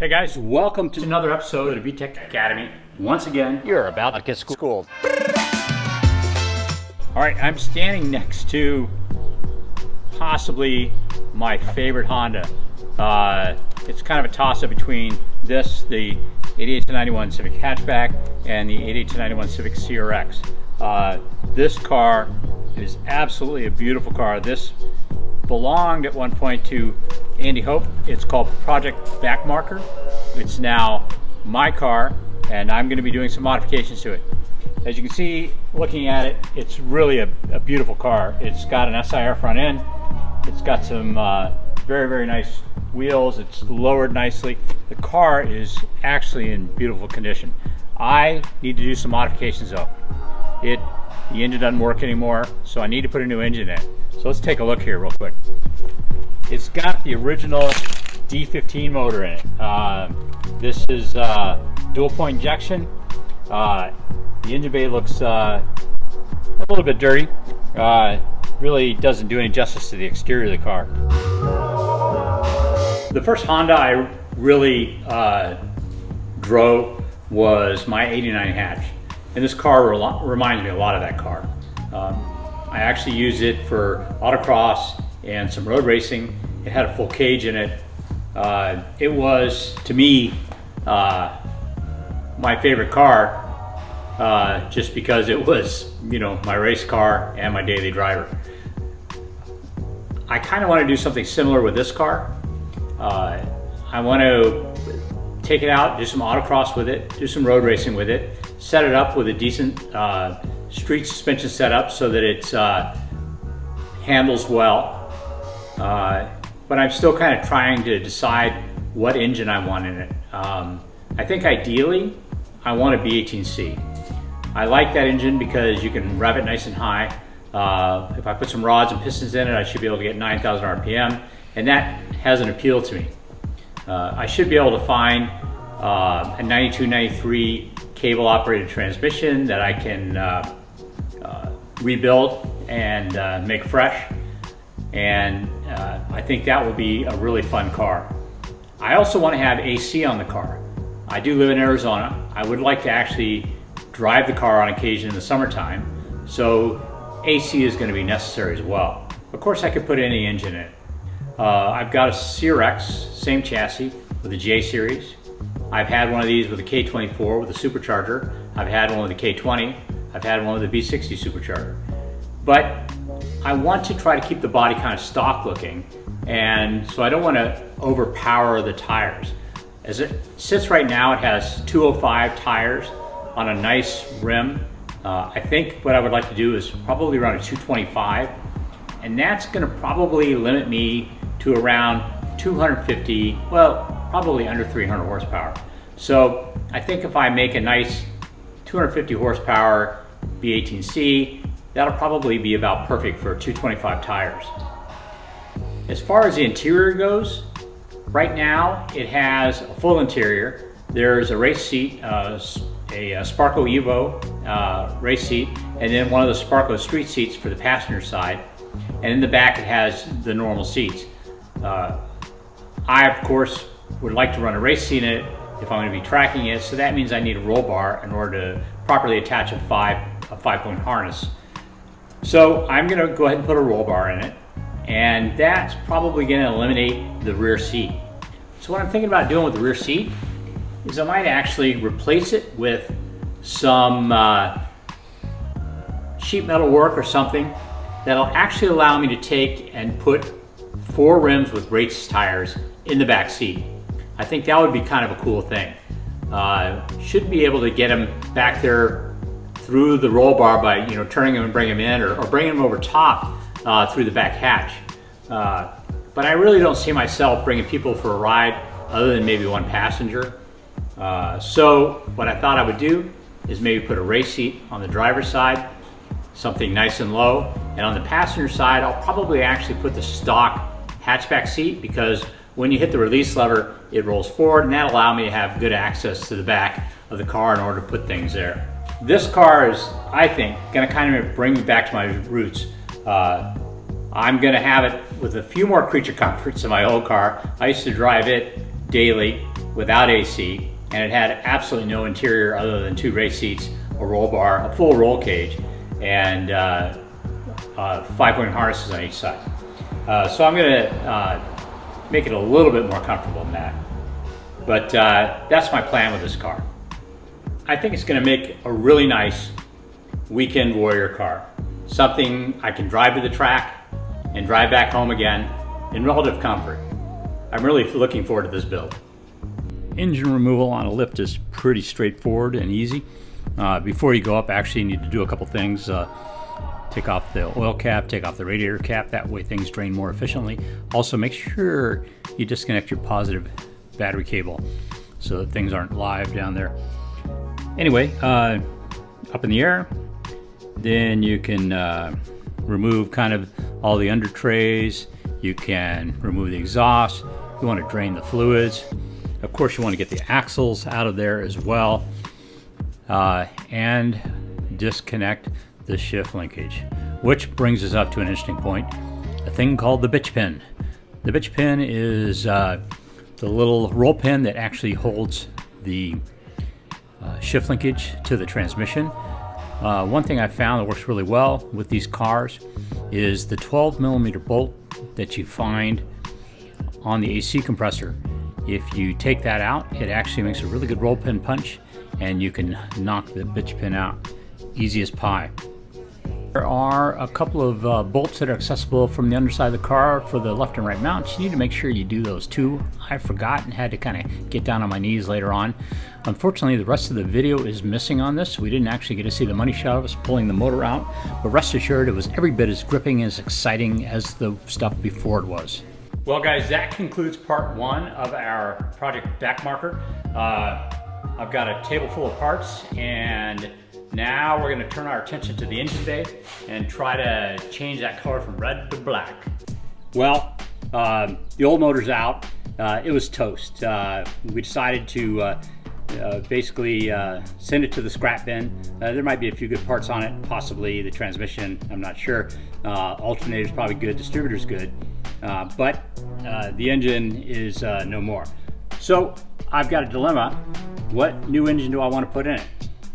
Hey guys, welcome to another episode of the VTEC Academy. Once again, You're about to get schooled. all right, I'm standing next to possibly my favorite Honda. It's kind of a toss-up between this, the 88-91 Civic hatchback, and the 88-91 Civic CRX. This car is absolutely a beautiful car. This belonged at one point to Andy Hope. It's called Project Backmarker. It's now my car, and I'm going to be doing some modifications to it. As you can see, looking at it, it's really a beautiful car. It's got an SIR front end. It's got some very, very nice wheels. It's lowered nicely. The car is actually in beautiful condition. I need to do some modifications though. The engine doesn't work anymore, so I need to put a new engine in. So let's take a look here real quick. It's got the original D15 motor in it. This is dual point injection. The engine bay looks a little bit dirty. Really doesn't do any justice to the exterior of the car. The first Honda I really drove was my 89 hatch. And this car reminds me a lot of that car. I actually used it for autocross and some road racing. It had a full cage in it. It was, to me, my favorite car, just because it was, my race car and my daily driver. I kind of want to do something similar with this car. I want to take it out, do some autocross with it, do some road racing with it, set it up with a decent street suspension setup so that it handles well. But I'm still kind of trying to decide what engine I want in it. I think ideally I want a B18C. I like that engine because you can rev it nice and high. If I put some rods and pistons in it, I should be able to get 9,000 RPM, and that has an appeal to me. I should be able to find a 92, 93 cable operated transmission that I can rebuild and make fresh, and I think that would be a really fun car. I also want to have AC on the car. I do live in Arizona. I would like to actually drive the car on occasion in the summertime, so AC is going to be necessary as well. Of course, I could put any engine in it. I've got a CRX, same chassis, with a J series. I've had one of these with a K24 with a supercharger. I've had one with a K20. I've had one with a B60 supercharger. But I want to try to keep the body kind of stock looking, and so I don't want to overpower the tires. As it sits right now, it has 205 tires on a nice rim. I think what I would like to do is probably around a 225, and that's going to probably limit me to around 250, well, probably under 300 horsepower. So I think if I make a nice 250 horsepower B18C, that'll probably be about perfect for 225 tires. As far as the interior goes, right now it has a full interior. There's a race seat, a Sparco Evo race seat, and then one of the Sparco street seats for the passenger side. And in the back it has the normal seats. I, of course, would like to run a race seat in it if I'm going to be tracking it, so that means I need a roll bar in order to properly attach a five-point harness. So I'm going to go ahead and put a roll bar in it, and that's probably going to eliminate the rear seat. So what I'm thinking about doing with the rear seat is I might actually replace it with some sheet metal work or something that'll actually allow me to take and put 4 rims with race tires in the back seat. I think that would be kind of a cool thing. Should be able to get them back there through the roll bar by turning them and bringing them in, or bringing them over top through the back hatch. But I really don't see myself bringing people for a ride other than maybe one passenger. So what I thought I would do is maybe put a race seat on the driver's side, something nice and low, and on the passenger side I'll probably actually put the stock hatchback seat, because when you hit the release lever it rolls forward, and that'll allow me to have good access to the back of the car in order to put things there. This car is, I think, going to kind of bring me back to my roots. I'm going to have it with a few more creature comforts in my old car. I used to drive it daily, without AC, and it had absolutely no interior other than 2 race seats, a roll bar, a full roll cage, and 5-point harnesses on each side. So I'm going to make it a little bit more comfortable than that. But that's my plan with this car. I think it's going to make a really nice weekend warrior car. Something I can drive to the track and drive back home again in relative comfort. I'm really looking forward to this build. Engine removal on a lift is pretty straightforward and easy. Before you go up, actually you need to do a couple things. Take off the oil cap, take off the radiator cap, that way things drain more efficiently. Also make sure you disconnect your positive battery cable so that things aren't live down there. Anyway, up in the air, then you can remove kind of all the under trays. You can remove the exhaust. You want to drain the fluids. Of course, you want to get the axles out of there as well, and disconnect the shift linkage, which brings us up to an interesting point, a thing called the bitch pin. The bitch pin is the little roll pin that actually holds the shift linkage to the transmission. One thing I found that works really well with these cars is the 12mm bolt that you find on the AC compressor. If you take that out, it actually makes a really good roll pin punch, and you can knock the bitch pin out easy as pie. There are a couple of bolts that are accessible from the underside of the car for the left and right mounts. You need to make sure you do those too. I forgot and had to kind of get down on my knees later on. Unfortunately, the rest of the video is missing on this. We didn't actually get to see the money shot of us pulling the motor out, but rest assured it was every bit as gripping and as exciting as the stuff before it was. Well guys, that concludes part 1 of our Project Backmarker. I've got a table full of parts, and now we're going to turn our attention to the engine bay and try to change that color from red to black. Well, the old motor's out. It was toast. We decided to basically send it to the scrap bin. There might be a few good parts on it, possibly the transmission, I'm not sure. Alternator's probably good, distributor's good, but the engine is no more. So I've got a dilemma. What new engine do I want to put in it?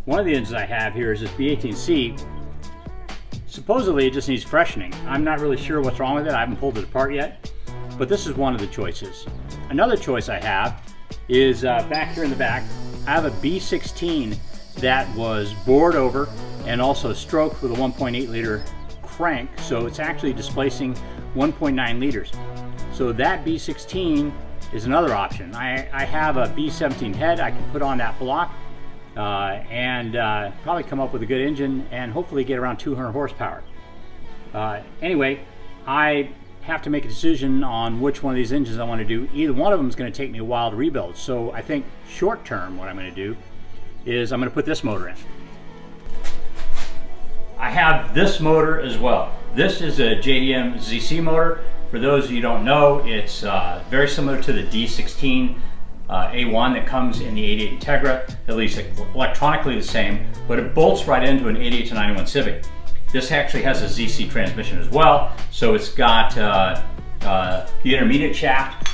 One of the engines I have here is this B18C. Supposedly it just needs freshening. I'm not really sure what's wrong with it. I haven't pulled it apart yet, but this is one of the choices. Another choice I have is back here in the back. I have a B16 that was bored over and also stroked with a 1.8 liter crank, so it's actually displacing 1.9 liters. So that B16 is another option. I have a B17 head I can put on that block and probably come up with a good engine and hopefully get around 200 horsepower. Anyway, I have to make a decision on which one of these engines I want to do. Either one of them is going to take me a while to rebuild, so I think short term what I'm going to do is I'm going to put this motor in. I have this motor as well. This is a JDM ZC motor. For those of you who don't know, it's very similar to the D16 A1 that comes in the 88 Integra, at least electronically the same, but it bolts right into an 88 to 91 Civic. This actually has a ZC transmission as well, so it's got the intermediate shaft.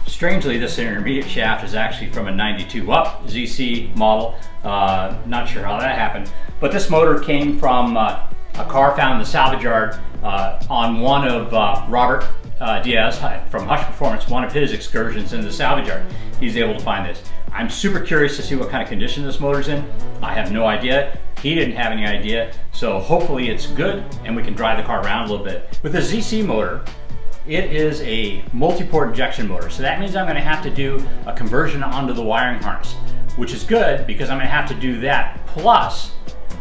Strangely, this intermediate shaft is actually from a 92 up ZC model. Not sure how that happened, but this motor came from a car found in the salvage yard on one of Robert Diaz from Hush Performance, one of his excursions in the salvage yard. He's able to find this. I'm super curious to see what kind of condition this motor's in. I have no idea. He didn't have any idea, so hopefully it's good and we can drive the car around a little bit. With the ZC motor, it is a multi-port injection motor, so that means I'm going to have to do a conversion onto the wiring harness, which is good because I'm going to have to do that plus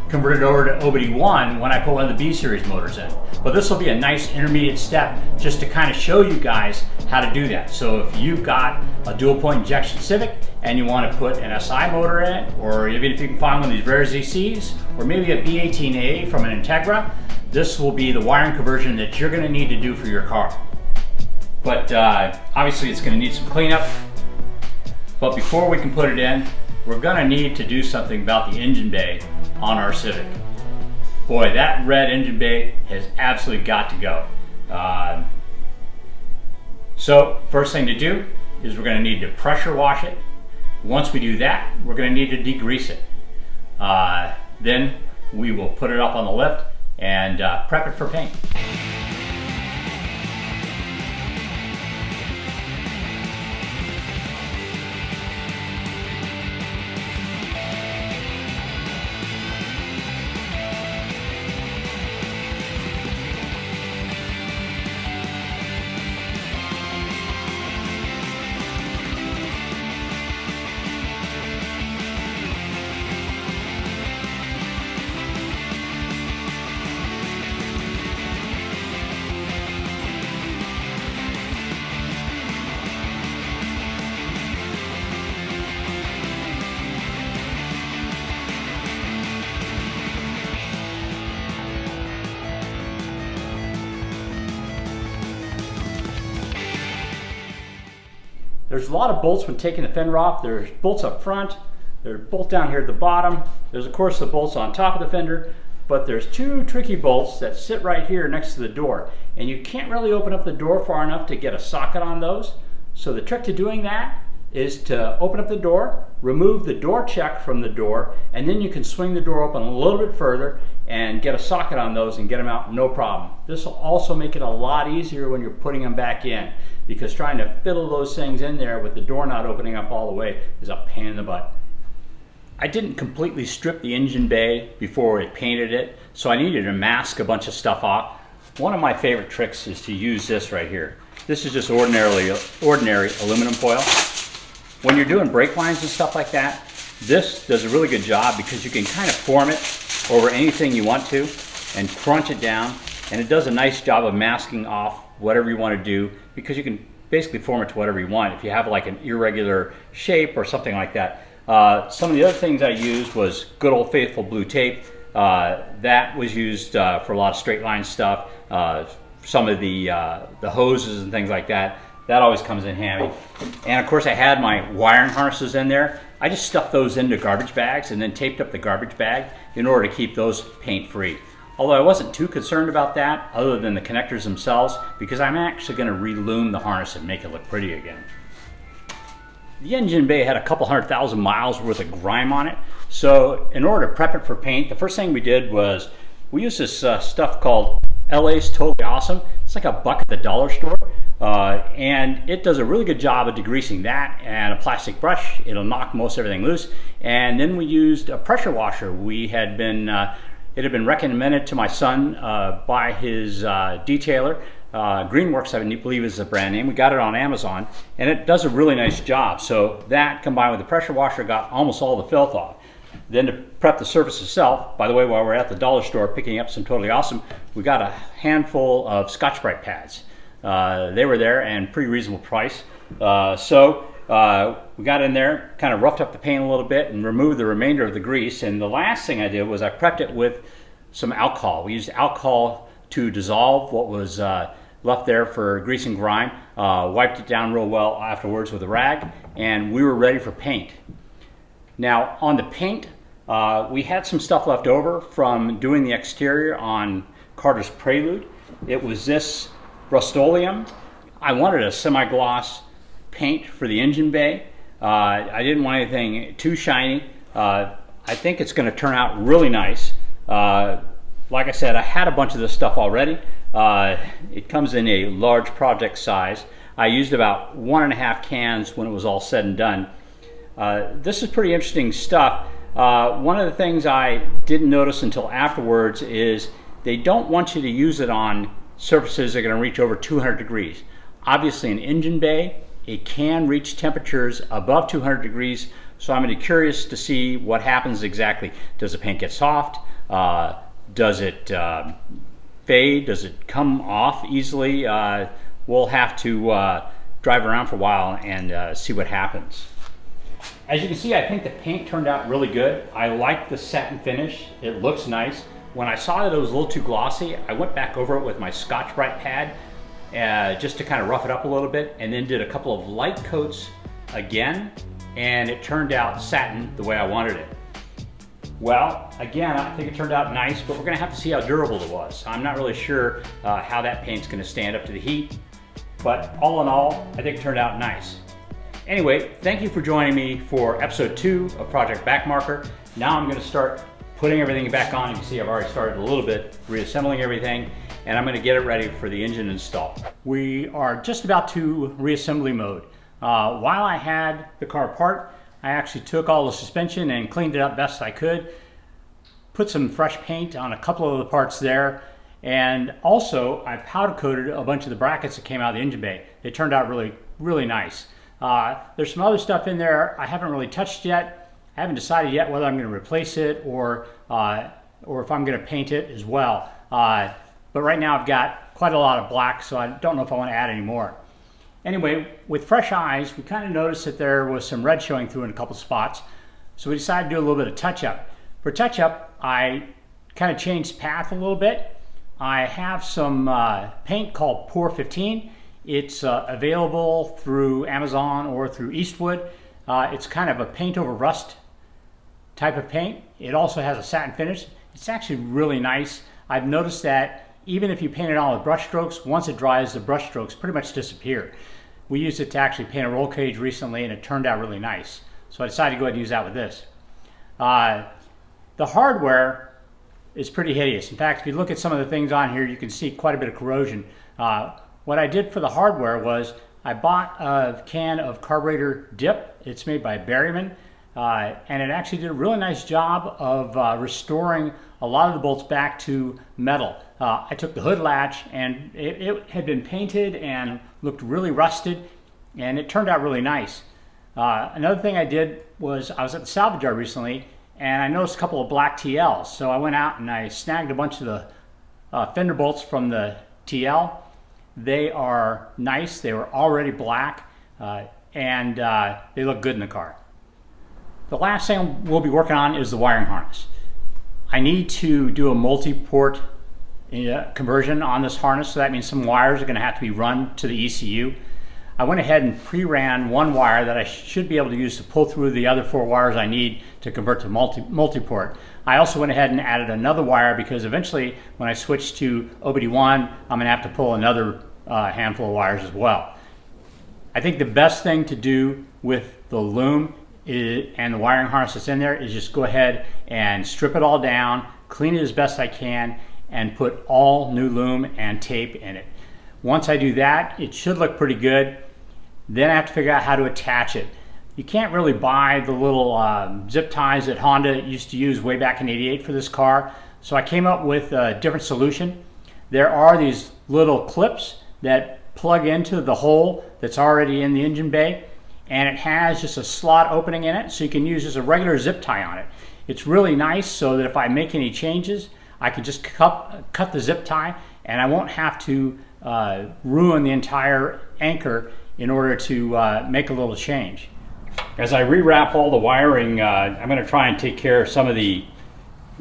convert it over to OBD1 when I put one of the B series motors in. But this will be a nice intermediate step just to kind of show you guys how to do that. So if you've got a dual point injection Civic and you want to put an SI motor in it, or even if you can find one of these rare ZCs, or maybe a B18A from an Integra, this will be the wiring conversion that you're going to need to do for your car. But obviously it's going to need some cleanup. But before we can put it in, we're going to need to do something about the engine bay on our Civic. Boy, that red engine bay has absolutely got to go. So first thing to do is we're going to need to pressure wash it. Once we do that, we're going to need to degrease it. Then we will put it up on the lift and prep it for paint. There's a lot of bolts when taking the fender off. There's bolts up front, there's a bolt down here at the bottom, there's of course the bolts on top of the fender, but there's two tricky bolts that sit right here next to the door, and you can't really open up the door far enough to get a socket on those. So the trick to doing that is to open up the door, remove the door check from the door, and then you can swing the door open a little bit further and get a socket on those and get them out no problem. This will also make it a lot easier when you're putting them back in, because trying to fiddle those things in there with the door not opening up all the way is a pain in the butt. I didn't completely strip the engine bay before I painted it, so I needed to mask a bunch of stuff off. One of my favorite tricks is to use this right here. This is just ordinary aluminum foil. When you're doing brake lines and stuff like that, this does a really good job because you can kind of form it over anything you want to and crunch it down, and it does a nice job of masking off whatever you want to do, because you can basically form it to whatever you want if you have like an irregular shape or something like that. Some of the other things I used was good old faithful blue tape. That was used for a lot of straight line stuff. Some of the hoses and things like that. That always comes in handy. And of course I had my wiring harnesses in there. I just stuffed those into garbage bags and then taped up the garbage bag in order to keep those paint free. Although I wasn't too concerned about that, other than the connectors themselves, because I'm actually going to relume the harness and make it look pretty again. The engine bay had a couple 100,000 miles worth of grime on it, so in order to prep it for paint, the first thing we did was we used this stuff called LA's Totally Awesome. It's like a buck at the dollar store, and it does a really good job of degreasing that, and a plastic brush. It'll knock most everything loose. And then we used a pressure washer. It had been recommended to my son by his detailer. Greenworks, I believe, is the brand name. We got it on Amazon, and it does a really nice job. So that, combined with the pressure washer, got almost all the filth off. Then to prep the surface itself, by the way, while we're at the dollar store picking up some Totally Awesome, we got a handful of Scotch-Brite pads. They were there and pretty reasonable price. We got in there, kind of roughed up the paint a little bit and removed the remainder of the grease. And the last thing I did was I prepped it with some alcohol. We used alcohol to dissolve what was left there for grease and grime, wiped it down real well afterwards with a rag, and we were ready for paint. Now on the paint, we had some stuff left over from doing the exterior on Carter's Prelude. It was this Rust-Oleum. I wanted a semi-gloss paint for the engine bay. I didn't want anything too shiny. I think it's going to turn out really nice. Like I said, I had a bunch of this stuff already. It comes in a large project size. I used about 1.5 cans when it was all said and done. This is pretty interesting stuff. One of the things I didn't notice until afterwards is they don't want you to use it on surfaces that are going to reach over 200 degrees. Obviously an engine bay, it can reach temperatures above 200 degrees, so I'm curious to see what happens exactly. Does the paint get soft? Does it fade? Does it come off easily? We'll have to drive around for a while and see what happens. As you can see, I think the paint turned out really good. I like the satin finish. It looks nice. When I saw that it was a little too glossy, I went back over it with my Scotch-Brite pad just to kind of rough it up a little bit, and then did a couple of light coats again, and it turned out satin the way I wanted it. Well, again, I think it turned out nice, but we're going to have to see how durable it was. I'm not really sure how that paint's going to stand up to the heat, but all in all, I think it turned out nice. Anyway, thank you for joining me for episode 2 of Project Backmarker. Now I'm going to start putting everything back on. You can see I've already started a little bit reassembling everything, and I'm going to get it ready for the engine install. We are just about to reassembly mode. While I had the car apart, I actually took all the suspension and cleaned it up best I could, put some fresh paint on a couple of the parts there, and also I powder coated a bunch of the brackets that came out of the engine bay. They turned out really nice. There's some other stuff in there I haven't really touched yet. I haven't decided yet whether I'm going to replace it or if I'm going to paint it as well. But right now I've got quite a lot of black, so I don't know if I want to add any more. Anyway, with fresh eyes, we kind of noticed that there was some red showing through in a couple spots, so we decided to do a little bit of touch-up. For touch-up, I kind of changed path a little bit. I have some paint called B17. It's available through Amazon or through Eastwood. It's kind of a paint over rust type of paint. It also has a satin finish. It's actually really nice. I've noticed that even if you paint it on with brush strokes, once it dries, the brush strokes pretty much disappear. We used it to actually paint a roll cage recently, and it turned out really nice. So I decided to go ahead and use that with this. The hardware is pretty hideous. In fact, if you look at some of the things on here, you can see quite a bit of corrosion. What I did for the hardware was I bought a can of carburetor dip. It's made by Berryman, and it actually did a really nice job of restoring a lot of the bolts back to metal. I took the hood latch, and it had been painted and looked really rusted, and it turned out really nice. Another thing I did was I was at the salvage yard recently, and I noticed a couple of black TLs. So I went out and I snagged a bunch of the fender bolts from the TL. They are nice. They were already black, and they look good in the car. The last thing we'll be working on is the wiring harness. I need to do a multi-port conversion on this harness, so that means some wires are going to have to be run to the ECU. I went ahead and pre-ran one wire that I should be able to use to pull through the other 4 wires I need to convert to multi-port. I also went ahead and added another wire because eventually when I switch to OBD1, I'm going to have to pull another handful of wires as well. I think the best thing to do with the loom and the wiring harness that's in there is just go ahead and strip it all down, clean it as best I can, and put all new loom and tape in it. Once I do that, it should look pretty good. Then I have to figure out how to attach it. You can't really buy the little zip ties that Honda used to use way back in '88 for this car. So I came up with a different solution. There are these little clips that plug into the hole that's already in the engine bay, and it has just a slot opening in it, so you can use just a regular zip tie on it. It's really nice so that if I make any changes, I can just cut the zip tie, and I won't have to ruin the entire anchor in order to make a little change. As I rewrap all the wiring, I'm going to try and take care of some of the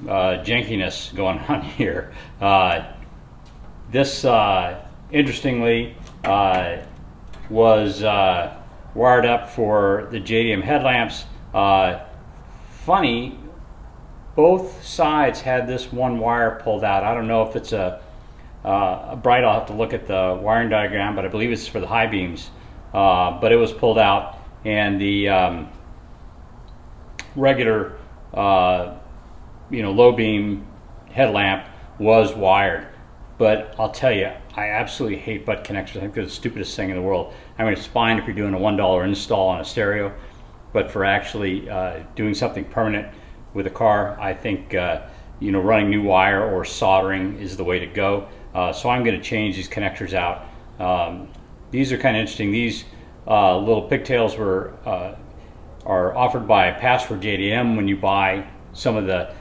jankiness going on here. This, interestingly, was wired up for the JDM headlamps. Funny, both sides had this one wire pulled out. I don't know if it's a bright. I'll have to look at the wiring diagram, but I believe it's for the high beams. But it was pulled out, and the regular, low beam headlamp was wired. But I'll tell you, I absolutely hate butt connectors. I think they're the stupidest thing in the world. I mean, it's fine if you're doing a $1 install on a stereo, but for actually doing something permanent with a car, I think running new wire or soldering is the way to go. So I'm going to change these connectors out. These are kind of interesting. These little pigtails are offered by Password JDM when you buy some of the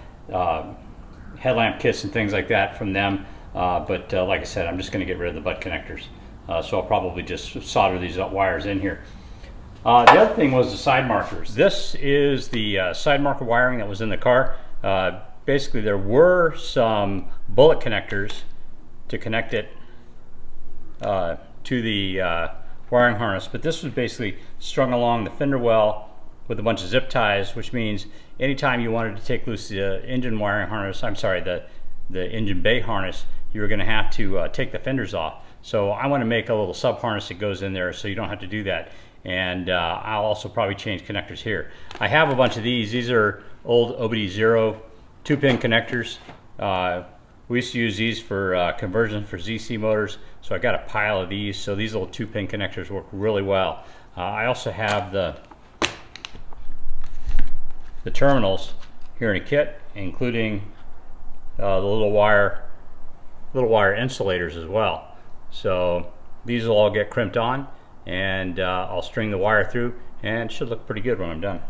headlamp kits and things like that from them. But like I said, I'm just going to get rid of the butt connectors. So I'll probably just solder these wires in here. The other thing was the side markers. This is the side marker wiring that was in the car. Basically, there were some bullet connectors to connect it to the wiring harness, but this was basically strung along the fender well with a bunch of zip ties, which means anytime you wanted to take loose the engine wiring harness, the engine bay harness, you were going to have to take the fenders off. So I want to make a little sub harness that goes in there so you don't have to do that. and I'll also probably change connectors here. I have a bunch of these. These are old OBD0 2-pin connectors. We used to use these for conversion for ZC motors, so I got a pile of these. So these little 2-pin connectors work really well. I also have the terminals here in a kit, including the little wire insulators as well. So these will all get crimped on, and I'll string the wire through, and it should look pretty good when I'm done.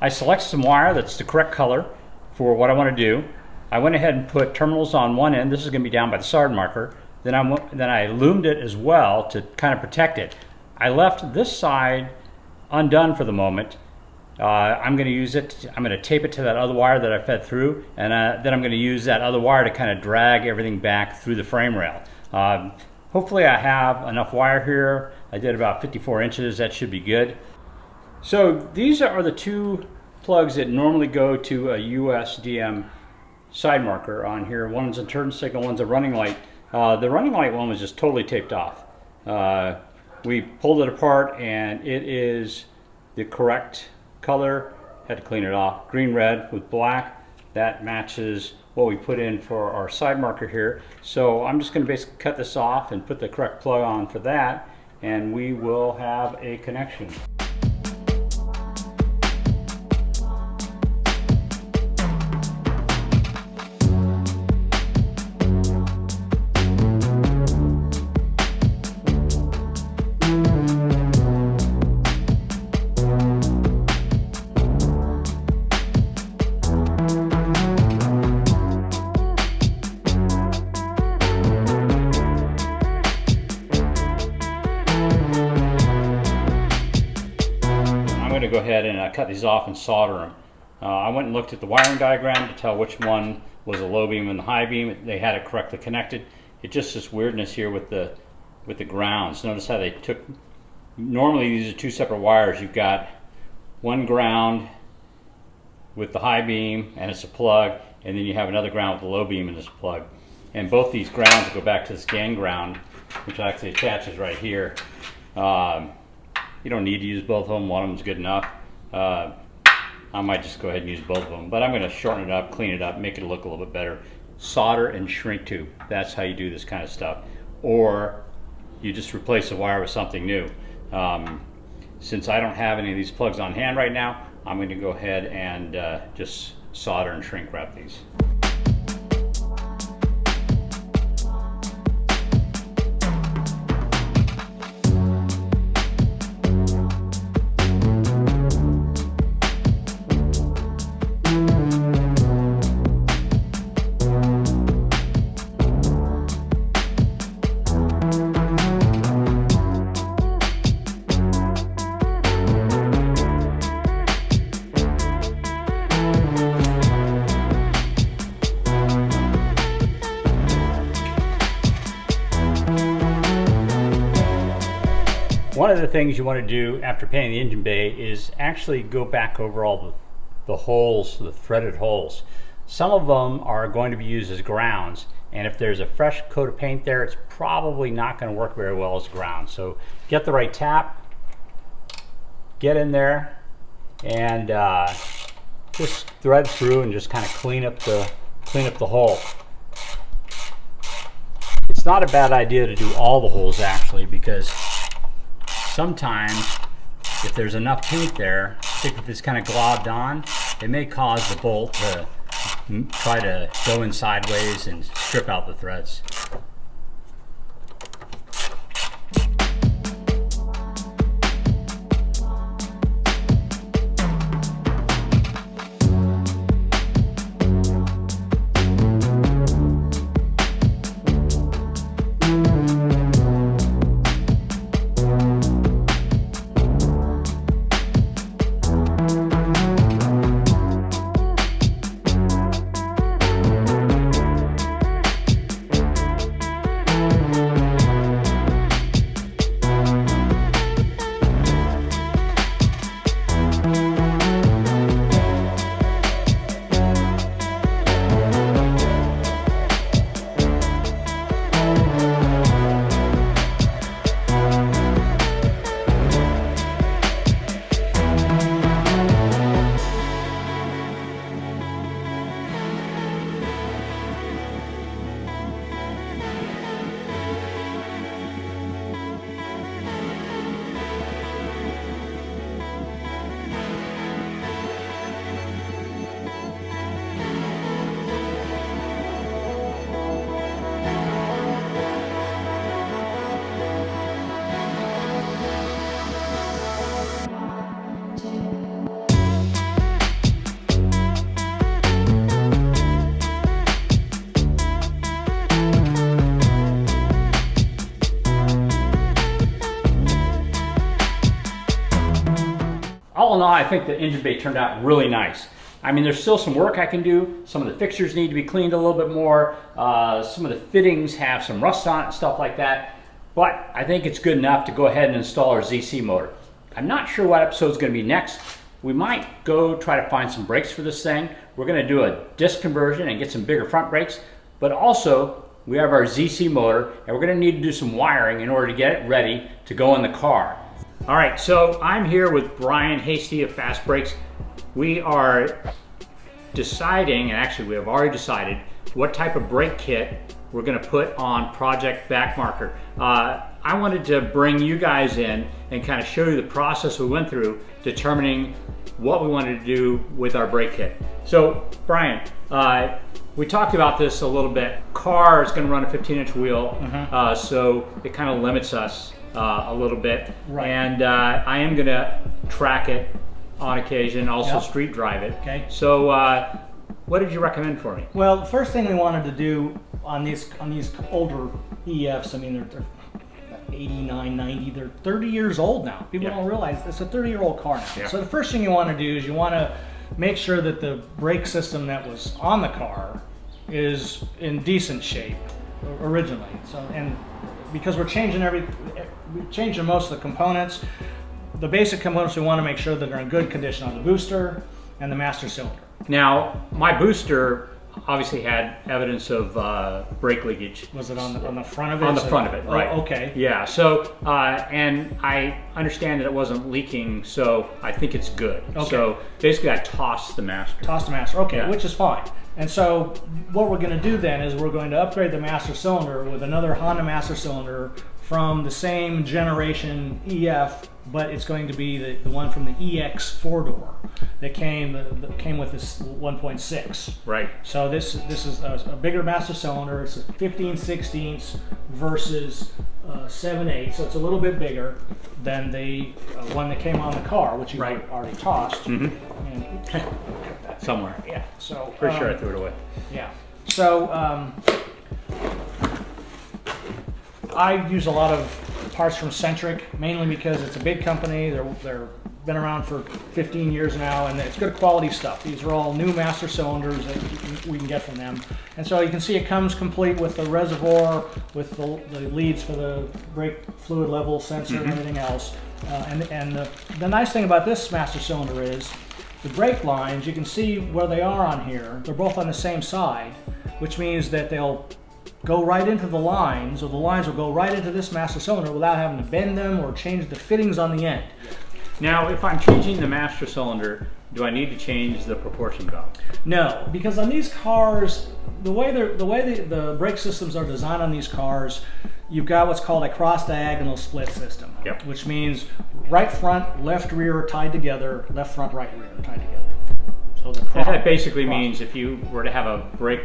I selected some wire that's the correct color for what I want to do. I went ahead and put terminals on one end. This is going to be down by the solder marker. Then I loomed it as well to kind of protect it. I left this side undone for the moment. I'm going to use it. I'm going to tape it to that other wire that I fed through, and then I'm going to use that other wire to kind of drag everything back through the frame rail. Hopefully I have enough wire here. I did about 54 inches. That should be good. So these are the two plugs that normally go to a USDM side marker on here. One's a turn signal, one's a running light. The running light one was just totally taped off. We pulled it apart, and it is the correct color. Had to clean it off. Green, red with black. That matches what we put in for our side marker here. So I'm just going to basically cut this off and put the correct plug on for that, and we will have a connection. Go ahead and cut these off and solder them. I went and looked at the wiring diagram to tell which one was a low beam and the high beam. They had it correctly connected. It's just this weirdness here with the grounds. Notice how they took, normally these are two separate wires. You've got one ground with the high beam and it's a plug, and then you have another ground with the low beam and it's a plug. And both these grounds go back to this gang ground, which actually attaches right here. You don't need to use both of them. One of them is good enough. I might just go ahead and use both of them, but I'm going to shorten it up, clean it up, make it look a little bit better. Solder and shrink tube. That's how you do this kind of stuff. Or you just replace the wire with something new. Since I don't have any of these plugs on hand right now, I'm going to go ahead and just solder and shrink wrap these. One of the things you want to do after painting the engine bay is actually go back over all the holes, the threaded holes. Some of them are going to be used as grounds, and if there's a fresh coat of paint there, it's probably not going to work very well as ground. So get the right tap, get in there, and just thread through and just kind of clean up the hole. It's not a bad idea to do all the holes actually, because sometimes if there's enough paint there, particularly if it's kind of globbed on, it may cause the bolt to try to go in sideways and strip out the threads. I think the engine bay turned out really nice. I mean, there's still some work I can do. Some of the fixtures need to be cleaned a little bit more. Some of the fittings have some rust on it and stuff like that. But I think it's good enough to go ahead and install our ZC motor. I'm not sure what episode is going to be next. We might go try to find some brakes for this thing. We're going to do a disc conversion and get some bigger front brakes. But also, we have our ZC motor, and we're going to need to do some wiring in order to get it ready to go in the car. All right, so I'm here with Brian Hasty of Fast Brakes. We are deciding, and actually we have already decided, what type of brake kit we're going to put on Project Backmarker. I wanted to bring you guys in and kind of show you the process we went through determining what we wanted to do with our brake kit. So Brian, we talked about this a little bit. Car is going to run a 15-inch wheel, so it kind of limits us a little bit. Right. And I am going to track it on occasion, also street drive it. Okay. So what did you recommend for me? Well, the first thing we wanted to do on these older EFs, I mean, they're 89, 90, they're 30 years old now. People don't realize it's a 30-year-old car now. Yeah. So the first thing you want to do is you want to make sure that the brake system that was on the car is in decent shape originally. So, and because we're changing most of the components, the basic components we want to make sure that they're in good condition on the booster and the master cylinder. Now, my booster obviously had evidence of brake leakage. Was it on the front of it? On the front of it, right. Oh, okay. Yeah, so, and I understand that it wasn't leaking, so I think it's good. Okay. So basically I tossed the master. Tossed the master, okay, Yeah. which is fine. And so what we're going to do then is we're going to upgrade the master cylinder with another Honda master cylinder from the same generation EF, but it's going to be the one from the EX 4-door that came with this 1.6. Right. So this is a bigger master cylinder. It's a 15/16 versus 7/8, so it's a little bit bigger than the one that came on the car, which you already tossed. Mm-hmm. And, somewhere. yeah. So Pretty sure I threw it away. Yeah. So I use a lot of parts from Centric, mainly because it's a big company. They're been around for 15 years now, and it's good quality stuff. These are all new master cylinders that we can get from them. And so you can see it comes complete with the reservoir, with the leads for the brake fluid level sensor and everything else. And the nice thing about this master cylinder is the brake lines, you can see where they are on here. They're both on the same side, which means that they'll go right into the lines, or the lines will go right into this master cylinder without having to bend them or change the fittings on the end. Now, if I'm changing the master cylinder, do I need to change the proportion valve? No, because on these cars, the way the brake systems are designed on these cars, you've got what's called a cross-diagonal split system, which means right front, left rear are tied together, left front, right rear are tied together. So that basically means if you were to have a brake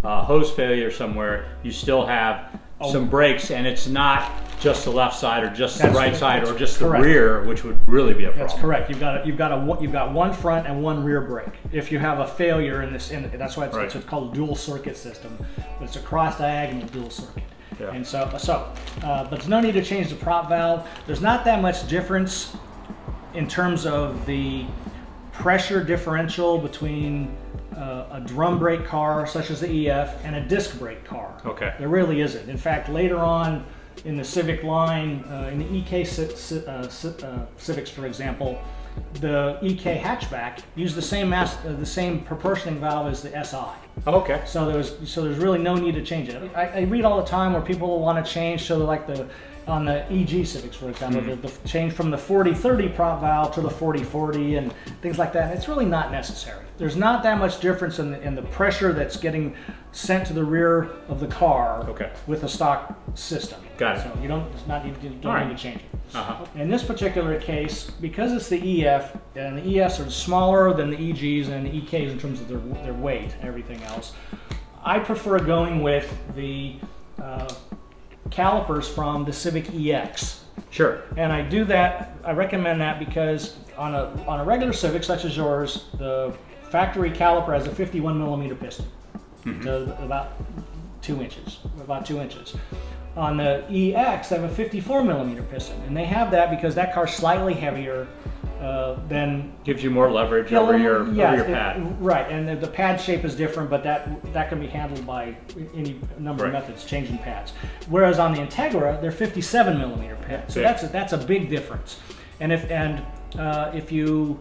hose failure somewhere, you still have some brakes, and it's not just the left side or just the right side or just the rear, which would really be a problem. That's correct. You've got one front and one rear brake. If you have a failure in this, that's why it's called a dual circuit system, but it's a cross diagonal dual circuit. Yeah. And but there's no need to change the prop valve. There's not that much difference in terms of the pressure differential between a drum brake car such as the EF and a disc brake car. Okay. There really isn't. In fact, later on in the Civic line, in the EK Civics, for example, the EK hatchback used the same proportioning valve as the SI. Okay. So there's really no need to change it. I read all the time where people will want to change, so like on the EG Civics, for example, the change from the 40-30 prop valve to the 40-40 and things like that. And it's really not necessary. There's not that much difference in the pressure that's getting sent to the rear of the car with the stock system. Got it. So you don't need to change it. In this particular case, because it's the EF, and the EFs are smaller than the EGs and the EKs in terms of their weight and everything else, I prefer going with the calipers from the Civic EX. Sure. And I recommend that because on a regular Civic such as yours, the factory caliper has a 51 millimeter piston to about 2 inches. On the EX, they have a 54 millimeter piston, and they have that because that car's slightly heavier then gives you more leverage yeah, over little- your yeah, pad. Right, and the pad shape is different, but that can be handled by any number of methods, changing pads. Whereas on the Integra, they're 57 millimeter pads, so that's a big difference. And if you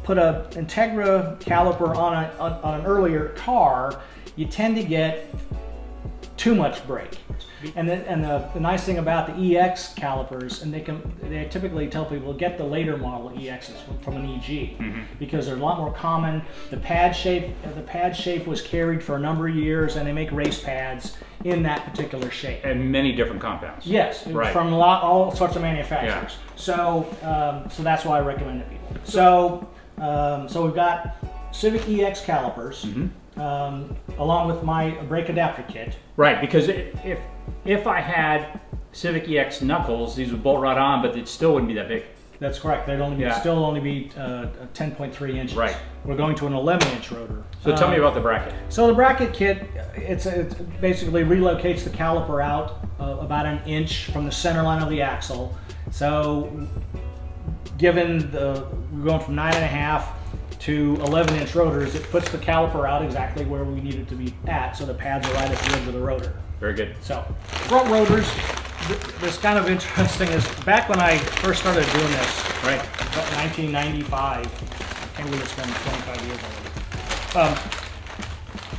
put an Integra caliper on an earlier car, you tend to get too much brake. And the nice thing about the EX calipers, and they typically tell people get the later model EXs from an EG, because they're a lot more common. The pad shape was carried for a number of years, and they make race pads in that particular shape. And many different compounds. Yes, right. From all sorts of manufacturers. Yeah. So that's why I recommend it to people. So we've got Civic EX calipers. Along with my brake adapter kit. Right, because if I had Civic EX knuckles, these would bolt right on, but it still wouldn't be that big. That's correct. They'd still only be 10.3 inches. Right. We're going to an 11-inch rotor. So tell me about the bracket. So the bracket kit, it basically relocates the caliper out about an inch from the center line of the axle. So given we're going from 9.5 to 11-inch rotors, it puts the caliper out exactly where we need it to be at, so the pads are right at the edge of the rotor. Very good. So, front rotors, this kind of interesting is, back when I first started doing this, Right. 1995, I can't believe it's been 25 years already.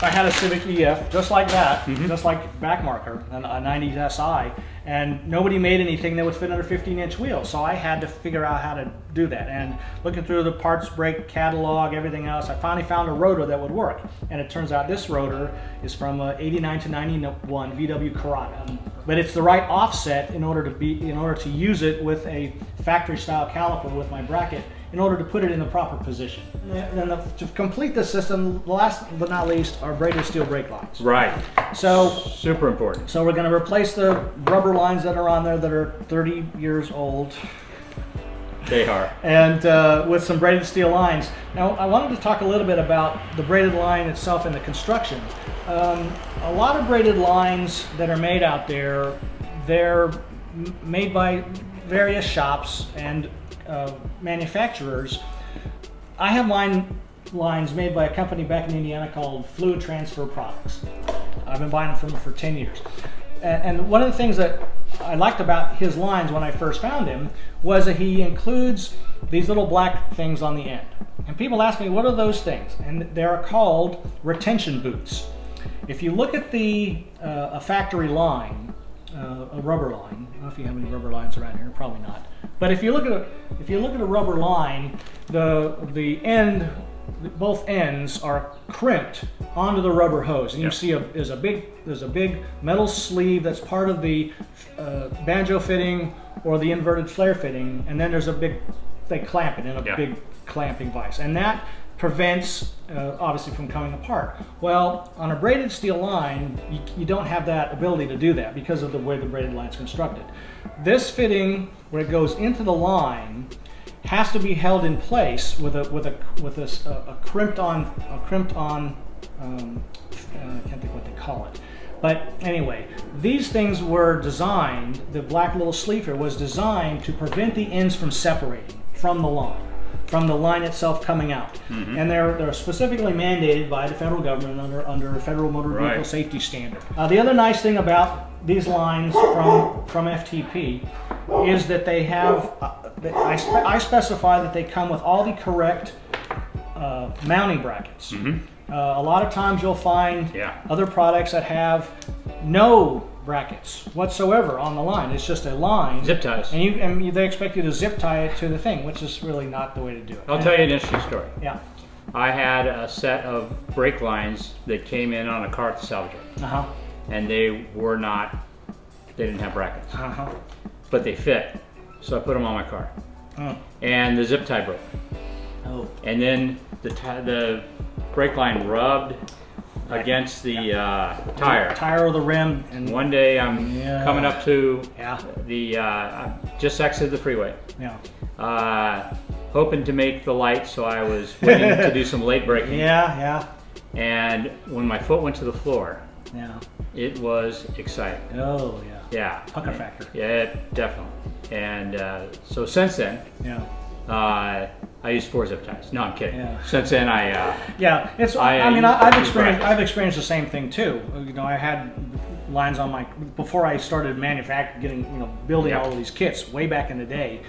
I had a Civic EF, just like that, just like Backmarker, a 90 SI, and nobody made anything that would fit under 15-inch wheels, so I had to figure out how to do that. And looking through the parts brake catalog, everything else, I finally found a rotor that would work. And it turns out this rotor is from 89 to 91 VW Carrata, but it's the right offset in order to use it with a factory-style caliper with my bracket, in order to put it in the proper position. And then to complete the system, last but not least, are braided steel brake lines. Right. So super important. So we're going to replace the rubber lines that are on there that are 30 years old. They are. And with some braided steel lines. Now, I wanted to talk a little bit about the braided line itself and the construction. A lot of braided lines that are made out there, they're made by various shops and manufacturers. I have lines made by a company back in Indiana called Fluid Transfer Products. I've been buying them from him for 10 years. And one of the things that I liked about his lines when I first found him was that he includes these little black things on the end. And people ask me, what are those things? And they're called retention boots. If you look at a factory line, a rubber line, I don't know if you have any rubber lines around here, probably not. But if you look at a rubber line, both ends are crimped onto the rubber hose, and you see there's a big metal sleeve that's part of the banjo fitting or the inverted flare fitting, and then they clamp it in a big clamping vise, and that prevents obviously from coming apart. Well, on a braided steel line, you don't have that ability to do that because of the way the braided line is constructed. This fitting, where it goes into the line, has to be held in place with a crimped on I can't think what they call it. But anyway, these things were designed, the black little sleeve here was designed to prevent the ends from separating from the line itself coming out. And they're specifically mandated by the federal government under Federal Motor Vehicle Safety Standard. The other nice thing about these lines from FTP is that they have, I specify that they come with all the correct mounting brackets. A lot of times you'll find other products that have no brackets whatsoever on the line. It's just a line. Zip ties. And they expect you to zip tie it to the thing, which is really not the way to do it. I'll tell you an interesting story. Yeah. I had a set of brake lines that came in on a car at the salvage yard. And they didn't have brackets. But they fit. So I put them on my car. And the zip tie broke. And then the brake line rubbed against the tire or the rim. And one day I'm coming up to the just exited the freeway. Hoping to make the light, so I was waiting to do some late braking. And when my foot went to the floor, it was exciting. Pucker factor. Yeah, definitely. And so since then, I use 4 zip ties. No, I'm kidding. Yeah. Since then, yeah, it's. I've experienced the same thing too. You know, I had lines on my before I started manufacturing, building all of these kits way back in the day.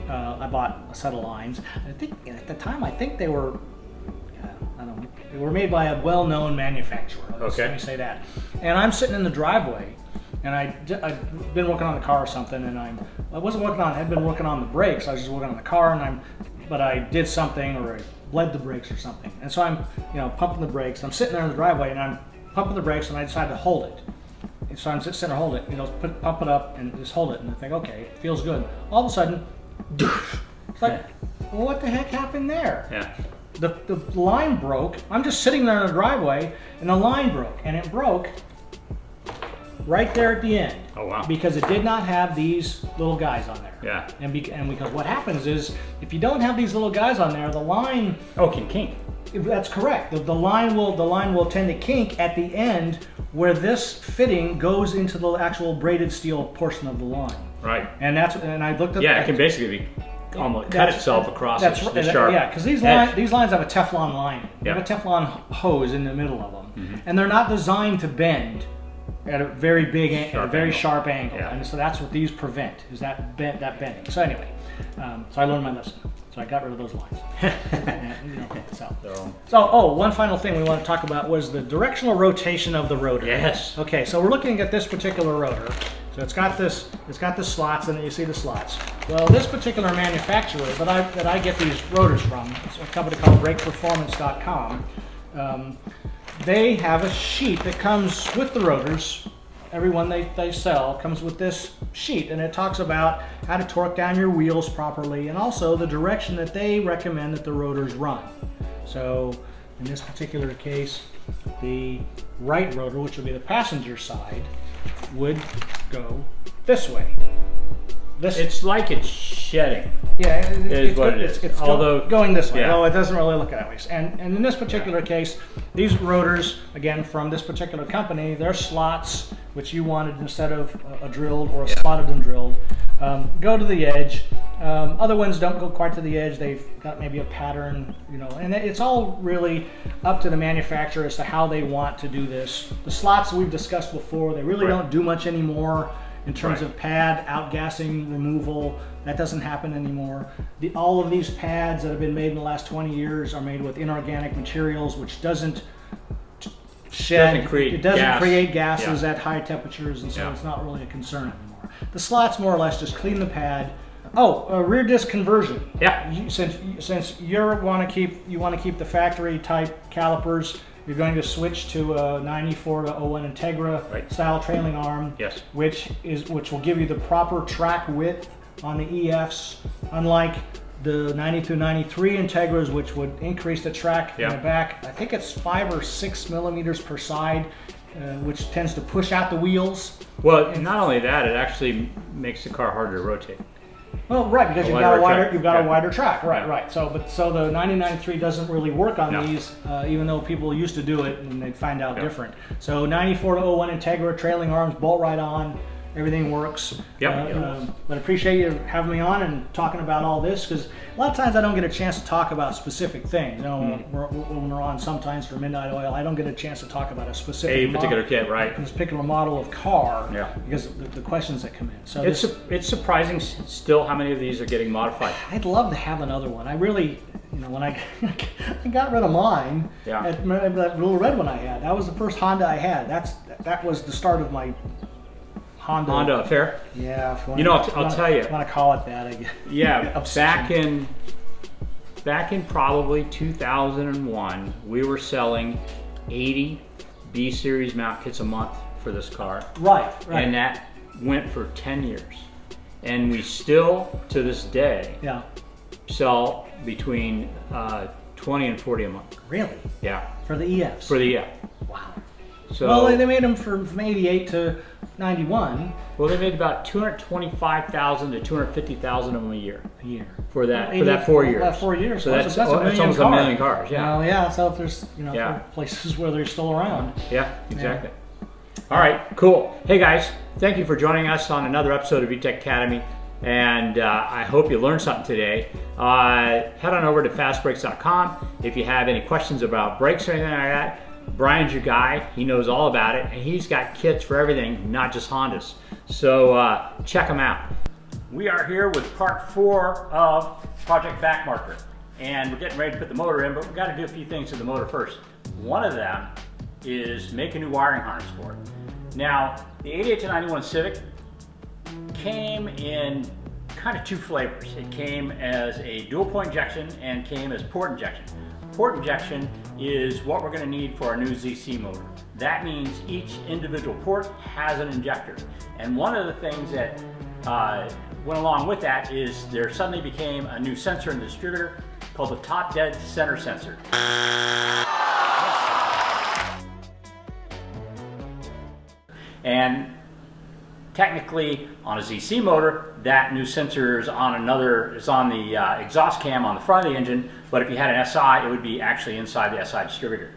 I bought a set of lines. I think at the time, they were. I don't know. They were made by a well-known manufacturer. Okay. Let me say that. And I'm sitting in the driveway, and I've been working on the car or something, and I wasn't working on. I'd been working on the brakes. I was just working on the car, but I did something, or I bled the brakes or something. And so I'm, pumping the brakes. I'm sitting there in the driveway, and I'm pumping the brakes, and I decide to hold it. And so I'm just sitting there, hold it, pump it up, and just hold it. And I think, okay, it feels good. All of a sudden, it's like, well, what the heck happened there? Yeah. The line broke. I'm just sitting there in the driveway, and the line broke, and it broke right there at the end. Oh wow! Because it did not have these little guys on there. Yeah. And because what happens is, if you don't have these little guys on there, the line. Oh, can kink. That's correct. The line will tend to kink at the end where this fitting goes into the actual braided steel portion of the line. Right. And I looked at. Yeah, it can basically be. Almost cut itself across the sharp. Yeah, because these lines have a Teflon line. They have a Teflon hose in the middle of them, and they're not designed to bend at a very big, sharp angle. Yeah. And so that's what these prevent, is that bending. So anyway, so I learned my lesson. So I got rid of those lines. One final thing we want to talk about was the directional rotation of the rotor. Yes. Okay, so we're looking at this particular rotor. So it's got the slots in it. You see the slots. Well, this particular manufacturer that I get these rotors from, it's a company called BrakePerformance.com. They have a sheet that comes with the rotors. Every one they sell comes with this sheet, and it talks about how to torque down your wheels properly, and also the direction that they recommend that the rotors run. So in this particular case, the right rotor, which would be the passenger side, would go this way. It's like it's shedding. Yeah, it's what it is. It's Although going this way. Yeah. No, it doesn't really look that way. And in this particular case, these rotors, again from this particular company, they're slots, which you wanted instead of a drilled or a slotted and drilled, go to the edge. Other ones don't go quite to the edge. They've got maybe a pattern, and it's all really up to the manufacturer as to how they want to do this. The slots we've discussed before, they really don't do much anymore in terms of pad outgassing removal. That doesn't happen anymore. All of these pads that have been made in the last 20 years are made with inorganic materials, which doesn't shed. It doesn't create gases at high temperatures, and so it's not really a concern anymore. The slots more or less just clean the pad. Rear disc conversion. Yeah. Since you want to keep the factory type calipers, you're going to switch to a 94 to 01 Integra style trailing arm. Yes. Which will give you the proper track width on the EFs, unlike the 92 93 Integras, which would increase the track in the back. I think it's 5 or 6 millimeters per side, which tends to push out the wheels. Well, not only that, it actually makes the car harder to rotate. Well, right, because you've got a wider track, right. So the 9093 doesn't really work on these, even though people used to do it and they'd find out different. So 94 to 01 Integra, trailing arms, bolt right on, everything works. But I appreciate you having me on and talking about all this, because a lot of times I don't get a chance to talk about specific things. When we're on sometimes for Midnight Oil, I don't get a chance to talk about a particular kit, right? This particular model of car, because of the questions that come in. So it's surprising still how many of these are getting modified. I'd love to have another one. I really, when I got rid of mine, that little red one I had, that was the first Honda I had. That was the start of my Honda affair. Yeah, I'll tell you. If you want to call it that, I guess. Yeah, back in probably 2001, we were selling 80 B series mount kits a month for this car. Right. And that went for 10 years, and we still to this day sell between 20 and 40 a month. Really? Yeah. For the EFs. For the EF. Wow. So, well, they made them from 88 to 91. Well, they made about 225,000 to 250,000 of them a year. For that 4 years. 4 years. So that's almost a million cars. Yeah. Well, yeah. So if there's places where they're still around. Yeah. Exactly. Yeah. All right. Cool. Hey guys, thank you for joining us on another episode of VTEC Academy. and I hope you learned something today. Head on over to fastbrakes.com if you have any questions about brakes or anything like that. Brian's your guy. He knows all about it, and he's got kits for everything, not just Hondas. So check him out. We are here with part 4 of Project Backmarker, and we're getting ready to put the motor in, but we've got to do a few things to the motor first. One of them is make a new wiring harness for it. Now, the 88 to 91 Civic came in kind of 2 flavors. It came as a dual point injection and came as port injection. Port injection is what we're going to need for our new ZC motor. That means each individual port has an injector. And one of the things that went along with that is there suddenly became a new sensor in the distributor called the top dead center sensor. And technically on a ZC motor, that new sensor is on the exhaust cam on the front of the engine, but if you had an SI, it would be actually inside the SI distributor.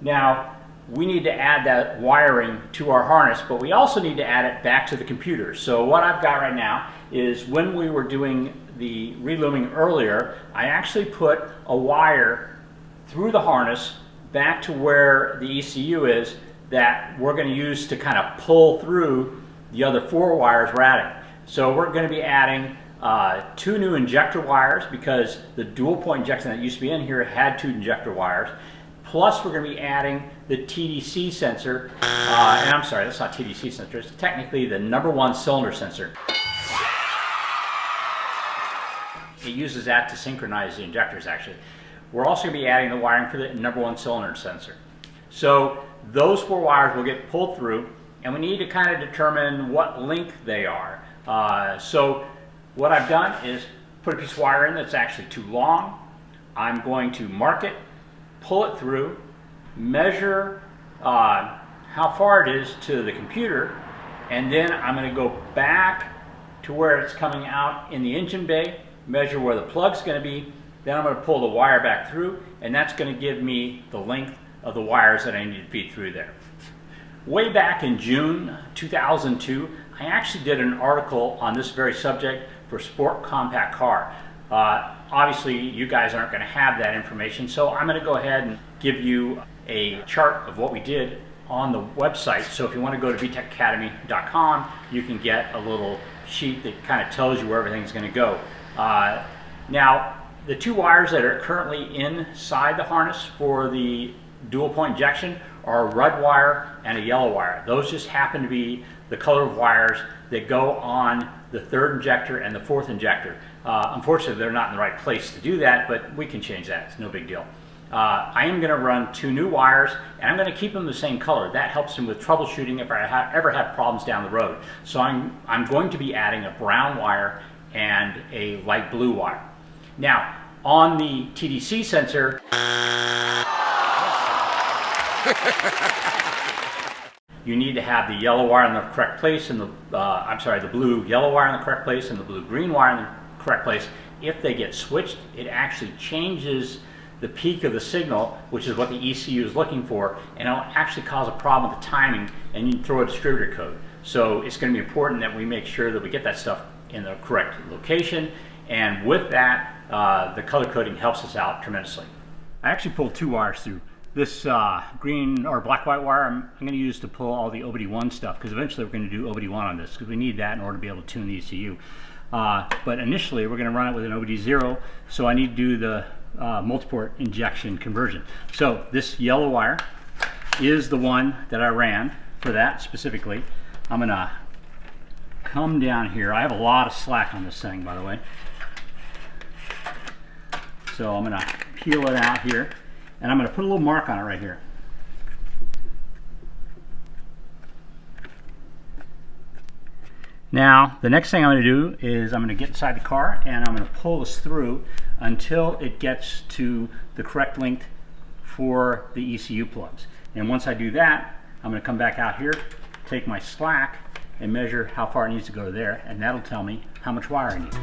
Now, we need to add that wiring to our harness, but we also need to add it back to the computer. So what I've got right now is when we were doing the relooming earlier, I actually put a wire through the harness back to where the ECU is that we're going to use to kind of pull through the other 4 wires we're adding. So we're going to be adding 2 new injector wires because the dual point injection that used to be in here had 2 injector wires. Plus we're going to be adding the TDC sensor, and I'm sorry, that's not TDC sensor, it's technically the #1 cylinder sensor. It uses that to synchronize the injectors actually. We're also going to be adding the wiring for the #1 cylinder sensor. So those 4 wires will get pulled through, and we need to kind of determine what length they are. So what I've done is put a piece of wire in that's actually too long. I'm going to mark it, pull it through, measure how far it is to the computer, and then I'm going to go back to where it's coming out in the engine bay, measure where the plug's going to be, then I'm going to pull the wire back through, and that's going to give me the length of the wires that I need to feed through there. Way back in June 2002, I actually did an article on this very subject for Sport Compact Car. Obviously, you guys aren't going to have that information, so I'm going to go ahead and give you a chart of what we did on the website. So if you want to go to VTECacademy.com, you can get a little sheet that kind of tells you where everything's going to go. Now, the 2 wires that are currently inside the harness for the dual point injection are a red wire and a yellow wire. Those just happen to be the color of wires that go on the 3rd injector and the 4th injector. Unfortunately, they're not in the right place to do that, but we can change that. It's no big deal. I am going to run 2 new wires, and I'm going to keep them the same color. That helps them with troubleshooting if I ever have problems down the road. So I'm going to be adding a brown wire and a light blue wire. Now, on the TDC sensor, you need to have the yellow wire in the correct place and the blue yellow wire in the correct place and the blue green wire in the correct place. If they get switched, it actually changes the peak of the signal, which is what the ECU is looking for, and it'll actually cause a problem with the timing, and you can throw a distributor code. So it's going to be important that we make sure that we get that stuff in the correct location, and with that, the color coding helps us out tremendously. I actually pulled 2 wires through. This green or black-white wire I'm going to use to pull all the OBD1 stuff, because eventually we're going to do OBD1 on this, because we need that in order to be able to tune the ECU. But initially we're going to run it with an OBD0, so I need to do the multiport injection conversion. So this yellow wire is the one that I ran for that specifically. I'm going to come down here. I have a lot of slack on this thing, by the way. So I'm going to peel it out here, and I'm going to put a little mark on it right here. Now, the next thing I'm going to do is I'm going to get inside the car and I'm going to pull this through until it gets to the correct length for the ECU plugs. And once I do that, I'm going to come back out here, take my slack, and measure how far it needs to go to there, and that'll tell me how much wire I need.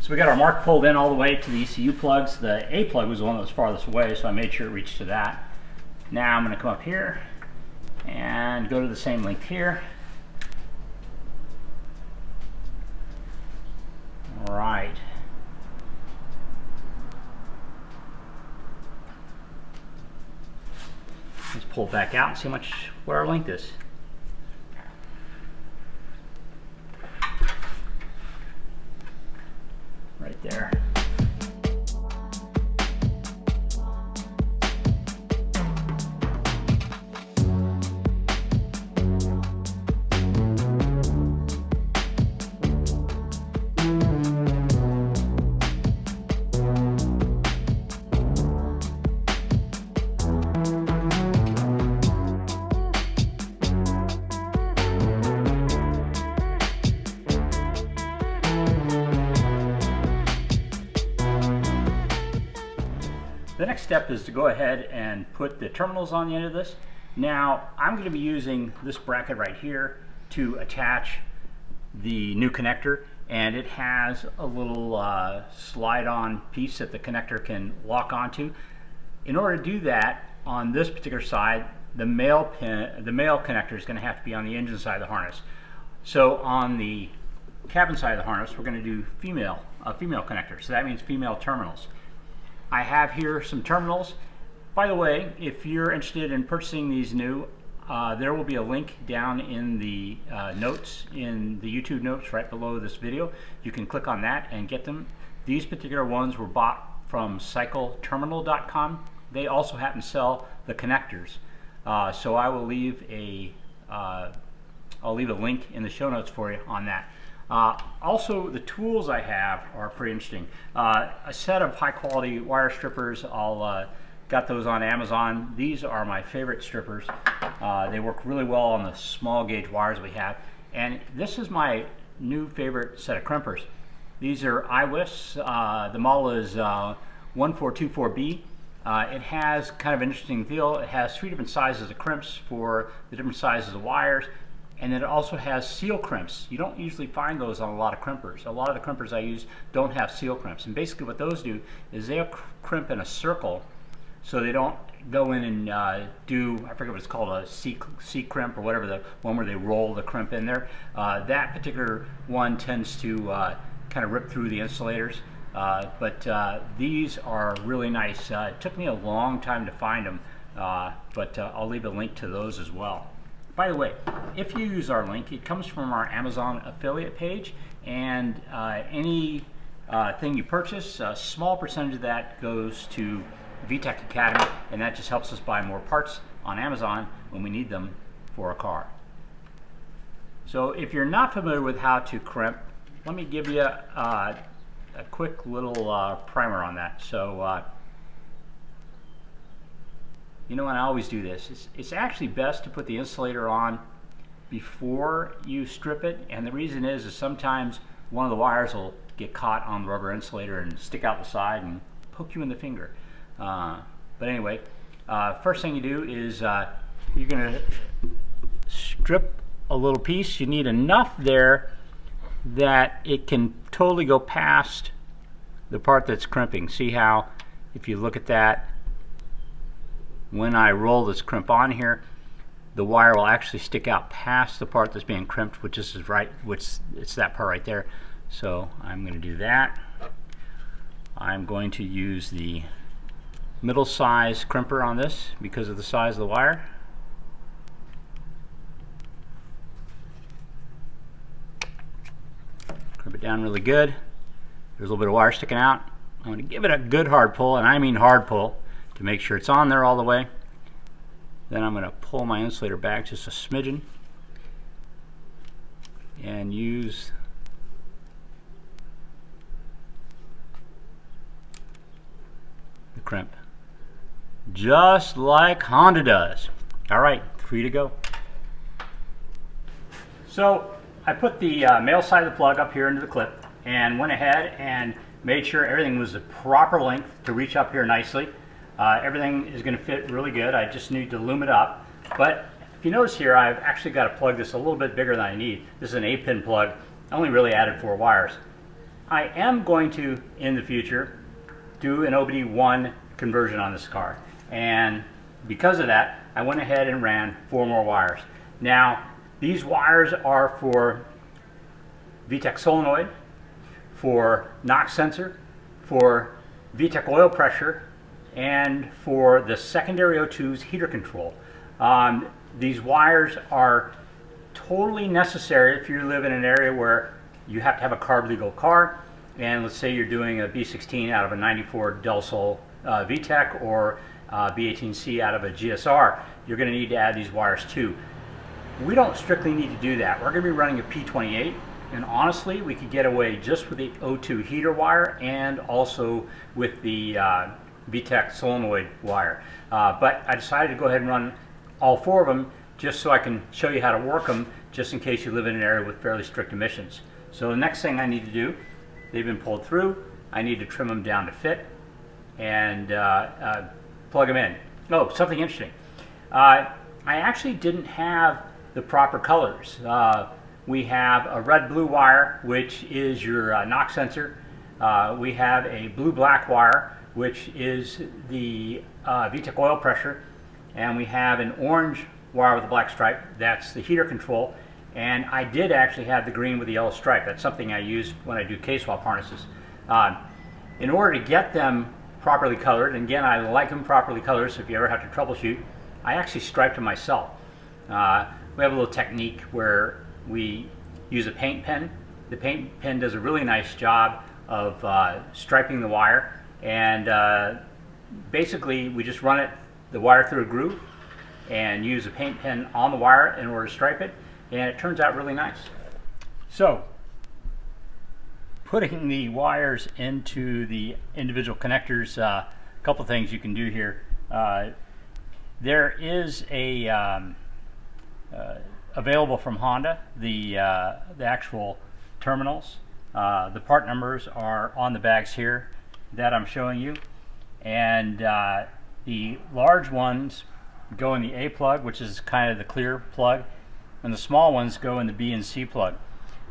So we got our mark pulled in all the way to the ECU plugs. The A plug was the one that was farthest away, so I made sure it reached to that. Now I'm going to come up here and go to the same length here. All right. Let's pull it back out and see what our length is. Right there. The next step is to go ahead and put the terminals on the end of this. Now, I'm going to be using this bracket right here to attach the new connector, and it has a little slide-on piece that the connector can lock onto. In order to do that, on this particular side, the male connector is going to have to be on the engine side of the harness. So on the cabin side of the harness, we're going to do female connector. So that means female terminals. I have here some terminals. By the way, if you're interested in purchasing these new, there will be a link down in the notes, in the YouTube notes right below this video. You can click on that and get them. These particular ones were bought from cycleterminal.com. They also happen to sell the connectors. So I will leave I'll leave a link in the show notes for you on that. Also, the tools I have are pretty interesting. A set of high quality wire strippers. Got those on Amazon. These are my favorite strippers. They work really well on the small gauge wires we have. And this is my new favorite set of crimpers. These are iWIS. The model is 1424B. It has kind of an interesting deal. It has 3 different sizes of crimps for the different sizes of wires. And then it also has seal crimps. You don't usually find those on a lot of crimpers. A lot of the crimpers I use don't have seal crimps. And basically what those do is they'll crimp in a circle, so they don't go in and do, I forget what it's called, a C crimp or whatever, the one where they roll the crimp in there. That particular one tends to kind of rip through the insulators. But these are really nice. It took me a long time to find them, but I'll leave a link to those as well. By the way, if you use our link, it comes from our Amazon affiliate page, and any thing you purchase, a small percentage of that goes to VTEC Academy, and that just helps us buy more parts on Amazon when we need them for a car. So if you're not familiar with how to crimp, let me give you a quick little primer on that. So you know, and I always do this. It's actually best to put the insulator on before you strip it, and the reason is sometimes one of the wires will get caught on the rubber insulator and stick out the side and poke you in the finger. But anyway, first thing you do is you're going to strip a little piece. You need enough there that it can totally go past the part that's crimping. See how, if you look at that, when I roll this crimp on here, the wire will actually stick out past the part that's being crimped, which is it's that part right there. So I'm going to do that. I'm going to use the middle size crimper on this because of the size of the wire. Crimp it down really good. There's a little bit of wire sticking out. I'm going to give it a good hard pull, and I mean hard pull, to make sure it's on there all the way. Then I'm going to pull my insulator back just a smidgen and use the crimp, just like Honda does. All right, free to go. So I put the male side of the plug up here into the clip and went ahead and made sure everything was the proper length to reach up here nicely. Everything is going to fit really good. I just need to loom it up. But if you notice here, I've actually got to plug this a little bit bigger than I need. This is an 8-pin plug. I only really added 4 wires. I am going to, in the future, do an OBD1 conversion on this car. And because of that, I went ahead and ran 4 more wires. Now, these wires are for VTEC solenoid, for knock sensor, for VTEC oil pressure, and for the secondary O2's heater control. These wires are totally necessary if you live in an area where you have to have a carb legal car, and let's say you're doing a B16 out of a 94 Del Sol VTEC or B18C out of a GSR. You're going to need to add these wires too. We don't strictly need to do that. We're going to be running a P28, and honestly, we could get away just with the O2 heater wire and also with the VTEC solenoid wire. But I decided to go ahead and run all 4 of them just so I can show you how to work them, just in case you live in an area with fairly strict emissions. So the next thing I need to do, they've been pulled through, I need to trim them down to fit and plug them in. Oh, something interesting. I actually didn't have the proper colors. We have a red-blue wire, which is your knock sensor. We have a blue-black wire, which is the VTEC oil pressure. And we have an orange wire with a black stripe. That's the heater control. And I did actually have the green with the yellow stripe. That's something I use when I do K-swap harnesses. In order to get them properly colored, and again, I like them properly colored, so if you ever have to troubleshoot, I actually stripe them myself. We have a little technique where we use a paint pen. The paint pen does a really nice job of striping the wire, and basically we just run the wire through a groove and use a paint pen on the wire in order to stripe it, and it turns out really nice. So, putting the wires into the individual connectors, a couple things you can do here. There is a available from Honda, the actual terminals. The part numbers are on the bags here that I'm showing you, and the large ones go in the A plug, which is kind of the clear plug, and the small ones go in the B and C plug.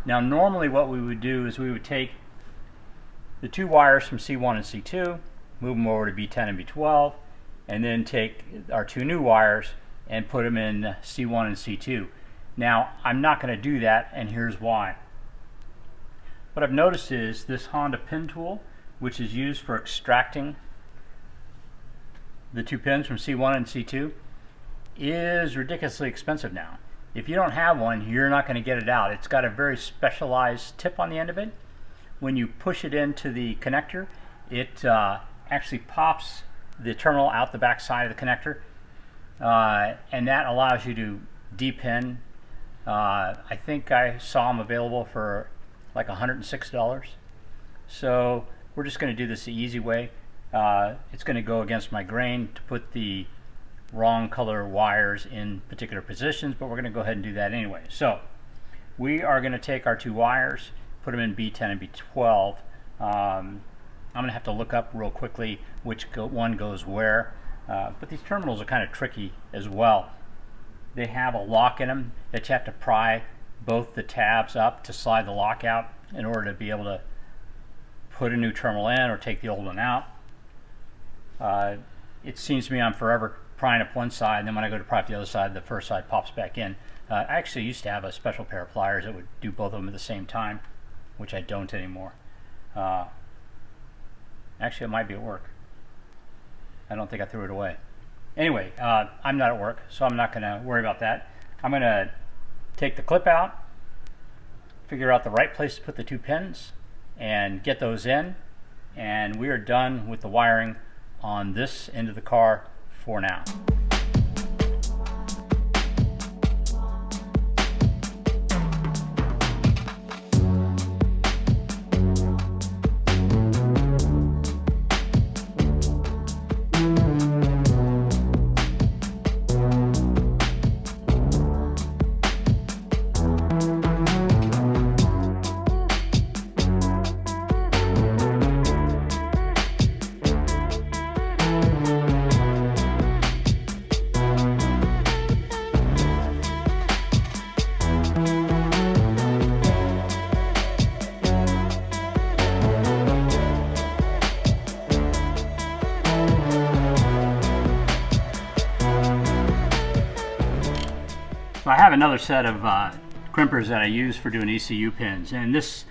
Now normally what we would do is we would take the 2 wires from C1 and C2, move them over to B10 and B12, and then take our 2 new wires and put them in C1 and C2. Now I'm not going to do that, and here's why. What I've noticed is this Honda pin tool, which is used for extracting the 2 pins from C1 and C2, is ridiculously expensive now. If you don't have one, you're not going to get it out. It's got a very specialized tip on the end of it. When you push it into the connector, it actually pops the terminal out the back side of the connector, and that allows you to depin. I think I saw them available for like $106. So we're just going to do this the easy way. It's going to go against my grain to put the wrong color wires in particular positions, but we're going to go ahead and do that anyway. So we are going to take our 2 wires, put them in B10 and B12. I'm going to have to look up real quickly which one goes where, but these terminals are kind of tricky as well. They have a lock in them that you have to pry both the tabs up to slide the lock out in order to be able to put a new terminal in or take the old one out. It seems to me I'm forever prying up one side, and then when I go to pry up the other side, the first side pops back in. I actually used to have a special pair of pliers that would do both of them at the same time, which I don't anymore. Actually, it might be at work. I don't think I threw it away. Anyway, I'm not at work, so I'm not going to worry about that. I'm going to take the clip out, figure out the right place to put the 2 pins, and get those in, and we are done with the wiring on this end of the car for now. So I have another set of crimpers that I use for doing ECU pins, and this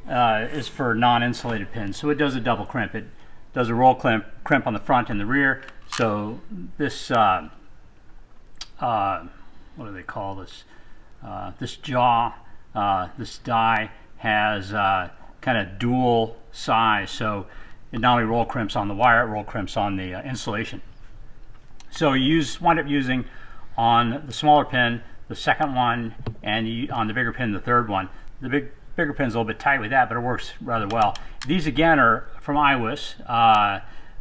is for non-insulated pins, so it does a double crimp. It does a roll crimp on the front and the rear. So this what do they call this? This jaw, this die has kind of dual size, so it not only roll crimps on the wire, it roll crimps on the insulation. So you wind up using on the smaller pin the second one, and on the bigger pin the third one. The bigger pin's a little bit tight with that, but it works rather well. These again are from iWis.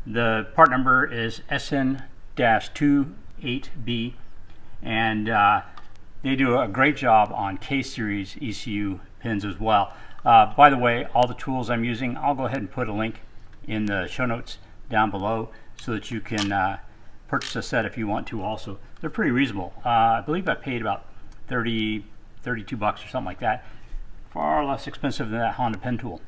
The part number is SN-28B, and they do a great job on K-series ECU pins as well. By the way, all the tools I'm using, I'll go ahead and put a link in the show notes down below so that you can purchase a set if you want to also. They're pretty reasonable. I believe I paid about 32 bucks or something like that. Far less expensive than that Honda pen tool.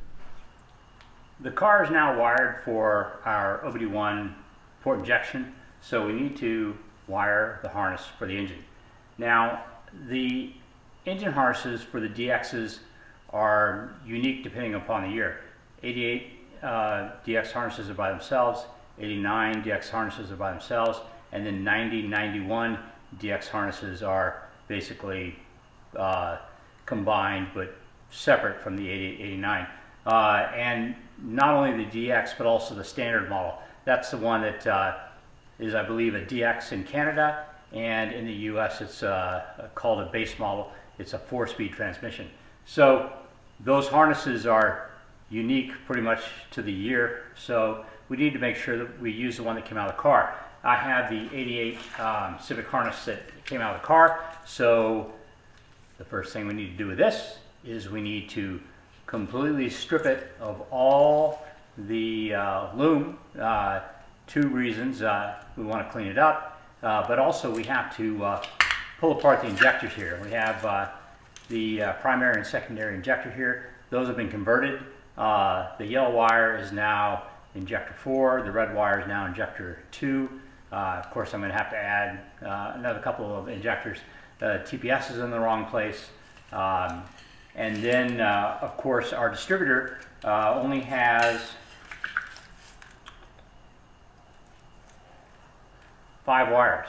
The car is now wired for our OBD1 port injection, so we need to wire the harness for the engine. Now, the engine harnesses for the DXs are unique depending upon the year. 88 DX harnesses are by themselves, 89 DX harnesses are by themselves, and then 90, 91 DX harnesses are basically combined but separate from the 88, 89. And not only the DX but also the standard model. That's the one that is, I believe, a DX in Canada, and in the US it's called a base model. It's a 4-speed transmission. So those harnesses are unique pretty much to the year, so we need to make sure that we use the one that came out of the car. I have the 88 Civic harness that came out of the car, so the first thing we need to do with this is we need to completely strip it of all the loom. Two reasons: we want to clean it up, but also we have to pull apart the injectors here. We have the primary and secondary injector here. Those have been converted. The yellow wire is now injector 4, the red wire is now injector 2. Of course, I'm going to have to add another couple of injectors. TPS is in the wrong place. And then, of course, our distributor only has 5 wires.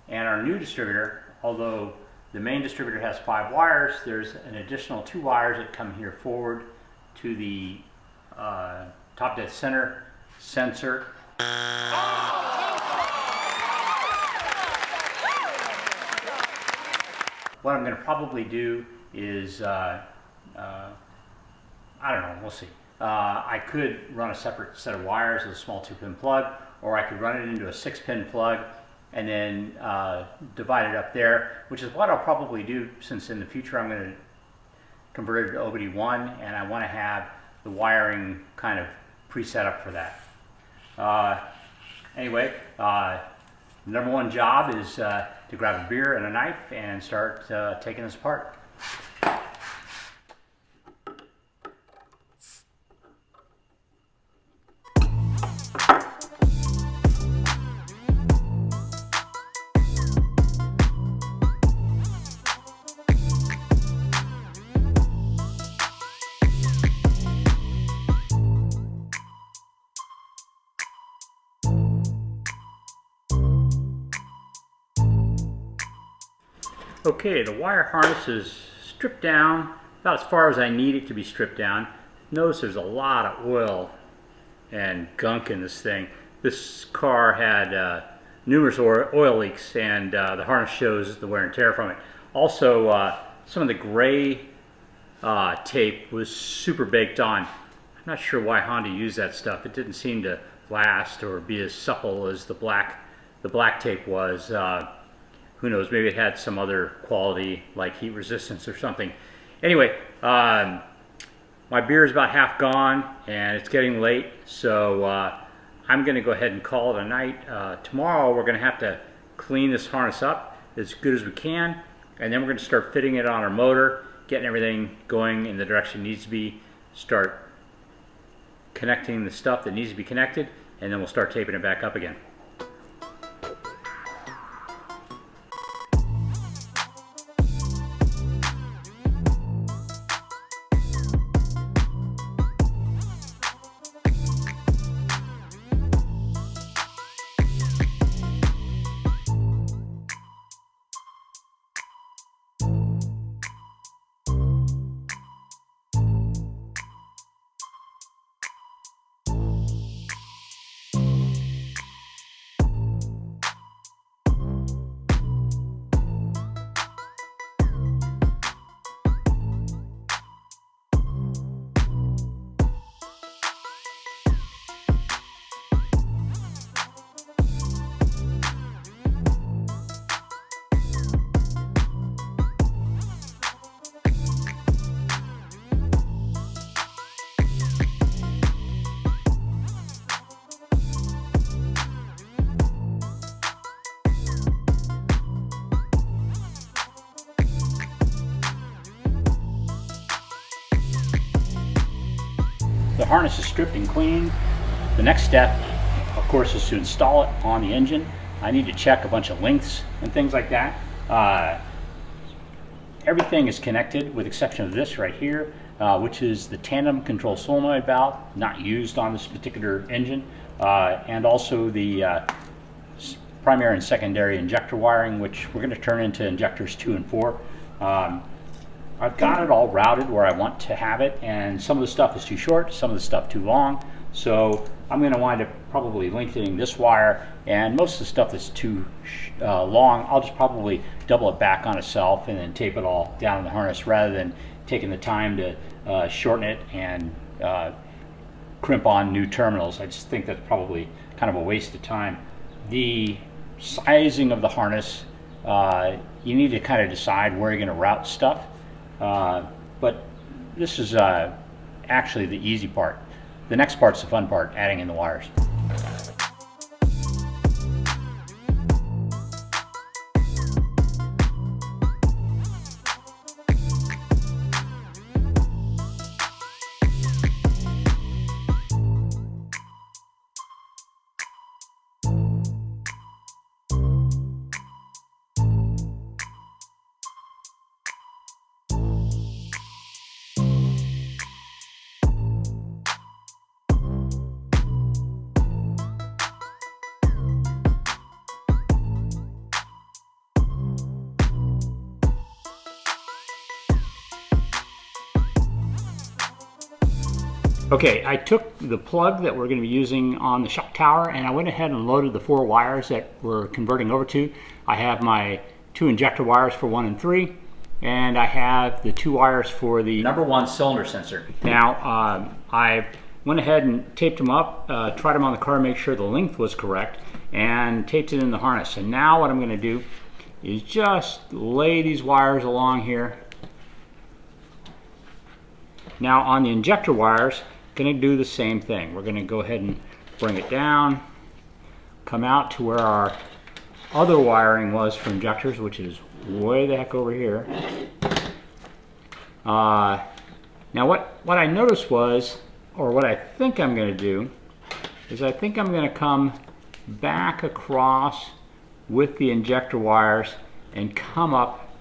And our new distributor, although the main distributor has 5 wires, there's an additional 2 wires that come here forward to the top dead center sensor. What I'm going to probably do is, I don't know, we'll see. I could run a separate set of wires with a small 2-pin plug, or I could run it into a 6-pin plug and then divide it up there, which is what I'll probably do, since in the future I'm going to convert it to OBD1 and I want to have the wiring kind of pre-set up for that. Anyway, number one job is to grab a beer and a knife and start taking this apart. Okay, the wire harness is stripped down about as far as I need it to be stripped down. Notice there's a lot of oil and gunk in this thing. This car had numerous oil leaks, and the harness shows the wear and tear from it. Also, some of the gray tape was super baked on. I'm not sure why Honda used that stuff. It didn't seem to last or be as supple as the black tape was. Who knows, maybe it had some other quality like heat resistance or something. Anyway, my beer is about half gone and it's getting late, so I'm going to go ahead and call it a night. Tomorrow we're going to have to clean this harness up as good as we can, and then we're going to start fitting it on our motor, getting everything going in the direction it needs to be, start connecting the stuff that needs to be connected, and then we'll start taping it back up again. the harness is stripped and cleaned, the next step, of course, is to install it on the engine. I need to check a bunch of lengths and things like that. Everything is connected with exception of this right here, which is the tandem control solenoid valve, not used on this particular engine, and also the primary and secondary injector wiring, which we're going to turn into injectors 2 and 4. I've got it all routed where I want to have it, and some of the stuff is too short, some of the stuff too long, so I'm going to wind up probably lengthening this wire, and most of the stuff that's too long, I'll just probably double it back on itself and then tape it all down in the harness rather than taking the time to shorten it and crimp on new terminals. I just think that's probably kind of a waste of time. The sizing of the harness, you need to kind of decide where you're going to route stuff, but this is actually the easy part. The next part's the fun part, adding in the wires. Okay, I took the plug that we're going to be using on the shock tower and I went ahead and loaded the 4 wires that we're converting over to. I have my 2 injector wires for 1 and 3, and I have the 2 wires for the number 1 cylinder sensor. Now, I went ahead and taped them up, tried them on the car, make sure the length was correct, and taped it in the harness. And now what I'm going to do is just lay these wires along here. Now on the injector wires, going to do the same thing. We're going to go ahead and bring it down, come out to where our other wiring was for injectors, which is way the heck over here. Now what I noticed was, or what I think I'm going to do, is I think I'm going to come back across with the injector wires and come up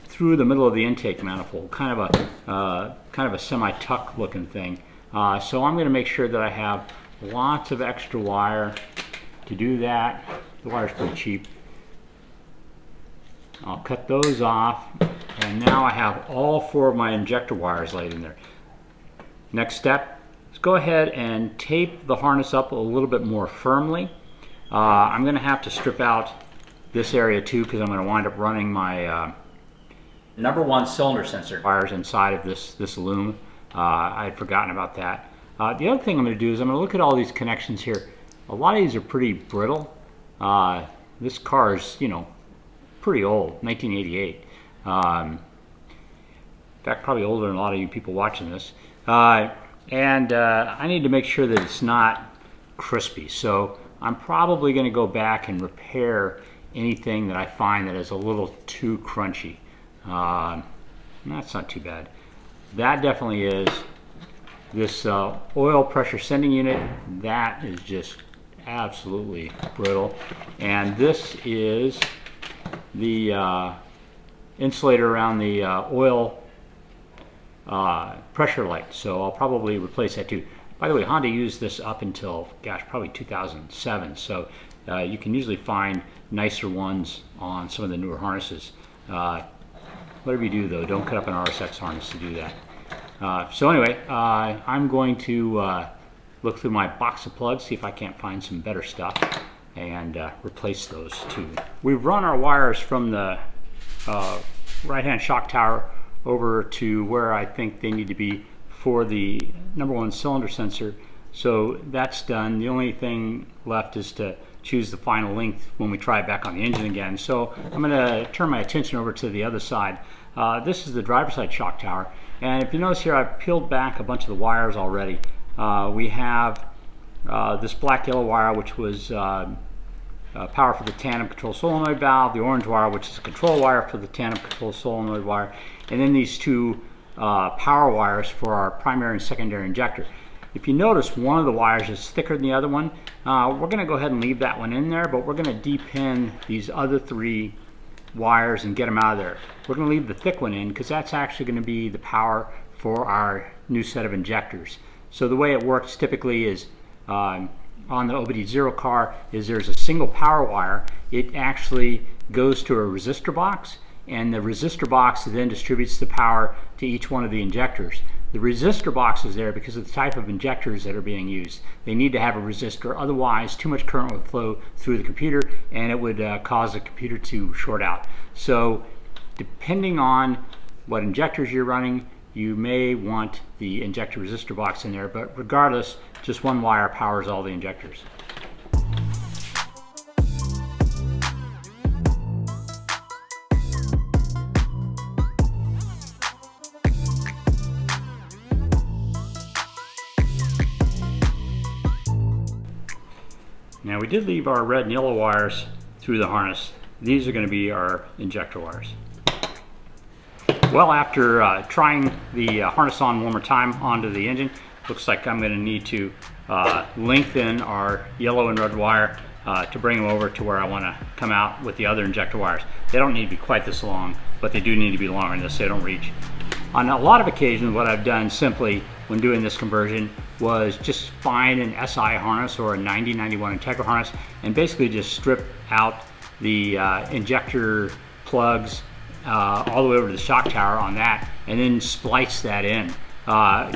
through the middle of the intake manifold, kind of a semi-tuck looking thing. So I'm going to make sure that I have lots of extra wire to do that. The wire's pretty cheap. I'll cut those off, and now I have all 4 of my injector wires laid in there. Next step is go ahead and tape the harness up a little bit more firmly. I'm going to have to strip out this area too, because I'm going to wind up running my number 1 cylinder sensor wires inside of this loom. I had forgotten about that. The other thing I'm going to do is I'm going to look at all these connections here. A lot of these are pretty brittle. This car is, you know, pretty old, 1988. In fact, probably older than a lot of you people watching this. I need to make sure that it's not crispy. So I'm probably going to go back and repair anything that I find that is a little too crunchy. That's not too bad. That definitely is. This oil pressure sending unit, that is just absolutely brittle. And this is the insulator around the oil pressure light. So I'll probably replace that too. By the way, Honda used this up until, gosh, probably 2007. So you can usually find nicer ones on some of the newer harnesses. Whatever you do, though, don't cut up an RSX harness to do that. So anyway, I'm going to look through my box of plugs, see if I can't find some better stuff, and replace those too. We've run our wires from the right-hand shock tower over to where I think they need to be for the number 1 cylinder sensor. So that's done. The only thing left is to choose the final length when we try it back on the engine again. So I'm going to turn my attention over to the other side. This is the driver's side shock tower, and if you notice here, I've peeled back a bunch of the wires already. We have this black yellow wire, which was power for the tandem control solenoid valve, the orange wire, which is a control wire for the tandem control solenoid wire, and then these 2 power wires for our primary and secondary injector. If you notice, one of the wires is thicker than the other one. We're going to go ahead and leave that one in there, but we're going to de-pin these other 3 wires and get them out of there. We're going to leave the thick one in because that's actually going to be the power for our new set of injectors. So the way it works typically is on the OBD0 car is there's a single power wire. It actually goes to a resistor box, and the resistor box then distributes the power to each one of the injectors. The resistor box is there because of the type of injectors that are being used. They need to have a resistor, otherwise too much current would flow through the computer and it would cause the computer to short out. So depending on what injectors you're running, you may want the injector resistor box in there, but regardless, just one wire powers all the injectors. Now we did leave our red and yellow wires through the harness. These are going to be our injector wires. Well, after trying the harness on one more time onto the engine, looks like I'm going to need to lengthen our yellow and red wire to bring them over to where I want to come out with the other injector wires. They don't need to be quite this long, but they do need to be longer than this so they don't reach. On a lot of occasions, what I've done simply when doing this conversion was just find an SI harness or a 9091 integral harness and basically just strip out the injector plugs all the way over to the shock tower on that and then splice that in.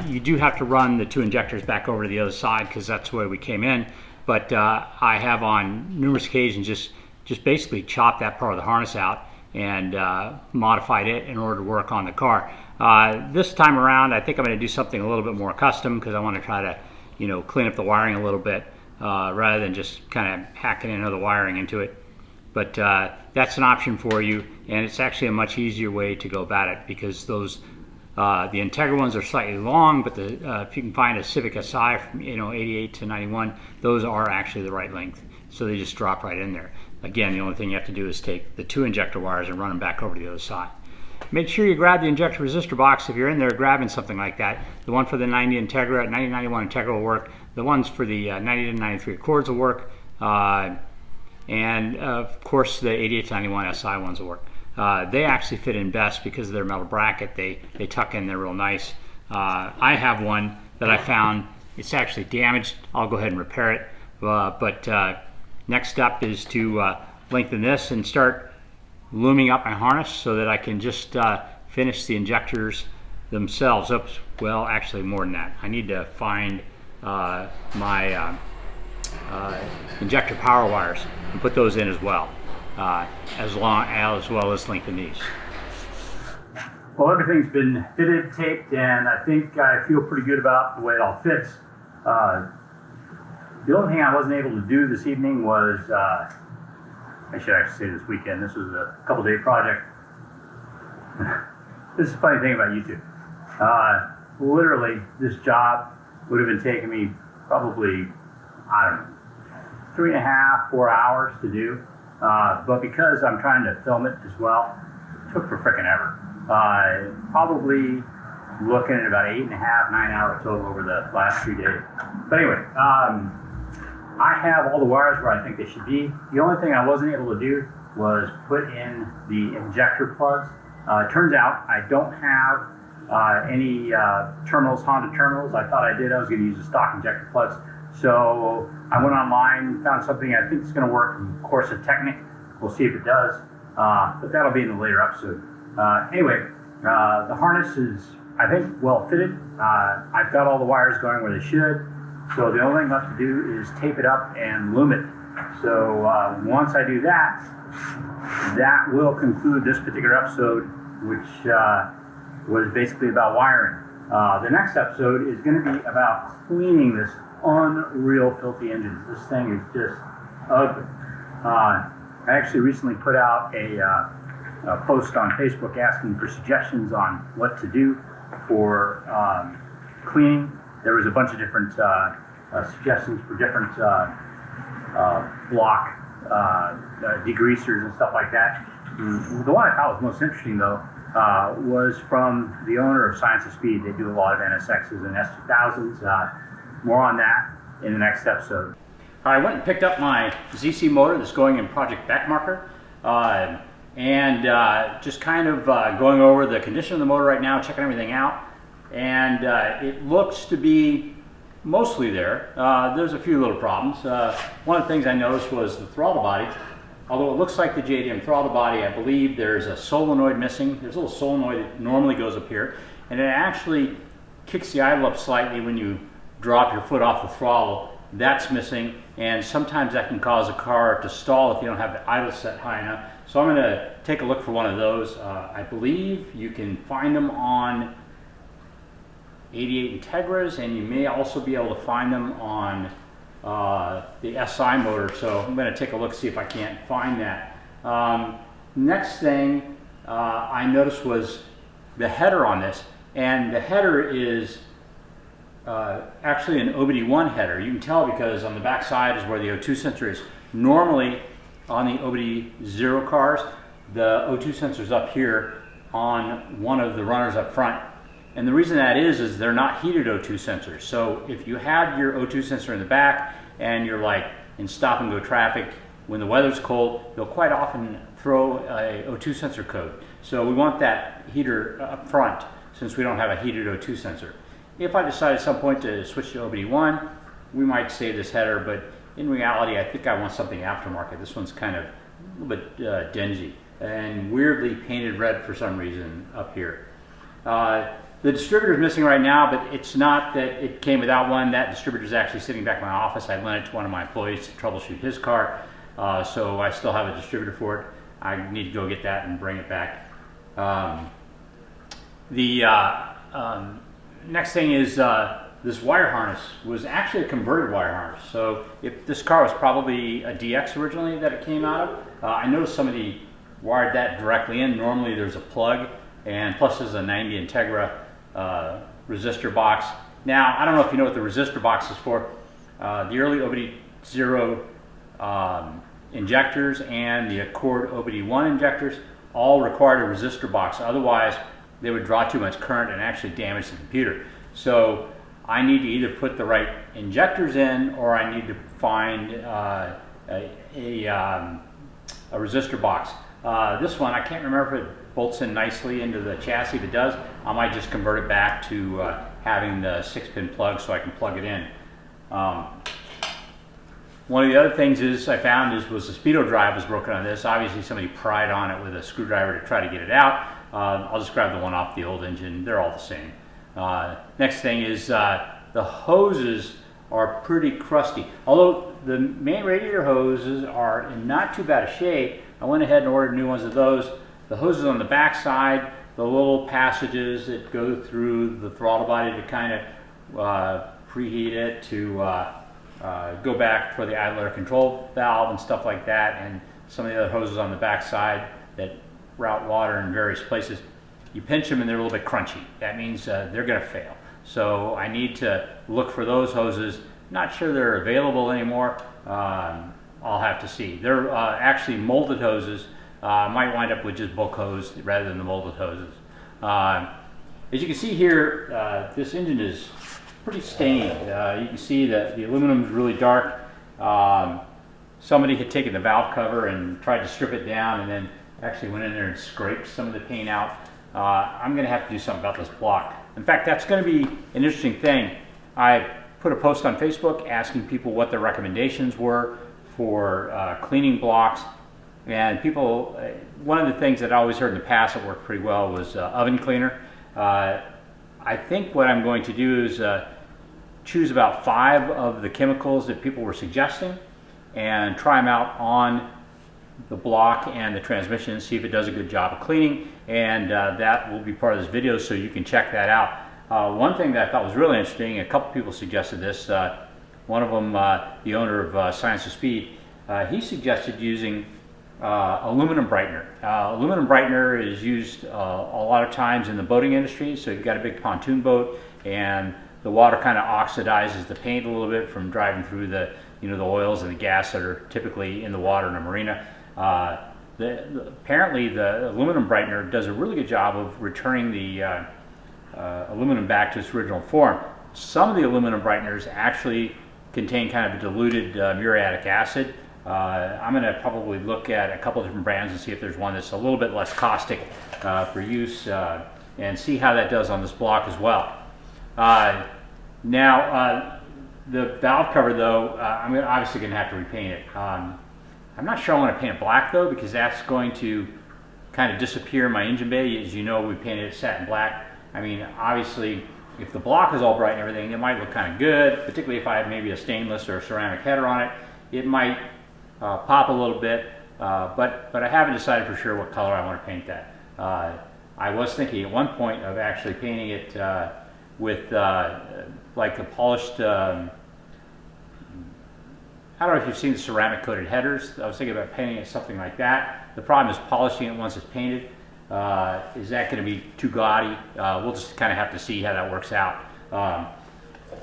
You do have to run the 2 injectors back over to the other side because that's the way we came in, but I have on numerous occasions just basically chopped that part of the harness out and modified it in order to work on the car. This time around, I think I'm going to do something a little bit more custom because I want to try to, clean up the wiring a little bit rather than just kind of hacking in other wiring into it. But that's an option for you, and it's actually a much easier way to go about it because those the integral ones are slightly long, but if you can find a Civic SI from 88 to 91, those are actually the right length, so they just drop right in there. Again, the only thing you have to do is take the 2 injector wires and run them back over to the other side. Make sure you grab the injector resistor box if you're in there grabbing something like that. The one for the 90 Integra, 9091 Integra will work. The ones for the 90 to 93 Accords will work. And of course the 88 to 91 SI ones will work. They actually fit in best because of their metal bracket. They tuck in there real nice. I have one that I found, it's actually damaged. I'll go ahead and repair it. But next step is to lengthen this and start looming up my harness so that I can just finish the injectors themselves. Oops, well, actually more than that. I need to find my injector power wires and put those in as well, as well as lengthen these. Well, everything's been fitted, taped, and I think I feel pretty good about the way it all fits. The only thing I wasn't able to do this evening was, I should actually say this weekend, this was a couple-day project. This is a funny thing about YouTube. Literally, this job would have been taking me probably, I don't know, 3.5, 4 hours to do. But because I'm trying to film it as well, it took for frickin' ever. Probably looking at about 8.5, 9 hours total over the last 3 days. But anyway, I have all the wires where I think they should be. The only thing I wasn't able to do was put in the injector plugs. It turns out I don't have any terminals, Honda terminals. I thought I did. I was going to use the stock injector plugs. So I went online, found something I think is going to work from Corsa Technic. We'll see if it does, but that'll be in a later episode. Anyway, the harness is, I think, well fitted. I've got all the wires going where they should. So the only thing left to do is tape it up and loom it. So once I do that, that will conclude this particular episode, which was basically about wiring. The next episode is going to be about cleaning this unreal filthy engine. This thing is just ugly. I actually recently put out a post on Facebook asking for suggestions on what to do for cleaning. There was a bunch of different suggestions for different block degreasers and stuff like that. The one I thought was most interesting, though, was from the owner of Science of Speed. They do a lot of NSXs and S2000s. More on that in the next episode. I went and picked up my ZC motor that's going in Project Backmarker, and just kind of going over the condition of the motor right now, checking everything out, and it looks to be mostly there. There's a few little problems. One of the things I noticed was the throttle body. Although it looks like the JDM throttle body, I believe there's a solenoid missing. There's a little solenoid that normally goes up here, and it actually kicks the idle up slightly when you drop your foot off the throttle. That's missing, and sometimes that can cause a car to stall if you don't have the idle set high enough. So I'm going to take a look for one of those. I believe you can find them on 88 Integras, and you may also be able to find them on the SI motor. So I'm going to take a look, see if I can't find that. Next thing I noticed was the header on this, and the header is actually an OBD1 header. You can tell because on the back side is where the O2 sensor is. Normally on the OBD0 cars, the O2 sensor is up here on one of the runners up front. And the reason that is they're not heated O2 sensors. So if you have your O2 sensor in the back and you're like in stop and go traffic, when the weather's cold, they'll quite often throw a O2 sensor code. So we want that heater up front since we don't have a heated O2 sensor. If I decide at some point to switch to OBD1, we might save this header, but in reality, I think I want something aftermarket. This one's kind of a little bit dingy and weirdly painted red for some reason up here. The distributor is missing right now, but it's not that it came without one. That distributor is actually sitting back in my office. I lent it to one of my employees to troubleshoot his car, so I still have a distributor for it. I need to go get that and bring it back. Next thing is this wire harness was actually a converted wire harness. So if this car was probably a DX originally that it came out of, I noticed somebody wired that directly in. Normally there's a plug, and plus there's a 90 Integra resistor box. Now, I don't know if you know what the resistor box is for. The early OBD0 injectors and the Accord OBD1 injectors all required a resistor box. Otherwise, they would draw too much current and actually damage the computer. So I need to either put the right injectors in, or I need to find a resistor box. This one, I can't remember if it bolts in nicely into the chassis. If it does, I might just convert it back to having the 6-pin plug so I can plug it in. One of the other things I found was the speedo drive was broken on this. Obviously somebody pried on it with a screwdriver to try to get it out. I'll just grab the one off the old engine. They're all the same. Next thing is the hoses are pretty crusty. Although the main radiator hoses are in not too bad a shape, I went ahead and ordered new ones of those. The hoses on the back side, the little passages that go through the throttle body to kind of preheat it, to go back for the idler control valve and stuff like that, and some of the other hoses on the back side that route water in various places. You pinch them and they're a little bit crunchy. That means they're going to fail. So I need to look for those hoses. Not sure they're available anymore. I'll have to see. They're actually molded hoses. Might wind up with just bulk hose rather than the molded hoses. As you can see here, this engine is pretty stained. You can see that the aluminum is really dark. Somebody had taken the valve cover and tried to strip it down, and then actually went in there and scraped some of the paint out. I'm going to have to do something about this block. In fact, that's going to be an interesting thing. I put a post on Facebook asking people what their recommendations were for cleaning blocks. And people, one of the things that I always heard in the past that worked pretty well was oven cleaner. I think what I'm going to do is choose about 5 of the chemicals that people were suggesting and try them out on the block and the transmission and see if it does a good job of cleaning, and that will be part of this video, so you can check that out. One thing that I thought was really interesting, a couple people suggested this. One of them, the owner of Science of Speed, he suggested using aluminum brightener. Aluminum brightener is used a lot of times in the boating industry. So you've got a big pontoon boat and the water kind of oxidizes the paint a little bit from driving through the, the oils and the gas that are typically in the water in a marina. apparently the aluminum brightener does a really good job of returning the aluminum back to its original form. Some of the aluminum brighteners actually contain kind of a diluted muriatic acid. I'm going to probably look at a couple different brands and see if there's one that's a little bit less caustic for use, and see how that does on this block as well. Now, the valve cover though, I'm obviously going to have to repaint it. I'm not sure I want to paint it black though, because that's going to kind of disappear in my engine bay. As you know, we painted it satin black. I mean, obviously, if the block is all bright and everything, it might look kind of good, particularly if I have maybe a stainless or a ceramic header on it. It might pop a little bit, but I haven't decided for sure what color I want to paint that. I was thinking at one point of actually painting it with like the polished, I don't know if you've seen the ceramic coated headers. I was thinking about painting it something like that. The problem is polishing it once it's painted. Is that going to be too gaudy? We'll just kind of have to see how that works out.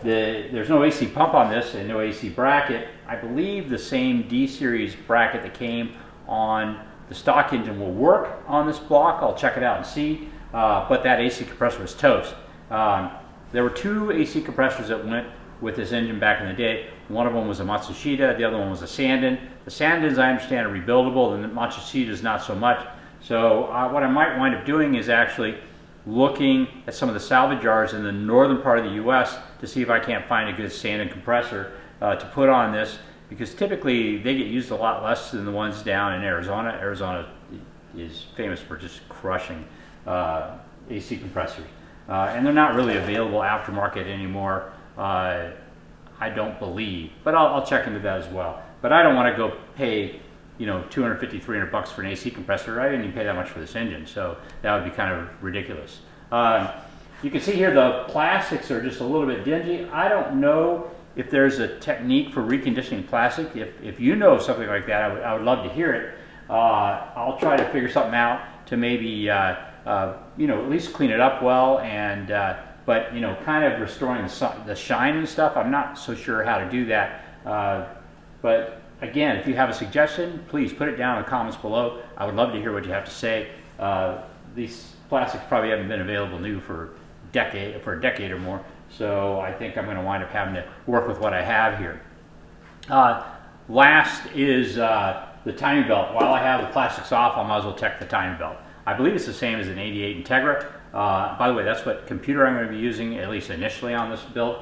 There's no AC pump on this and no AC bracket. I believe the same D series bracket that came on the stock engine will work on this block. I'll check it out and see. But that AC compressor was toast. There were two AC compressors that went with this engine back in the day. One of them was a Matsushita, the other one was a Sandin. The Sandins, I understand, are rebuildable, and the Matsushitas not so much. So what I might wind up doing is actually looking at some of the salvage yards in the northern part of the US to see if I can't find a good Sandin compressor to put on this, because typically they get used a lot less than the ones down in Arizona. Arizona is famous for just crushing AC compressors. And they're not really available aftermarket anymore, I don't believe, but I'll check into that as well. But I don't want to go pay, you know, $250, $300 for an AC compressor. I didn't even pay that much for this engine, so that would be kind of ridiculous. You can see here the plastics are just a little bit dingy. I don't know if there's a technique for reconditioning plastic. If you know of something like that, I would love to hear it. I'll try to figure something out to maybe you know, at least clean it up well, and but you know, kind of restoring the shine and stuff. I'm not so sure how to do that, but again, if you have a suggestion, please put it down in the comments below. I would love to hear what you have to say. These plastics probably haven't been available new for a decade or more, so I think I'm going to wind up having to work with what I have here. Last is the timing belt. While I have the plastics off, I might as well check the timing belt. I believe it's the same as an 88 Integra. By the way, that's what computer I'm going to be using, at least initially on this build.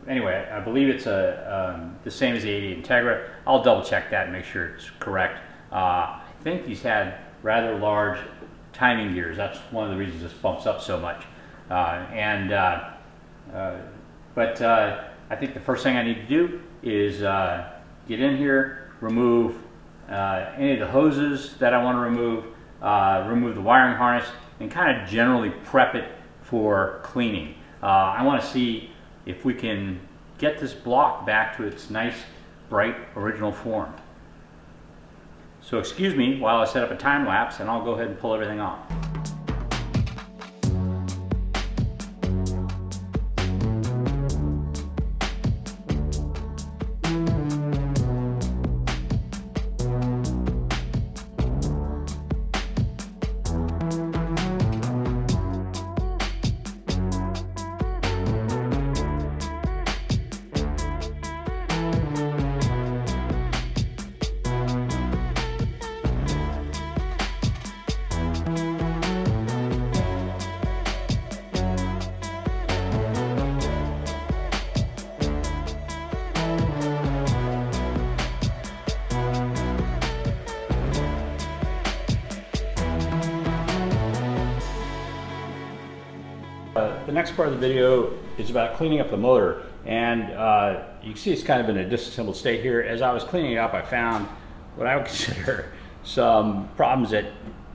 Anyway, I believe it's the same as the 88 Integra. I'll double check that and make sure it's correct. I think these had rather large timing gears. That's one of the reasons this bumps up so much. But I think the first thing I need to do is get in here, remove any of the hoses that I want to remove, remove the wiring harness, and kind of generally prep it for cleaning. I want to see if we can get this block back to its nice, bright, original form. So excuse me while I set up a time lapse, and I'll go ahead and pull everything off. The next part of the video is about cleaning up the motor, and you can see it's kind of in a disassembled state here. As I was cleaning it up, I found what I would consider some problems that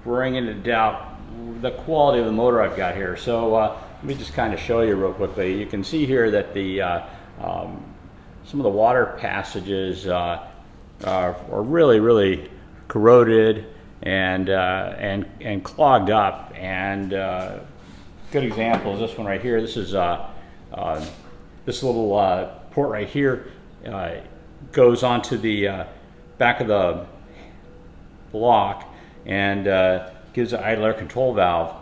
bring into doubt the quality of the motor I've got here. So let me just kind of show you real quickly. You can see here that the some of the water passages are really corroded and clogged up, and good example is this one right here. This is this little port right here goes onto the back of the block and gives the idle air control valve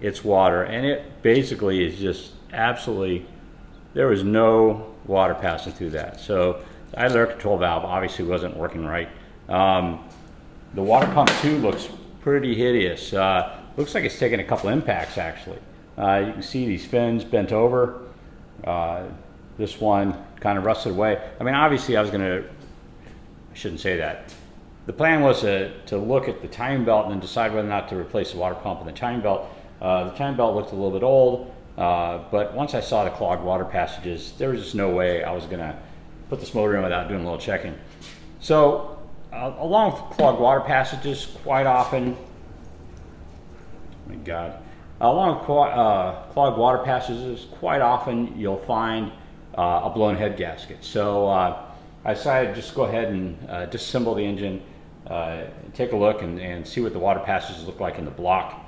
its water, and it basically is just absolutely, there was no water passing through that. So the idle air control valve obviously wasn't working right. The water pump too looks pretty hideous. Looks like it's taken a couple impacts actually. You can see these fins bent over. This one kind of rusted away. I mean, obviously I shouldn't say that. The plan was to look at the timing belt and then decide whether or not to replace the water pump and the timing belt. The timing belt looked a little bit old, but once I saw the clogged water passages, there was just no way I was gonna put this motor in without doing a little checking. So along with clogged water passages, quite often, oh my God, along with clogged water passages, quite often you'll find a blown head gasket. So I decided to just go ahead and disassemble the engine, take a look and see what the water passages look like in the block.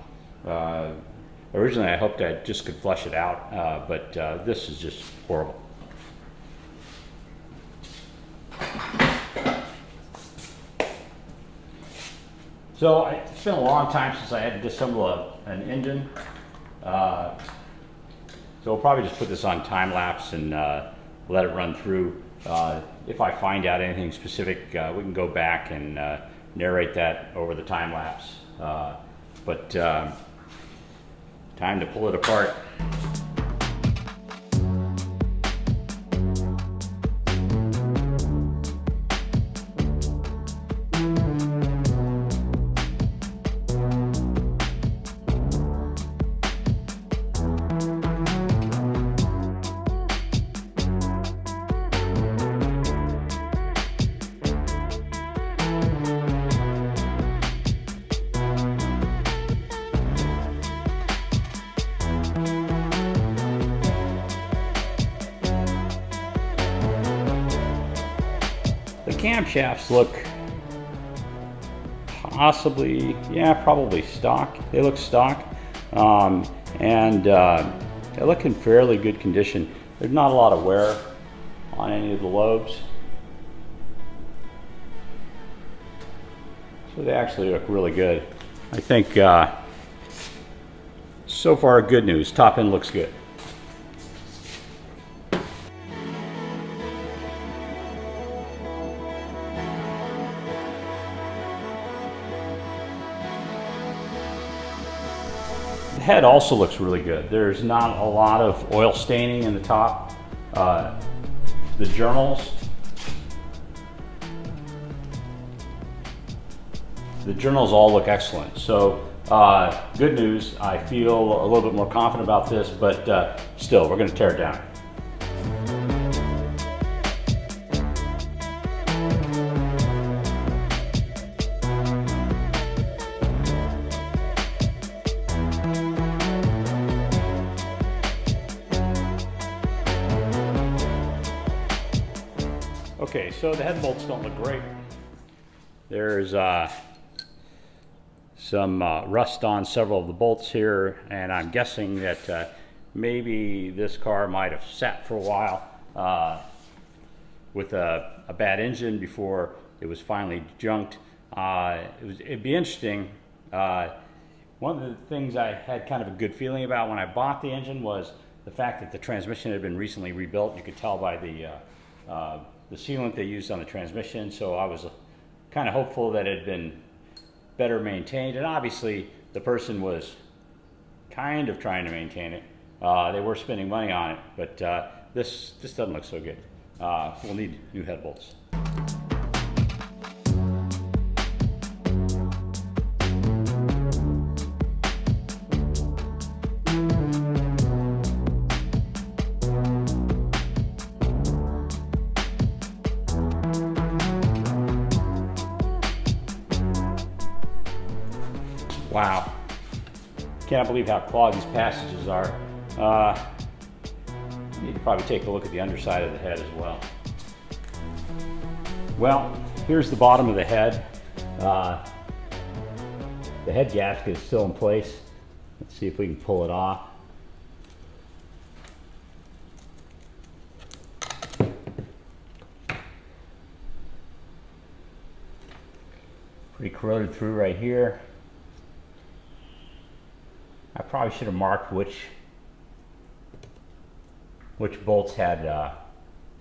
Originally I hoped I just could flush it out, but this is just horrible. So it's been a long time since I had to disassemble an engine. So we'll probably just put this on time lapse and let it run through. If I find out anything specific, we can go back and narrate that over the time lapse. But time to pull it apart. The camshafts look probably stock. They look stock, and they look in fairly good condition. There's not a lot of wear on any of the lobes, so they actually look really good. I think so far good news. Top end looks good. The head also looks really good. There's not a lot of oil staining in the top. The journals all look excellent. So good news. I feel a little bit more confident about this, but still, we're going to tear it down. Okay, so the head bolts don't look great. There's some rust on several of the bolts here, and I'm guessing that maybe this car might have sat for a while with a bad engine before it was finally junked. It'd be interesting. One of the things I had kind of a good feeling about when I bought the engine was the fact that the transmission had been recently rebuilt. You could tell by the sealant they used on the transmission, so I was kind of hopeful that it had been better maintained, and obviously the person was kind of trying to maintain it. They were spending money on it, but this doesn't look so good. We'll need new head bolts. Wow, can't believe how clogged these passages are. Need to probably take a look at the underside of the head as well. Well, here's the bottom of the head. The head gasket is still in place. Let's see if we can pull it off. Pretty corroded through right here. I probably should have marked which bolts had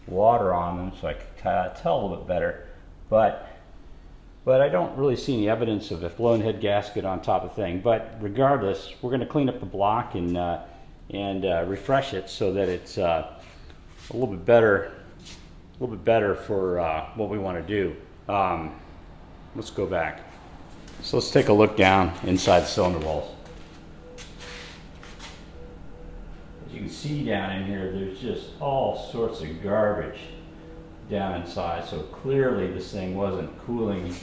water on them so I could tell a little bit better. But I don't really see any evidence of a blown head gasket on top of the thing. But regardless, we're going to clean up the block and refresh it so that it's a little bit better for what we want to do. Let's go back. So let's take a look down inside the cylinder walls. As you can see down in here, there's just all sorts of garbage down inside. So clearly this thing wasn't cooling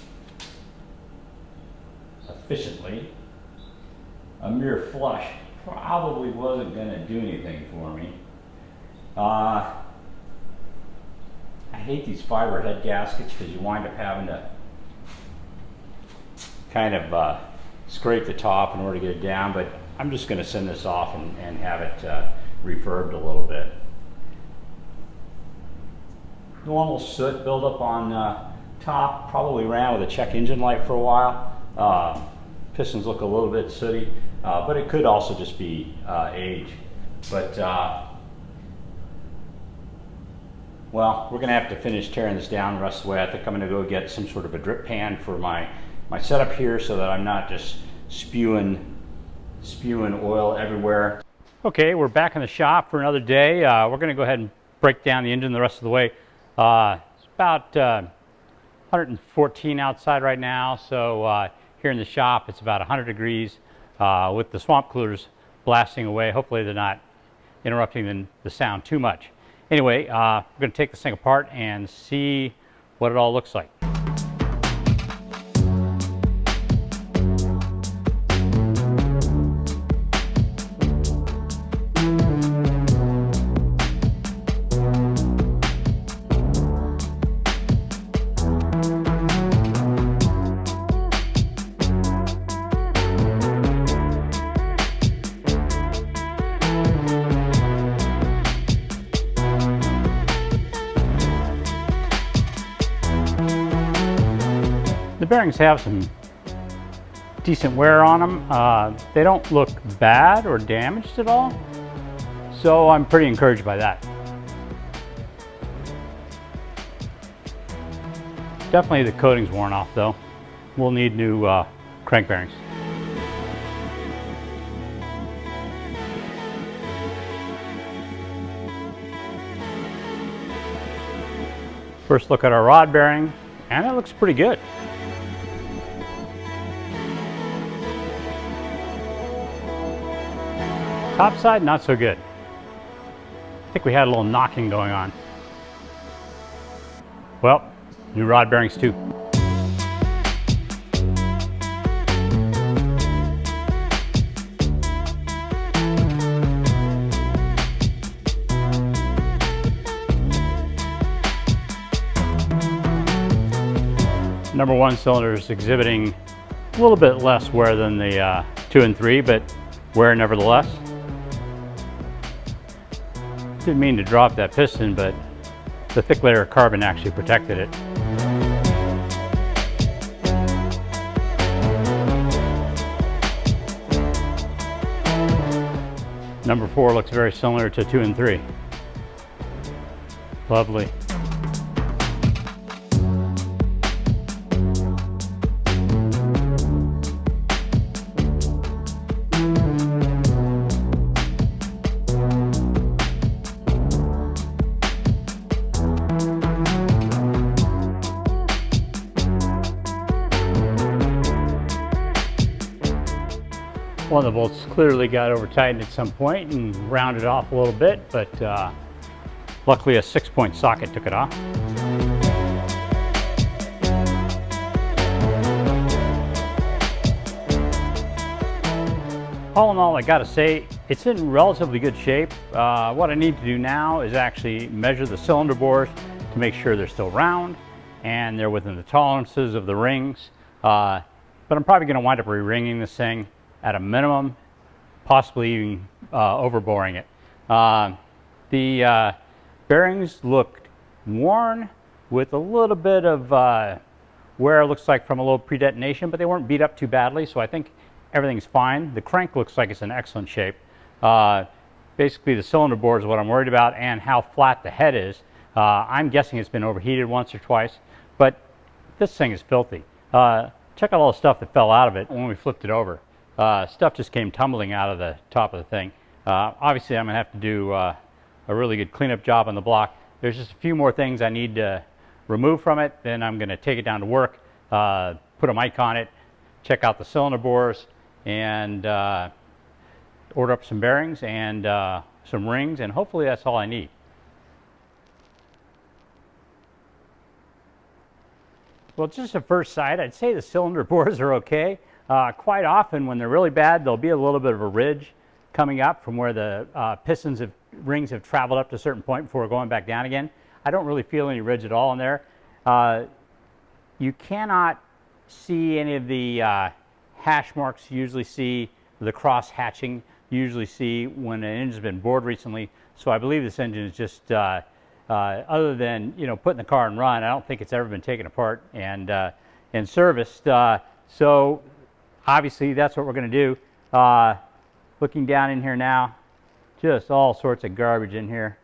efficiently. A mere flush probably wasn't going to do anything for me. I hate these fiber head gaskets because you wind up having to kind of scrape the top in order to get it down, but I'm just going to send this off and have it refurbed a little bit. Normal soot buildup on top, probably ran with a check engine light for a while. Pistons look a little bit sooty, but it could also just be age. But well, we're going to have to finish tearing this down the rest of the way. I think I'm going to go get some sort of a drip pan for my setup here so that I'm not just spewing oil everywhere. Okay, we're back in the shop for another day. We're going to go ahead and break down the engine the rest of the way. It's about 114 outside right now, so here in the shop it's about 100 degrees with the swamp coolers blasting away. Hopefully they're not interrupting the sound too much. Anyway, we're going to take this thing apart and see what it all looks like. The bearings have some decent wear on them. They don't look bad or damaged at all, so I'm pretty encouraged by that. Definitely the coating's worn off though. We'll need new crank bearings. First look at our rod bearing, and it looks pretty good. Top side, not so good. I think we had a little knocking going on. Well, new rod bearings too. Number one cylinder is exhibiting a little bit less wear than the 2 and 3, but wear nevertheless. Didn't mean to drop that piston, but the thick layer of carbon actually protected it. Number 4 looks very similar to 2 and 3. Lovely. One of the bolts clearly got over tightened at some point and rounded off a little bit, but luckily a 6-point socket took it off. All in all, I gotta say, it's in relatively good shape. What I need to do now is actually measure the cylinder bores to make sure they're still round and they're within the tolerances of the rings. But I'm probably gonna wind up re-ringing this thing at a minimum, possibly even overboring it. The bearings looked worn with a little bit of wear it looks like from a little pre-detonation, but they weren't beat up too badly, so I think everything's fine. The crank looks like it's in excellent shape. Basically, the cylinder bore is what I'm worried about, and how flat the head is. I'm guessing it's been overheated once or twice, but this thing is filthy. Check out all the stuff that fell out of it when we flipped it over. Stuff just came tumbling out of the top of the thing. Obviously, I'm going to have to do a really good cleanup job on the block. There's just a few more things I need to remove from it. Then I'm going to take it down to work, put a mic on it, check out the cylinder bores, and order up some bearings and some rings, and hopefully that's all I need. Well, just at first sight, I'd say the cylinder bores are okay. Quite often when they're really bad, there'll be a little bit of a ridge coming up from where the rings have traveled up to a certain point before going back down again. I don't really feel any ridge at all in there. You cannot see any of the hash marks you usually see, the cross hatching you usually see when an engine's been bored recently. So I believe this engine is just, other than putting the car and run, I don't think it's ever been taken apart and serviced. So obviously that's what we're going to do. Looking down in here now, just all sorts of garbage in here.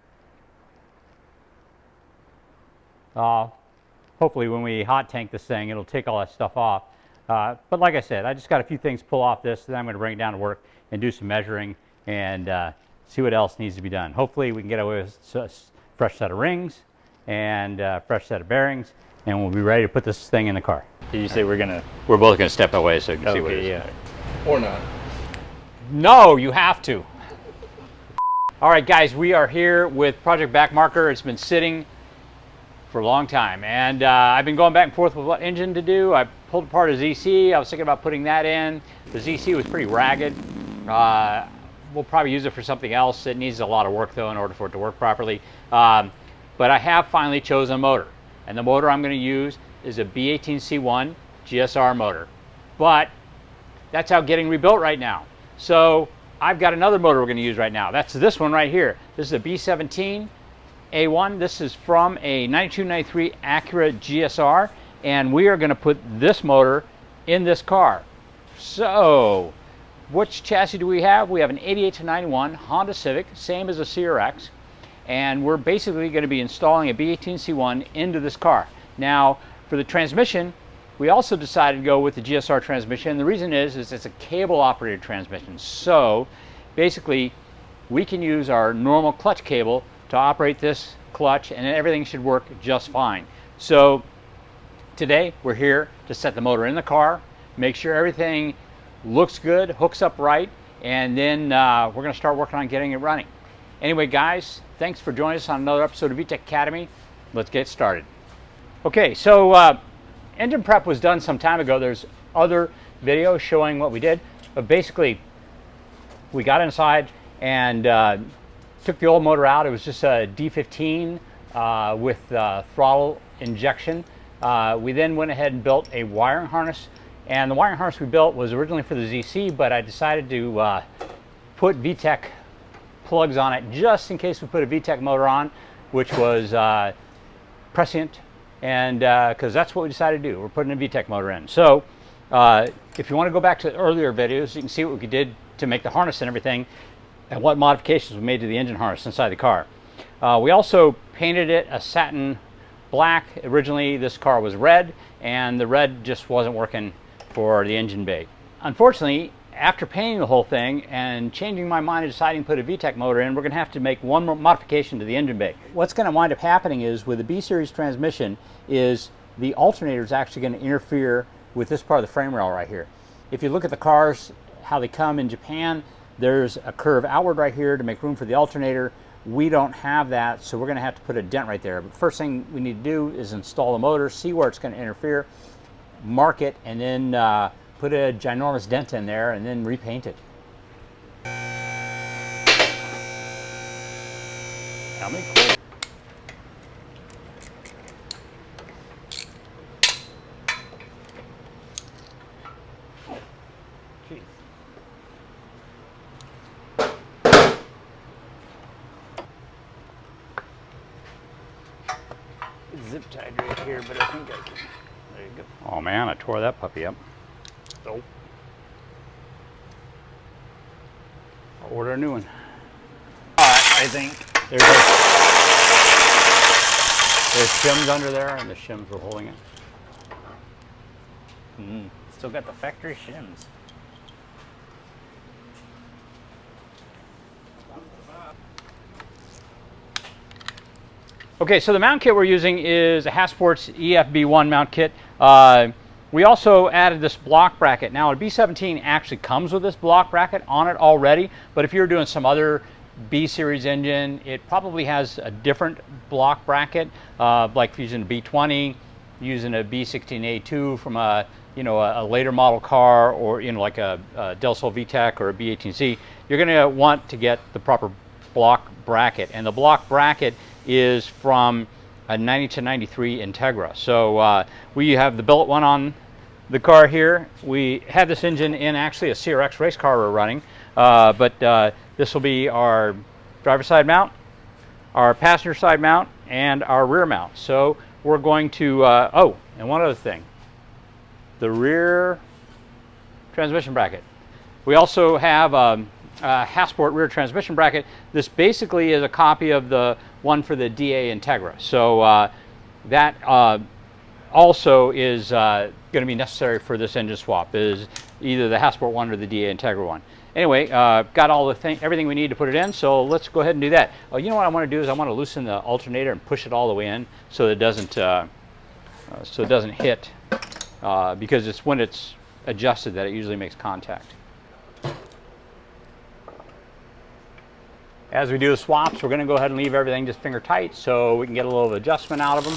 Hopefully when we hot tank this thing, it'll take all that stuff off. But like I said, I just got a few things to pull off this, then I'm going to bring it down to work and do some measuring and see what else needs to be done. Hopefully we can get away with a fresh set of rings and a fresh set of bearings, and we'll be ready to put this thing in the car. Did you say we're both going to step away so you can see what it is? Yeah. Or not. No, you have to. All right, guys, we are here with Project Backmarker. It's been sitting for a long time, and I've been going back and forth with what engine to do. I pulled apart a ZC. I was thinking about putting that in. The ZC was pretty ragged. We'll probably use it for something else. It needs a lot of work, though, in order for it to work properly. But I have finally chosen a motor, and the motor I'm going to use is a B18C1 GSR motor. But that's out getting rebuilt right now. So I've got another motor we're going to use right now. That's this one right here. This is a B17 A1. This is from a 92-93 Acura GSR, and we are going to put this motor in this car. So which chassis do we have? We have an 88-91 Honda Civic, same as a CRX, and we're basically going to be installing a B18C1 into this car. Now for the transmission, we also decided to go with the GSR transmission. The reason is it's a cable operated transmission. So basically we can use our normal clutch cable to operate this clutch, and everything should work just fine. So today we're here to set the motor in the car, make sure everything looks good, hooks up right, and then we're going to start working on getting it running. Anyway, guys, thanks for joining us on another episode of VTEC Academy. Let's get started. Okay, so engine prep was done some time ago. There's other videos showing what we did, but basically we got inside and took the old motor out. It was just a D15 with throttle injection. We then went ahead and built a wiring harness, and the wiring harness we built was originally for the ZC, but I decided to put VTEC plugs on it just in case we put a VTEC motor on, which was prescient, and because that's what we decided to do. We're putting a VTEC motor in. So if you want to go back to the earlier videos, you can see what we did to make the harness and everything, and what modifications we made to the engine harness inside the car. We also painted it a satin black. Originally this car was red, and the red just wasn't working for the engine bay. Unfortunately, after painting the whole thing and changing my mind and deciding to put a VTEC motor in, we're going to have to make one more modification to the engine bay. What's going to wind up happening is with the B-Series transmission is the alternator is actually going to interfere with this part of the frame rail right here. If you look at the cars, how they come in Japan, there's a curve outward right here to make room for the alternator. We don't have that, so we're going to have to put a dent right there. But first thing we need to do is install the motor, see where it's going to interfere, mark it, and then put a ginormous dent in there and then repaint it. How many cool. Jeez. It's zip tied right here, but I think I can. There you it. Oh man, I tore that puppy up. Oh. I'll order a new one. I think. There's shims under there, and the shims were holding it. Still got the factory shims. Okay, so the mount kit we're using is a Hasports EFB1 mount kit. We also added this block bracket. Now a B17 actually comes with this block bracket on it already, but if you're doing some other B series engine, it probably has a different block bracket, like if you're using a B20, using a B16A2 from a later model car, or like a Del Sol VTEC or a B18C. You're going to want to get the proper block bracket, and the block bracket is from a 90 to 93 Integra. So we have the billet one on the car here. We have this engine in actually a CRX race car we're running, but this will be our driver's side mount, our passenger side mount, and our rear mount. So we're going to, oh, and one other thing, the rear transmission bracket. We also have a Hasport rear transmission bracket. This basically is a copy of the one for the DA Integra. So that also is going to be necessary for this engine swap, is either the Hasport one or the DA Integra one. Anyway, got all the everything we need to put it in, so let's go ahead and do that. Oh, you know what I want to do is I want to loosen the alternator and push it all the way in so that it doesn't hit, because it's when it's adjusted that it usually makes contact. As we do the swaps, we're going to go ahead and leave everything just finger tight so we can get a little adjustment out of them.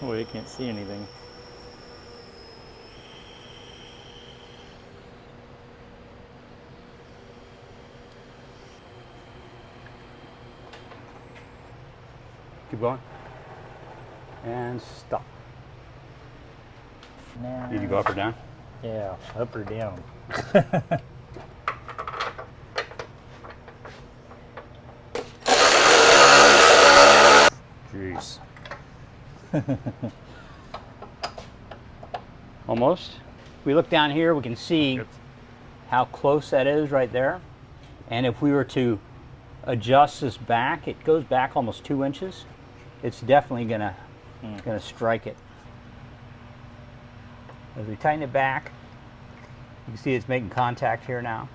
Oh, you can't see anything. Keep going. And stop. Now, Need to go up or down? yeah, up or down. Jeez. Almost. If we look down here, we can see how close that is right there. And if we were to adjust this back, it goes back almost 2 inches. It's definitely gonna strike it. As we tighten it back, you can see it's making contact here now.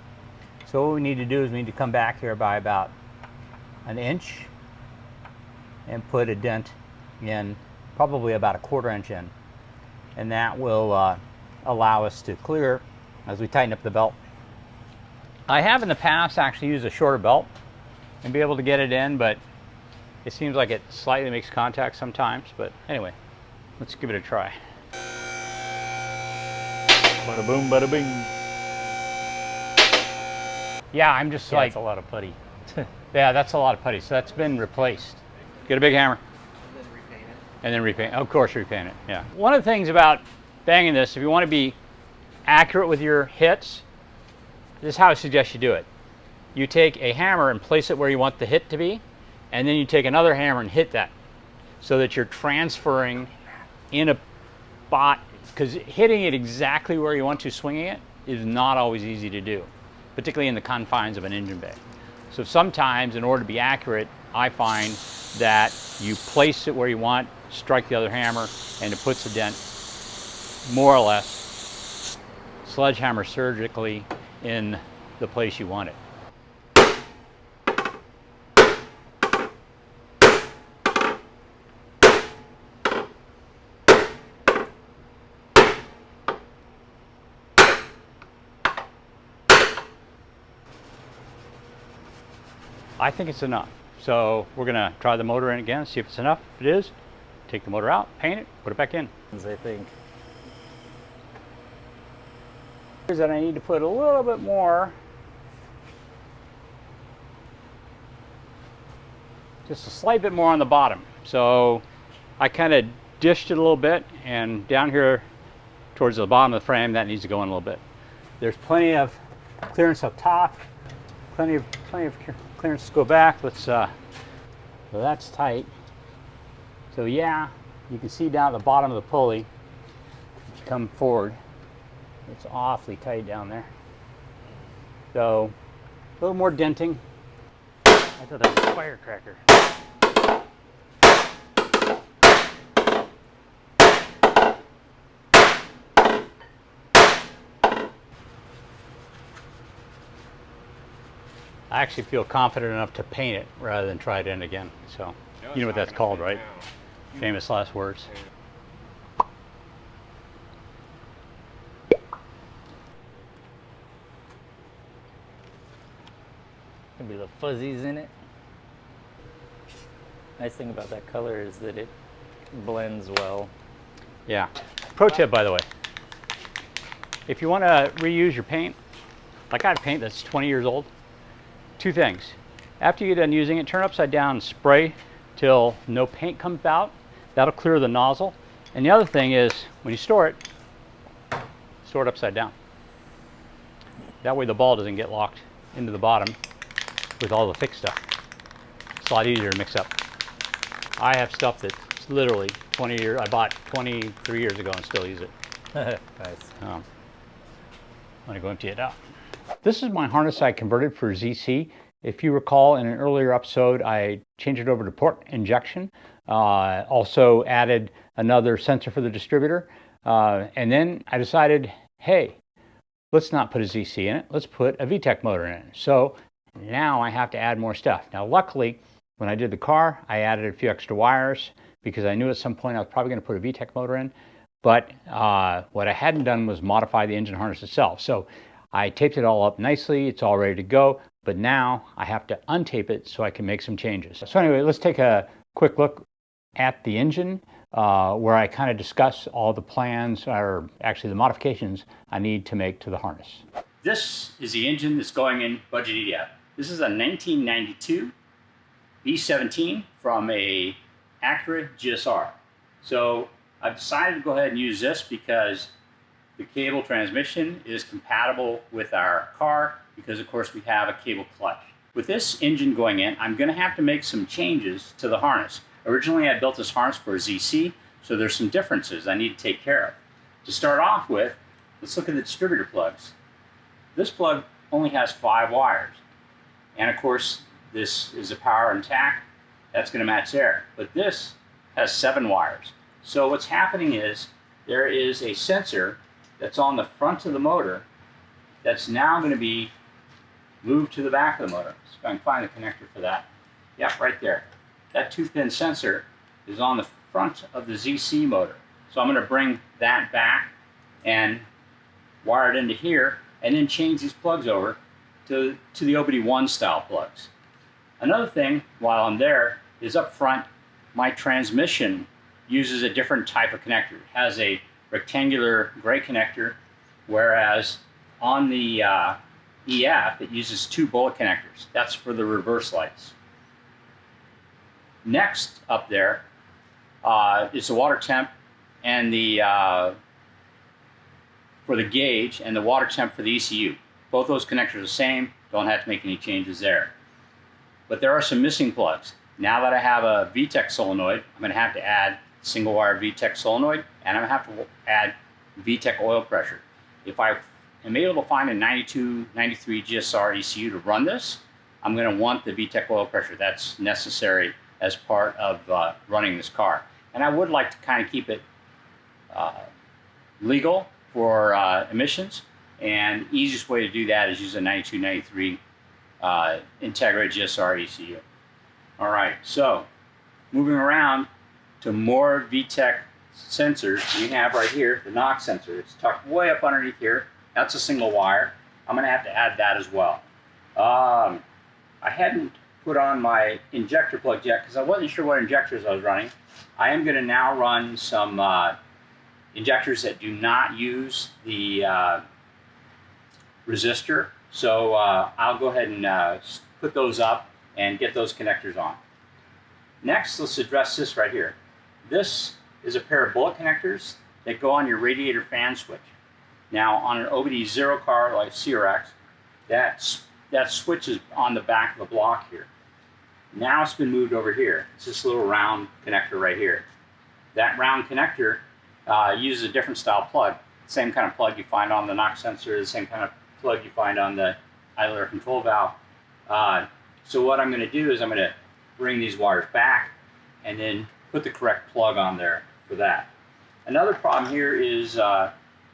So what we need to do is we need to come back here by about 1 inch and put a dent in, probably about 1/4 inch in. And that will allow us to clear as we tighten up the belt. I have in the past actually used a shorter belt and be able to get it in, but it seems like it slightly makes contact sometimes. But anyway, let's give it a try. Bada boom, bada bing. Yeah, I'm just Yeah, like, it's a lot of putty. yeah, that's a lot of putty. So that's been replaced. Get a big hammer. And then repaint. Of course, repaint it. Yeah. One of the things about banging this, if you want to be accurate with your hits, this is how I suggest you do it. You take a hammer and place it where you want the hit to be, and then you take another hammer and hit that, so that you're transferring in a spot, because hitting it exactly where you want to, swinging it, is not always easy to do, particularly in the confines of an engine bay. So sometimes, in order to be accurate, I find that you place it where you want, strike the other hammer, and it puts a dent, more or less, sledgehammer surgically in the place you want it. I think it's enough. So we're going to try the motor in again, see if it's enough. If it is, take the motor out, paint it, put it back in. I think. Here's that I need to put a little bit more, just a slight bit more on the bottom. So I kind of dished it a little bit, and down here towards the bottom of the frame, that needs to go in a little bit. There's plenty of clearance up top, plenty of clearance to go back. Let's so that's tight. So yeah, you can see down at the bottom of the pulley, if you come forward, it's awfully tight down there. So a little more denting. I thought that was a firecracker. I actually feel confident enough to paint it rather than try it in again. So you know what that's called, right? Famous last words. Gonna be the fuzzies in it. Nice thing about that color is that it blends well. Yeah. Pro tip, by the way. If you want to reuse your paint, like I have paint that's 20 years old, two things. After you get done using it, turn it upside down and spray till no paint comes out. That'll clear the nozzle. And the other thing is, when you store it upside down. That way the ball doesn't get locked into the bottom with all the thick stuff. It's a lot easier to mix up. I have stuff that's literally 20 years, I bought 23 years ago and still use it. Nice. I'm gonna go empty it out. This is my harness I converted for ZC. If you recall, in an earlier episode, I changed it over to port injection. Also added another sensor for the distributor. And then I decided, hey, let's not put a ZC in it. Let's put a VTEC motor in it. So now I have to add more stuff. Now, luckily, when I did the car, I added a few extra wires because I knew at some point I was probably going to put a VTEC motor in. But what I hadn't done was modify the engine harness itself. So I taped it all up nicely. It's all ready to go. But now I have to untape it so I can make some changes. So anyway, let's take a quick look at the engine where I kind of discuss all the plans, or actually the modifications I need to make to the harness. This is the engine that's going in budget EDF. This is a 1992 B17 from a Acura GSR. So I've decided to go ahead and use this because the cable transmission is compatible with our car because of course we have a cable clutch. With this engine going in, I'm going to have to make some changes to the harness. Originally I built this harness for a ZC, so there's some differences I need to take care of. To start off with, let's look at the distributor plugs. This plug only has 5 wires. And of course, this is a power and tack. That's going to match there. But this has 7 wires. So what's happening is there is a sensor that's on the front of the motor that's now going to be moved to the back of the motor. So if I can find the connector for that. Yeah, right there. That 2-pin sensor is on the front of the ZC motor. So I'm going to bring that back and wire it into here and then change these plugs over to the OBD1 style plugs. Another thing while I'm there is up front, my transmission uses a different type of connector. It has a rectangular gray connector, whereas on the EF it uses 2 bullet connectors. That's for the reverse lights. Next up there is the water temp and the for the gauge and the water temp for the ECU. Both those connectors are the same, don't have to make any changes there. But there are some missing plugs. Now that I have a VTEC solenoid, I'm going to have to add single wire VTEC solenoid, and I'm going to have to add VTEC oil pressure. If I am able to find a 92, 93 GSR ECU to run this, I'm going to want the VTEC oil pressure. That's necessary as part of running this car. And I would like to kind of keep it legal for emissions, and the easiest way to do that is use a 92, 93 Integra GSR ECU. All right, so moving around to more VTEC sensors, we have right here the NOx sensor. It's tucked way up underneath here. That's a single wire. I'm going to have to add that as well. I hadn't put on my injector plug yet because I wasn't sure what injectors I was running. I am going to now run some injectors that do not use the resistor. So I'll go ahead and put those up and get those connectors on. Next, let's address this right here. This is a pair of bullet connectors that go on your radiator fan switch. Now, on an OBD0 car like CRX, that switch is on the back of the block here. Now it's been moved over here. It's this little round connector right here. That round connector uses a different style plug. Same kind of plug you find on the knock sensor, the same kind of plug you find on the idle air control valve. So what I'm going to do is I'm going to bring these wires back and then put the correct plug on there for that. Another problem here is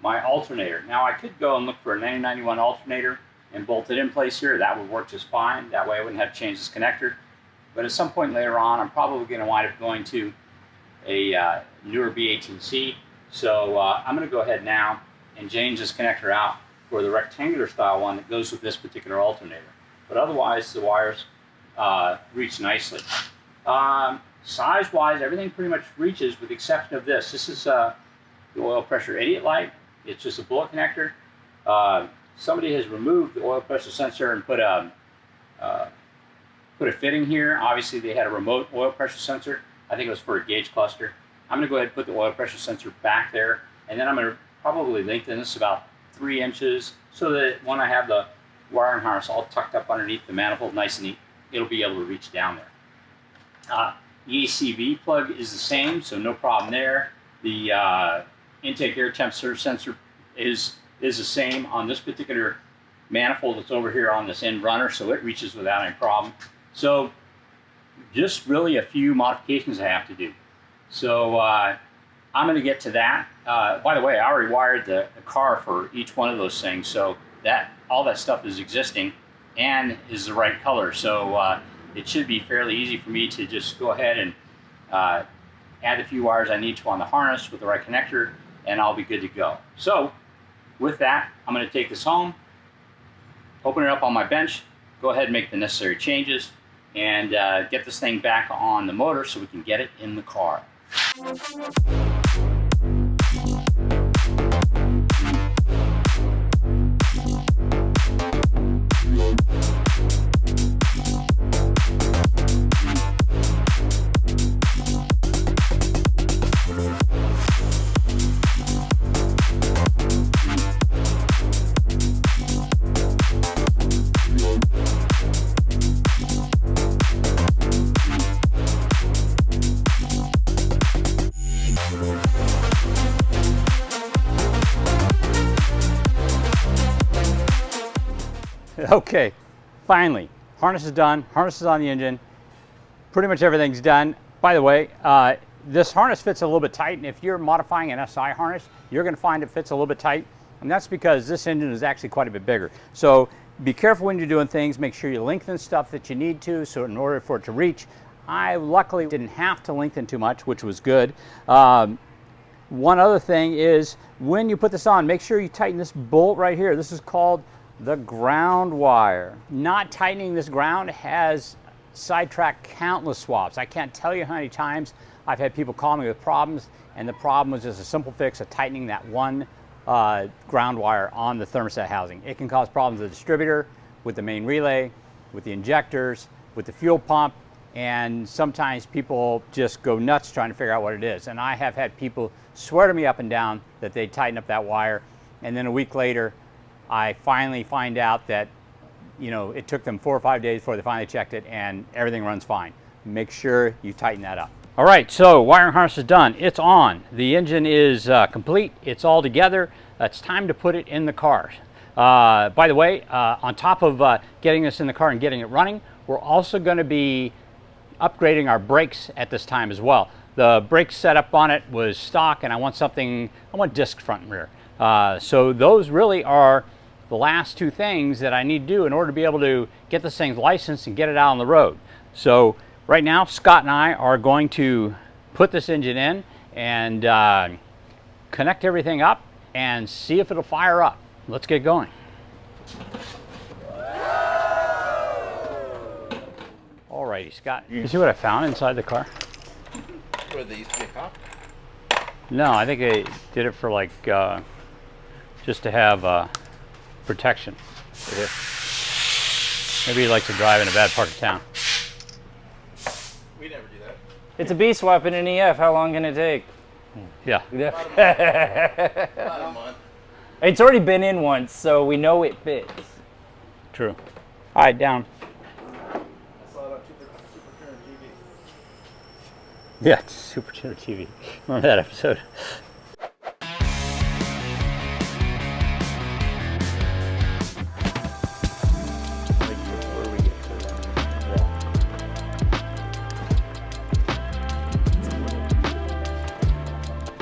my alternator. Now I could go and look for a 9091 alternator and bolt it in place here. That would work just fine. That way I wouldn't have to change this connector. But at some point later on, I'm probably going to wind up going to a newer B18C. So I'm going to go ahead now and change this connector out for the rectangular style one that goes with this particular alternator. But otherwise, the wires reach nicely. Size-wise, everything pretty much reaches with the exception of this. This is the oil pressure idiot light. It's just a bullet connector. Somebody has removed the oil pressure sensor and put a fitting here. Obviously, they had a remote oil pressure sensor. I think it was for a gauge cluster. I'm going to go ahead and put the oil pressure sensor back there, and then I'm going to probably lengthen this about 3 inches so that when I have the wiring harness all tucked up underneath the manifold nice and neat, it'll be able to reach down there. The ACV plug is the same, so no problem there. The intake air temperature sensor is the same on this particular manifold that's over here on this end runner, so it reaches without any problem. So just really a few modifications I have to do. So I'm going to get to that. By the way, I already wired the car for each one of those things, so all that stuff is existing and is the right color. So it should be fairly easy for me to just go ahead and add a few wires I need to on the harness with the right connector, and I'll be good to go. So with that, I'm going to take this home, open it up on my bench, go ahead and make the necessary changes, and get this thing back on the motor so we can get it in the car. Okay, finally, harness is done, harness is on the engine, pretty much everything's done. By the way, this harness fits a little bit tight, and if you're modifying an SI harness, you're going to find it fits a little bit tight, and that's because this engine is actually quite a bit bigger. So be careful when you're doing things, make sure you lengthen stuff that you need to, so in order for it to reach. I luckily didn't have to lengthen too much, which was good. One other thing is, when you put this on, make sure you tighten this bolt right here. This is called the ground wire. Not tightening this ground has sidetracked countless swaps. I can't tell you how many times I've had people call me with problems, and the problem was just a simple fix of tightening that one ground wire on the thermostat housing. It can cause problems with the distributor, with the main relay, with the injectors, with the fuel pump, and sometimes people just go nuts trying to figure out what it is. And I have had people swear to me up and down that they tighten up that wire, and then a week later I finally find out that, you know, it took them 4 or 5 days before they finally checked it, and everything runs fine. Make sure you tighten that up. All right, so wiring harness is done. It's on. The engine is complete. It's all together. It's time to put it in the car. By the way, on top of getting this in the car and getting it running, we're also going to be upgrading our brakes at this time as well. The brake setup on it was stock, and I want disc front and rear. So those really are the last two things that I need to do in order to be able to get this thing licensed and get it out on the road. So right now, Scott and I are going to put this engine in and connect everything up and see if it'll fire up. Let's get going. Alrighty, Scott. You see what I found inside the car? Were these to be a cop? No, I think they did it for like just to have protection. Maybe he likes to drive in a bad part of town. We never do that. It's a B swap in an EF. How long can it take? Yeah. About a month. It's already been in once, so we know it fits. true. All right, down. I saw it on Super Tuner TV. Yeah, Super Tuner TV. Remember that episode?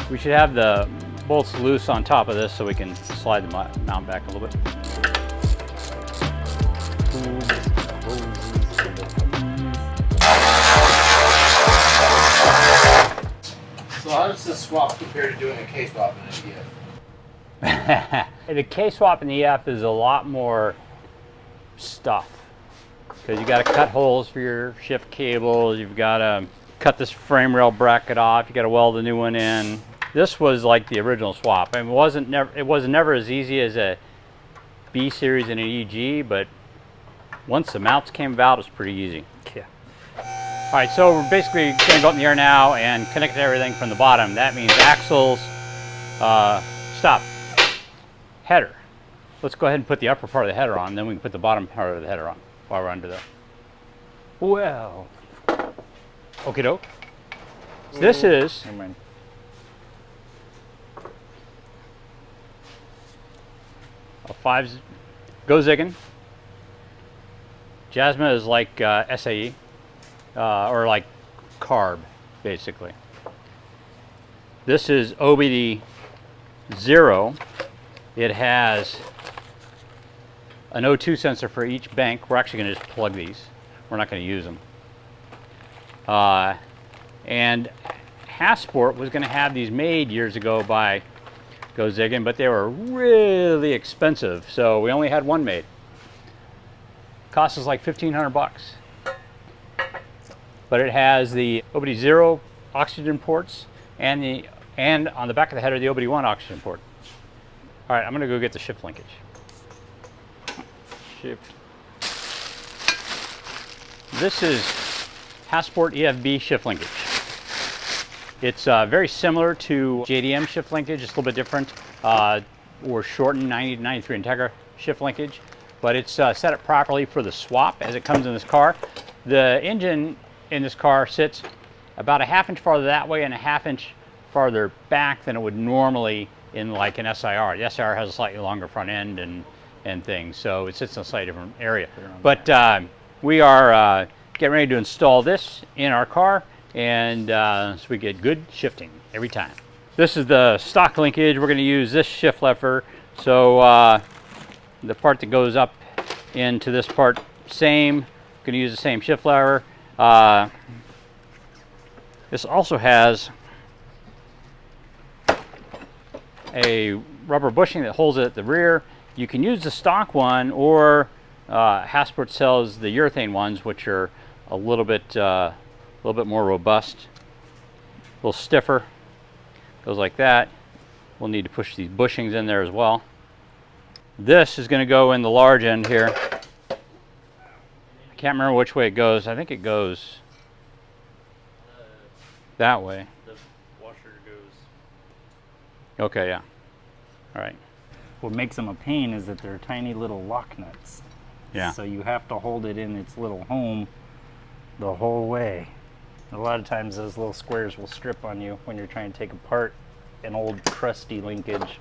We should have the bolts loose on top of this so we can slide the mount back a little bit. So how does this swap compare to doing a K-swap in an EF? The K-swap in the EF is a lot more stuff because you got to cut holes for your shift cables. You've got to cut this frame rail bracket off. You got to weld a new one in. This was like the original swap. I mean, it was never as easy as a B series and an EG, but once the mounts came about, it was pretty easy. Yeah. All right, so we're basically going to go up in the air now and connect everything from the bottom. That means axles, stop, header. Let's go ahead and put the upper part of the header on, then we can put the bottom part of the header on while we're under the. Well, okie doke. So this is. Never mind. A 5 Gaghagen. Jasma is like SAE, or like carb, basically. This is OBD 0. It has an O2 sensor for each bank. We're actually going to just plug these. We're not going to use them. And Hasport was going to have these made years ago by Gaghagen, but they were really expensive, so we only had one made. Cost us like 1,500 bucks. But it has the OBD0 oxygen ports and on the back of the header the OBD1 oxygen port. All right, I'm going to go get the shift linkage. Shift. This is Hasport EFB shift linkage. It's very similar to JDM shift linkage, it's a little bit different, or shortened 90 to 93 Integra shift linkage, but it's set up properly for the swap as it comes in this car. The engine in this car sits about a ½ inch farther that way and a ½ inch farther back than it would normally in like an SIR. The SIR has a slightly longer front end and things, so it sits in a slightly different area. But we are getting ready to install this in our car, and so we get good shifting every time. This is the stock linkage. We're going to use this shift lever, so the part that goes up into this part, same. Going to use the same shift lever. This also has a rubber bushing that holds it at the rear. You can use the stock one, or Hasport sells the urethane ones, which are a little bit more robust, a little stiffer. Goes like that. We'll need to push these bushings in there as well. This is going to go in the large end here. I can't remember which way it goes. I think it goes that way. The washer goes. Okay, yeah. All right. What makes them a pain is that they're tiny little lock nuts. Yeah. So you have to hold it in its little home the whole way. A lot of times those little squares will strip on you when you're trying to take apart an old crusty linkage.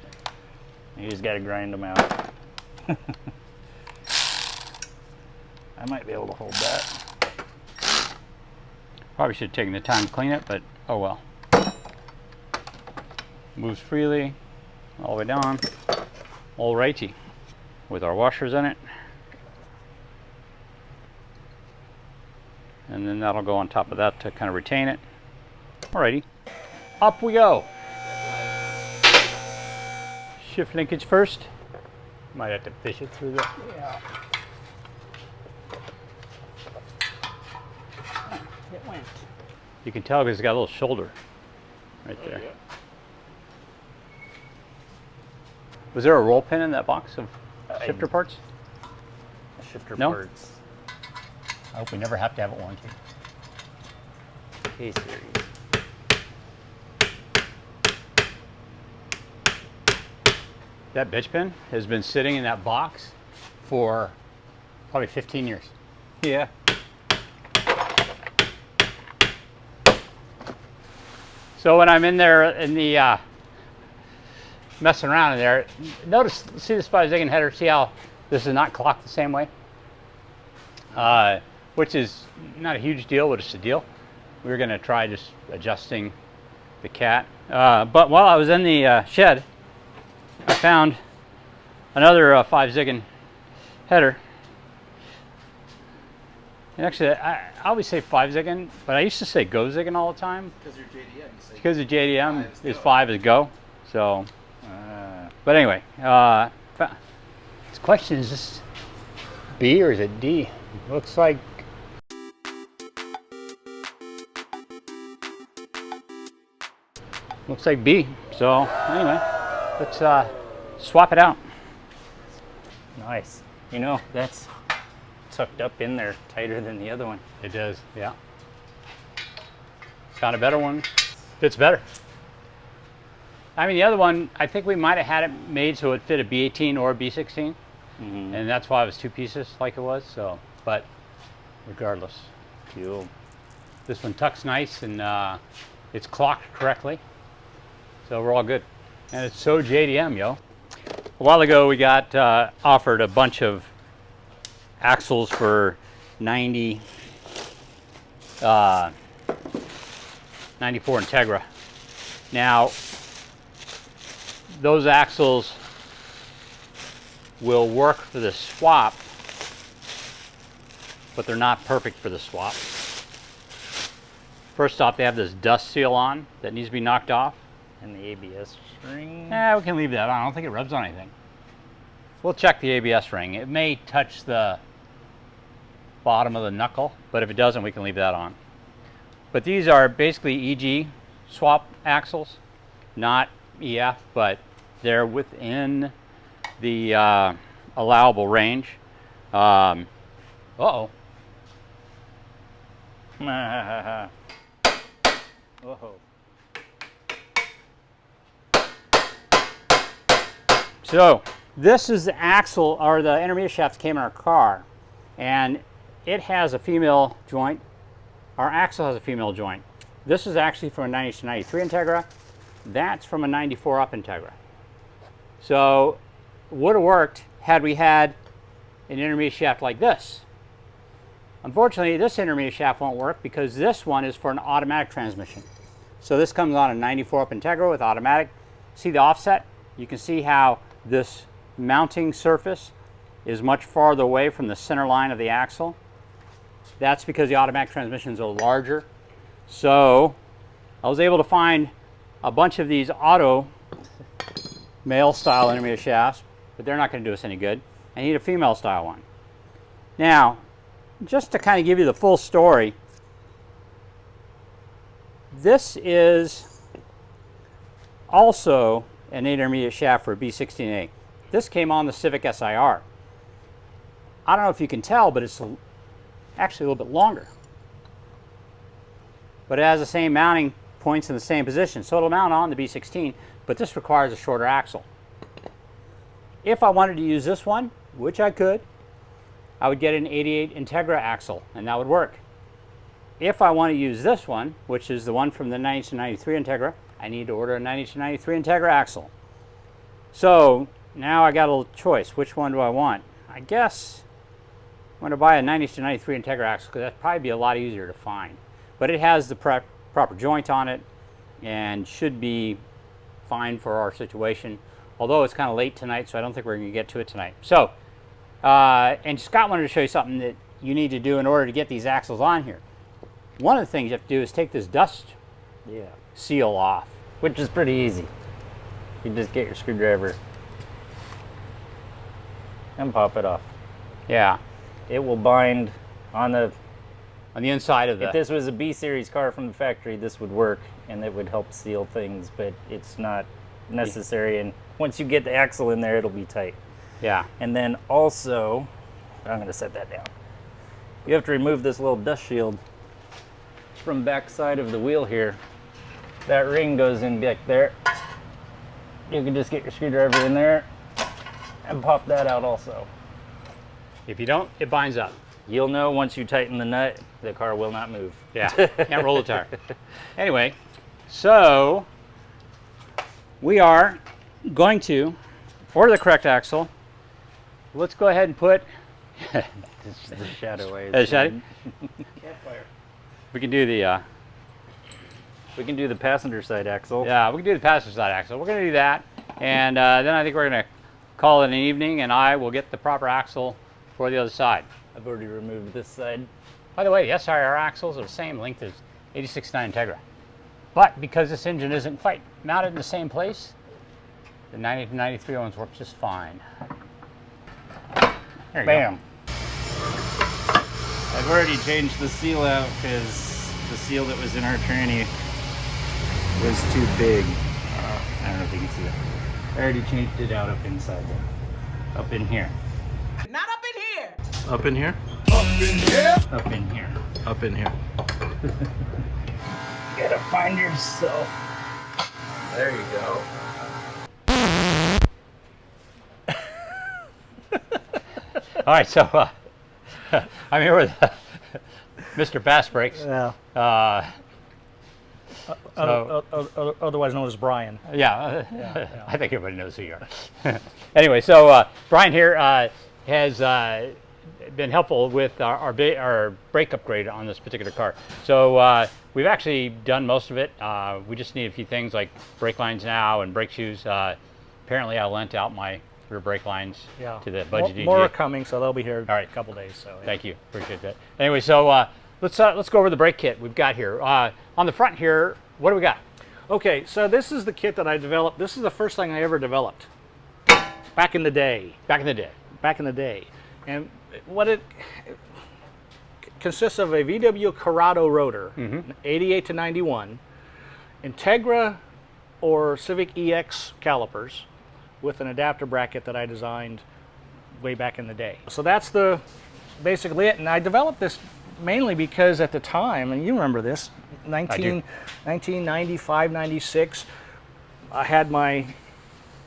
You just got to grind them out. I might be able to hold that. Probably should have taken the time to clean it, but oh well. Moves freely all the way down. Alrighty. With our washers in it. And then that'll go on top of that to kind of retain it. Alrighty. Up we go. Shift linkage first. Might have to fish it through the. Yeah. It went. You can tell because it's got a little shoulder right there. Yeah. Was there a roll pin in that box of shifter parts? Shifter No? parts. I hope we never have to have it warranted. K-series. That bitch pin has been sitting in that box for probably 15 years. Yeah. So when I'm in there in the messing around in there, see this 5-zigging header, see how this is not clocked the same way? Which is not a huge deal, but it's a deal. We were gonna try just adjusting the cat. But while I was in the shed, I found another 5-zigging header. And actually, I always say 5-zigging, but I used to say go-zigging all the time. Because you're JDM, you say. Because the JDM is go. 5 is go. So, but anyway, this question is this B or is it D? Looks like B. So anyway, let's swap it out. Nice. You know, that's tucked up in there tighter than the other one. It does, yeah. Found a better one. Fits better. I mean, the other one, I think we might have had it made so it fit a B18 or a B16. And that's why it was 2 pieces like it was, so, but regardless. Cool. This one tucks nice and it's clocked correctly. So we're all good. And it's so JDM, yo. A while ago we got offered a bunch of axles for 94 Integra. Now, those axles will work for the swap, but they're not perfect for the swap. First off, they have this dust seal on that needs to be knocked off. And the ABS ring. We can leave that on. I don't think it rubs on anything. We'll check the ABS ring. It may touch the bottom of the knuckle, but if it doesn't, we can leave that on. But these are basically EG swap axles, not EF, but they're within the allowable range. Uh-oh. Whoa. So this is the axle, or the intermediate shaft that came in our car, and it has a female joint. Our axle has a female joint. This is actually from a 90 to 93 Integra. That's from a 94 up Integra. So would have worked had we had an intermediate shaft like this. Unfortunately, this intermediate shaft won't work because this one is for an automatic transmission. So this comes on a 94 up Integra with automatic. See the offset? You can see how this mounting surface is much farther away from the center line of the axle. That's because the automatic transmissions are larger. So I was able to find a bunch of these auto male style intermediate shafts, but they're not going to do us any good. I need a female style one. Now, just to kind of give you the full story, this is also an intermediate shaft for a B16A. This came on the Civic SIR. I don't know if you can tell, but it's actually a little bit longer. But it has the same mounting points in the same position, so it'll mount on the B16, but this requires a shorter axle. If I wanted to use this one, which I could, I would get an 88 Integra axle, and that would work. If I want to use this one, which is the one from the 90 to 93 Integra, I need to order a 90 to 93 Integra axle. So now I got a little choice. Which one do I want? I guess I'm going to buy a 90 to 93 Integra axle because that'd probably be a lot easier to find. But it has the proper joint on it and should be fine for our situation. Although it's kind of late tonight, so I don't think we're going to get to it tonight. So, and Scott wanted to show you something that you need to do in order to get these axles on here. One of the things you have to do is take this dust seal off. Which is pretty easy. You just get your screwdriver and pop it off. Yeah. It will bind on the... On the inside of the... If this was a B-series car from the factory, this would work and it would help seal things, but it's not necessary. And once you get the axle in there, it'll be tight. Yeah. And then also, I'm going to set that down. You have to remove this little dust shield from back side of the wheel here. That ring goes in back there. You can just get your screwdriver in there and pop that out also. If you don't, it binds up. You'll know once you tighten the nut, the car will not move. Yeah, can't roll the tire. Anyway, so we are going to order the correct axle. Let's go ahead and put This is the shadow way. shadow. Campfire. We can do the We can do the passenger side axle. yeah, we can do the passenger side axle. We're going to do that, and then I think we're going to call it an evening, and I will get the proper axle for the other side. I've already removed this side. By the way, the SIR axles are the same length as 86.9 Integra. But because this engine isn't quite mounted in the same place, the 90 to 93 ones work just fine. There you Bam. go. I've already changed the seal out because the seal that was in our tranny was too big. I don't know if you can see that. I already changed it out up inside there. Up in here. Not up in here. Up in here? Up in here. Up in here. You gotta find yourself. There you go. All right, so I'm here with Mr. Fast Brakes. Yeah. Otherwise known as Brian. Yeah, I think everybody knows who you are. Anyway, so Brian here has been helpful with our brake upgrade on this particular car. So we've actually done most of it. We just need a few things like brake lines now and brake shoes. Apparently I lent out my rear brake lines to the budget More are DG. coming, so they'll be here All right. in a couple days. So yeah. Thank you, appreciate that. Anyway, so let's go over the brake kit we've got here. On the front here, what do we got? Okay, so this is the kit that I developed. This is the first thing I ever developed. Back in the day. Back in the day. Back in the day. And what it consists of a VW Corrado rotor, 88 to 91, Integra or Civic EX calipers with an adapter bracket that I designed way back in the day. So that's basically it. And I developed this mainly because at the time, and you remember this, 1995, 96, I had my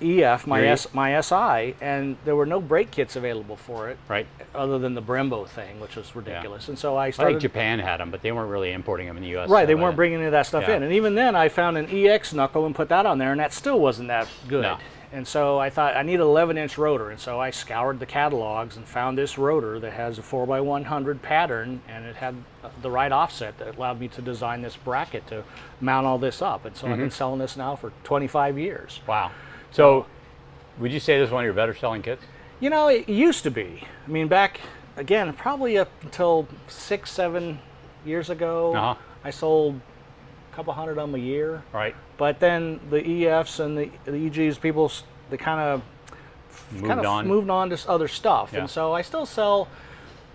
EF, my SI, and there were no brake kits available for it, Right. other than the Brembo thing, which was ridiculous. And so I I started. think Japan had them, but they weren't really importing them in the U.S. Right, so they weren't bringing any of that stuff Yeah. in. And even then, I found an EX knuckle and put that on there, and that still wasn't that good. No. And so I thought, I need an 11-inch rotor. And so I scoured the catalogs and found this rotor that has a 4x100 pattern, and it had the right offset that allowed me to design this bracket to mount all this up. And so I've been selling this now for 25 years. Wow. So would you say this is one of your better selling kits? You know, it used to be. I mean, back, again, probably up until 6-7 years ago, I sold a couple hundred of them a year. Right. But then the EFs and the EGs, people, they kind of moved on to other stuff. Yeah. And so I still sell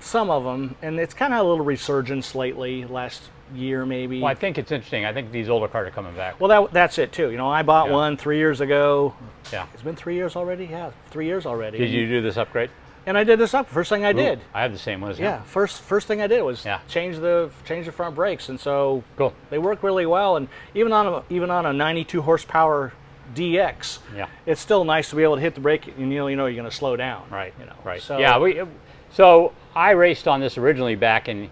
some of them, and it's kind of a little resurgence lately, last year maybe. Well, I think it's interesting. I think these older cars are coming back. Well, that's it too. You know, I bought Yeah. one 3 years ago. Yeah. It's been 3 years already? Yeah, 3 years already. Did you do this upgrade? And I did this up. First thing I did. I have the same one as Yeah, him. first thing I did was Yeah. change the front brakes, and so Cool. they work really well. And even on a 92 horsepower DX, Yeah. it's still nice to be able to hit the brake, and you know you're going to slow down. Right. You know. Right. So, Yeah. So I raced on this originally back in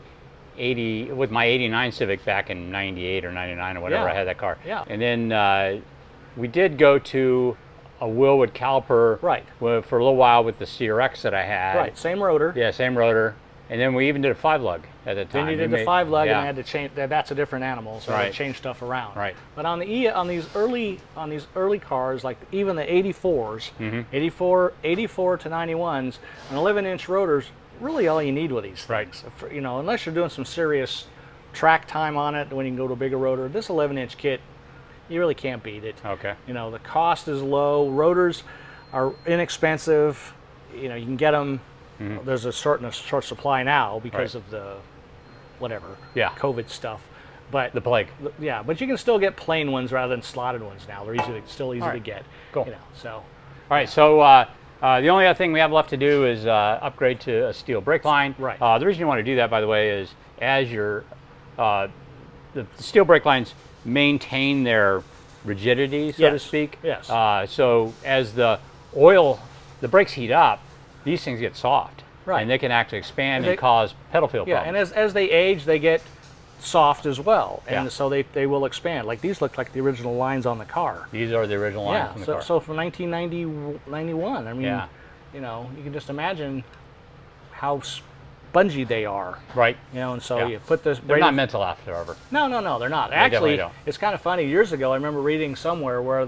80 with my 89 Civic back in 98 or 99 or whatever. Yeah. I had that car. Yeah. And then we did go to a Wilwood caliper. Right. For a little while with the CRX that I had. Right. Same rotor. Yeah. Same rotor. And then we even did a 5-lug at the time. Then you did We the made- 5-lug, yeah. and I had to change. That's a different animal, so I had Right. to change stuff around. Right. But on these early cars, like even the 84s, Mm-hmm. 84 to 91s, an 11-inch rotor's really all you need with these Right. things. You know, unless you're doing some serious track time on it, when you can go to a bigger rotor. This 11-inch kit, you really can't beat it. Okay. You know, the cost is low. Rotors are inexpensive. You know, you can get them. There's a short supply now because Right. of the whatever COVID stuff. But The plague. yeah, but you can still get plain ones rather than slotted ones now. They're still easy to get. Cool. You know, so All right, so the only other thing we have left to do is upgrade to a steel brake line. Right. The reason you want to do that, by the way, is as your the steel brake lines maintain their rigidity, so to Yes. speak. Yes. So as the brakes heat up, these things get soft. Right. And they can actually expand and They- cause pedal feel Yeah, problems. and as they age, they get soft as well, and Yeah. so they will expand. Like these look like the original lines on the car. These are the original lines Yeah, from the so, car. so from 1990, 91, I mean, Yeah. you know, you can just imagine how spongy they are. Right. You know, and so Yeah. you put this. They're not mental after. No, they're not. They Actually, definitely don't. it's kind of funny. Years ago, I remember reading somewhere where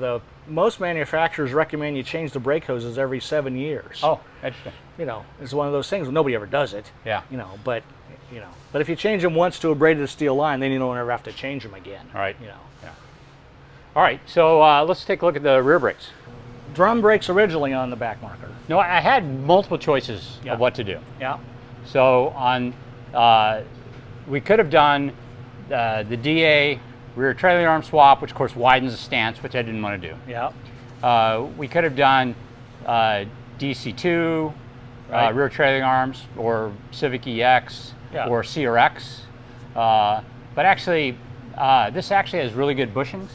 most manufacturers recommend you change the brake hoses every 7 years. Oh, interesting. You know, it's one of those things. Nobody ever does it. Yeah. You know, but if you change them once to a braided steel line, then you don't ever have to change them again. Right. You know. All right, so let's take a look at the rear brakes. Drum brakes originally on the Backmarker. No, I had multiple choices Yeah. of what to do. Yeah. So we could have done the DA rear trailing arm swap, which of course widens the stance, which I didn't want to do. Yeah. We could have done DC2 Right. rear trailing arms, or Civic EX, Yeah. or CRX. But actually, this actually has really good bushings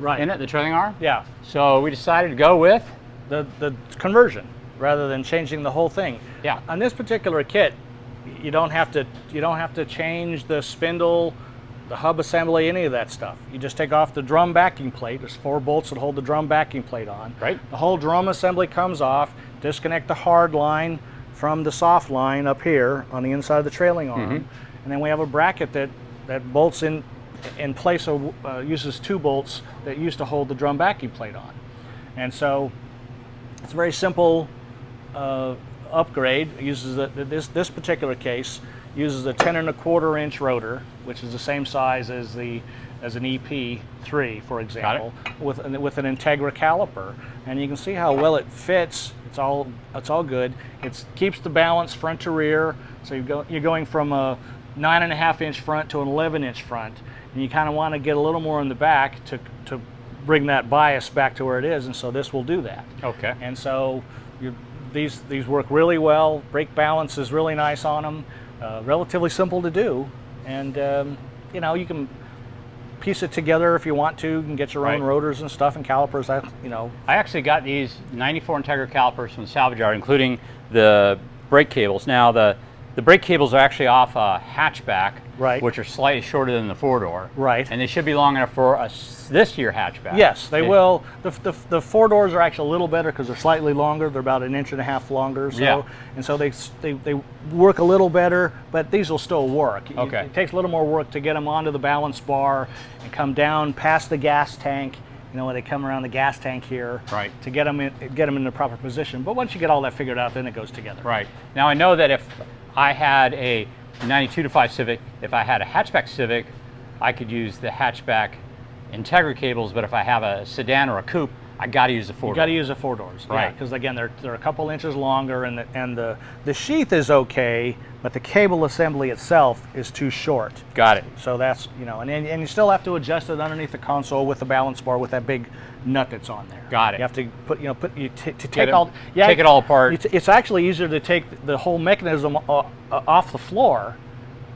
Right. in it, the trailing arm. Yeah. So we decided to go with The conversion rather than changing the whole thing. Yeah. On this particular kit, you don't have to change the spindle, the hub assembly, any of that stuff. You just take off the drum backing plate. There's 4 bolts that hold the drum backing plate on. Right. The whole drum assembly comes off. Disconnect the hard line from the soft line up here on the inside of the trailing arm, and then we have a bracket that bolts in place of uses 2 bolts that used to hold the drum backing plate on, and so it's a very simple upgrade. It uses this particular case uses a 10 1/4 inch rotor, which is the same size as an EP3, for example, with an Integra caliper, and you can see how well it fits. It's all good. It keeps the balance front to rear, so you're going from a 9.5 inch front to an 11 inch front, and you kind of want to get a little more in the back to bring that bias back to where it is, and so this will do that. Okay. And so these work really well. Brake balance is really nice on them. Relatively simple to do, and you know, you can piece it together if you want to. You can get your own Right. rotors and stuff and calipers. That, you know. I actually got these 94 Integra calipers from the salvage yard, including the brake cables. Now the brake cables are actually off a hatchback, Right. which are slightly shorter than the 4-door. Right. And they should be long enough for this year hatchback. Yes, they will. The 4 doors are actually a little better because they're slightly longer. They're about 1.5 inches longer. So, Yeah. and so they work a little better, but these will still work. Okay. It takes a little more work to get them onto the balance bar and come down past the gas tank. You know, when they come around the gas tank here, Right. to get them in the proper position. But once you get all that figured out, then it goes together. Right. Now I know that if I had a 92-5 Civic, if I had a hatchback Civic, I could use the hatchback Integra cables, but if I have a sedan or a coupe, I got to use the 4-door. You got to use the 4 doors, Right. Because again, they're a couple inches longer, and the sheath is okay, but the cable assembly itself is too short. Got it. So that's, you know, and you still have to adjust it underneath the console with the balance bar with that big nut that's on there. Got it. You have to take it- all take it all apart. It's actually easier to take the whole mechanism off the floor.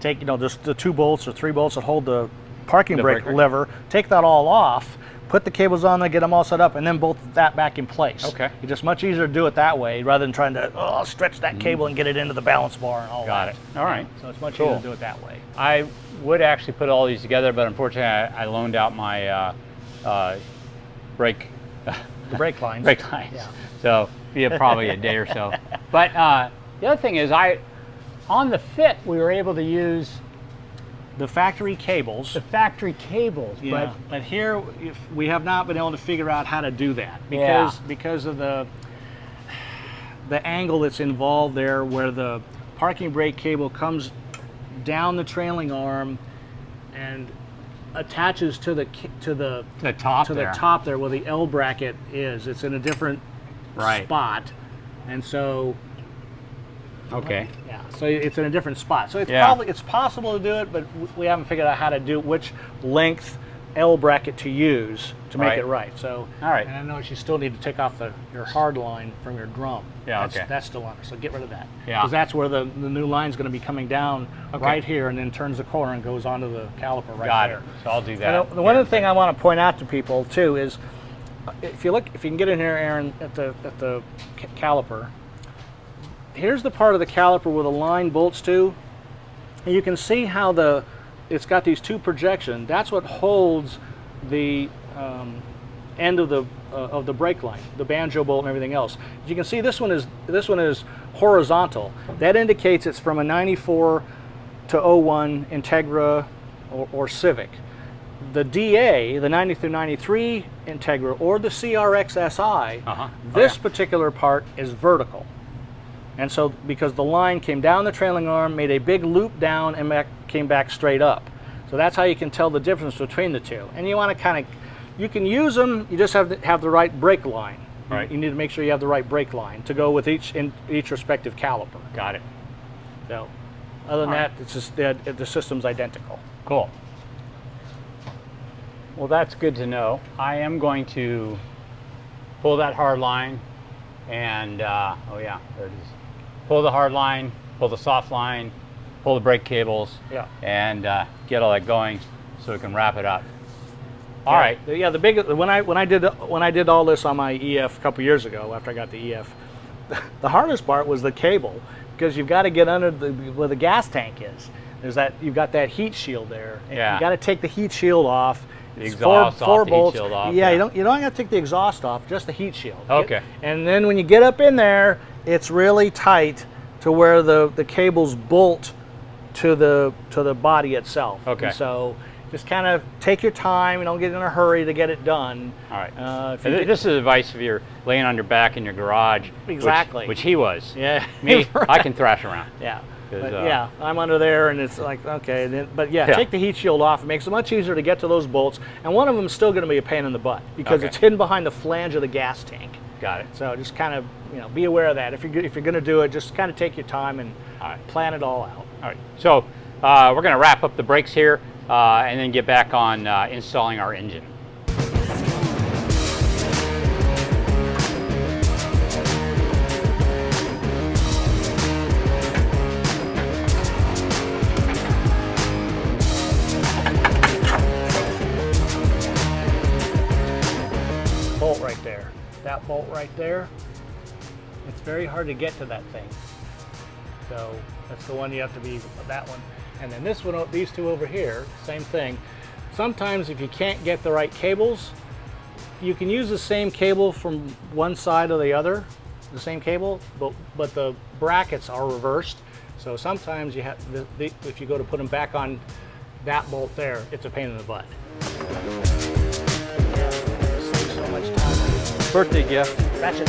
Take, you know, just the 2 bolts or 3 bolts that hold the parking brake brake lever. Take that all off. Put the cables on there, get them all set up, and then bolt that back in place. Okay. It's just much easier to do it that way rather than trying to stretch that cable and get it into the balance bar and all Got that. it. All right. So it's much Cool. easier to do it that way. I would actually put all these together, but unfortunately I loaned out my brake The brake lines. brake lines. Yeah. So be probably a day or so. But the other thing is, on the fit we were able to use The factory cables. the factory cables, But here we have not been able to figure out how to do that Yeah. because of the angle that's involved there, where the parking brake cable comes down the trailing arm and attaches to the top to there. the top there where the L bracket is. It's in a different Right. spot, and so Okay. yeah, so it's in a different spot. So it's Yeah. it's possible to do it, but we haven't figured out how to do which length L bracket to use to make Right. it right. So All right. and I know you still need to take off your hard line from your drum. Yeah, That's, okay. That's still on there, so get rid of that. Yeah. Because that's where the new line's going to be coming down Okay. right here, and then turns the corner and goes onto the caliper right Got there. it. So I'll do that. And the one other thing I want to point out to people too is, if you can get in here, Aaron, at the caliper, here's the part of the caliper where the line bolts to. And you can see how it's got these two projections. That's what holds the end of the brake line, the banjo bolt and everything else. As you can see, this one is horizontal. That indicates it's from a 94 to 01 Integra or Civic. The DA, the 90 through 93 Integra, or the CRX SI, this particular part is vertical. And so, because the line came down the trailing arm, made a big loop down, and came back straight up. So that's how you can tell the difference between the two. And you want to kind of, you can use them, you just have to have the right brake line. Right. You need to make sure you have the right brake line to go with each respective caliper. Got it. So, other than that, it's just the system's identical. Cool. Well, that's good to know. I am going to pull that hard line and, oh yeah, there it is. Pull the hard line, pull the soft line, pull the brake cables, Yeah. and get all that going so we can wrap it up. All right. Yeah, the big when I did all this on my EF a couple years ago after I got the EF, the hardest part was the cable, because you've got to get under where the gas tank is. You've got that heat shield there. And Yeah. You got to take the heat shield off. The It's exhaust four off, the bolts. heat shield off. Yeah, you don't got to take the exhaust off, just the heat shield. Okay. And then when you get up in there, it's really tight to where the cables bolt to the body itself. Okay. And so just kind of take your time. You don't get in a hurry to get it done. All right. If you This is advice if you're laying on your back in your garage. Exactly. Which he was. Yeah. Me, Right. I can thrash around. Yeah. 'Cause, But yeah, I'm under there, and it's like, okay. But yeah, Yeah. take the heat shield off. It makes it much easier to get to those bolts. And one of them is still going to be a pain in the butt because Okay. it's hidden behind the flange of the gas tank. Got it. So just kind of, be aware of that. If you're going to do it, just kind of take your time and All right. plan it all out. All right. So we're going to wrap up the brakes here and then get back on installing our engine. Bolt right there. That bolt right there. It's very hard to get to that thing. So that's the one you have to be, that one. And then this one, these two over here, same thing. Sometimes if you can't get the right cables, you can use the same cable from one side or the other, the same cable, but the brackets are reversed. So sometimes you have, if you go to put them back on that bolt there, it's a pain in the butt. Saves so much time. Birthday gift. Ratchet.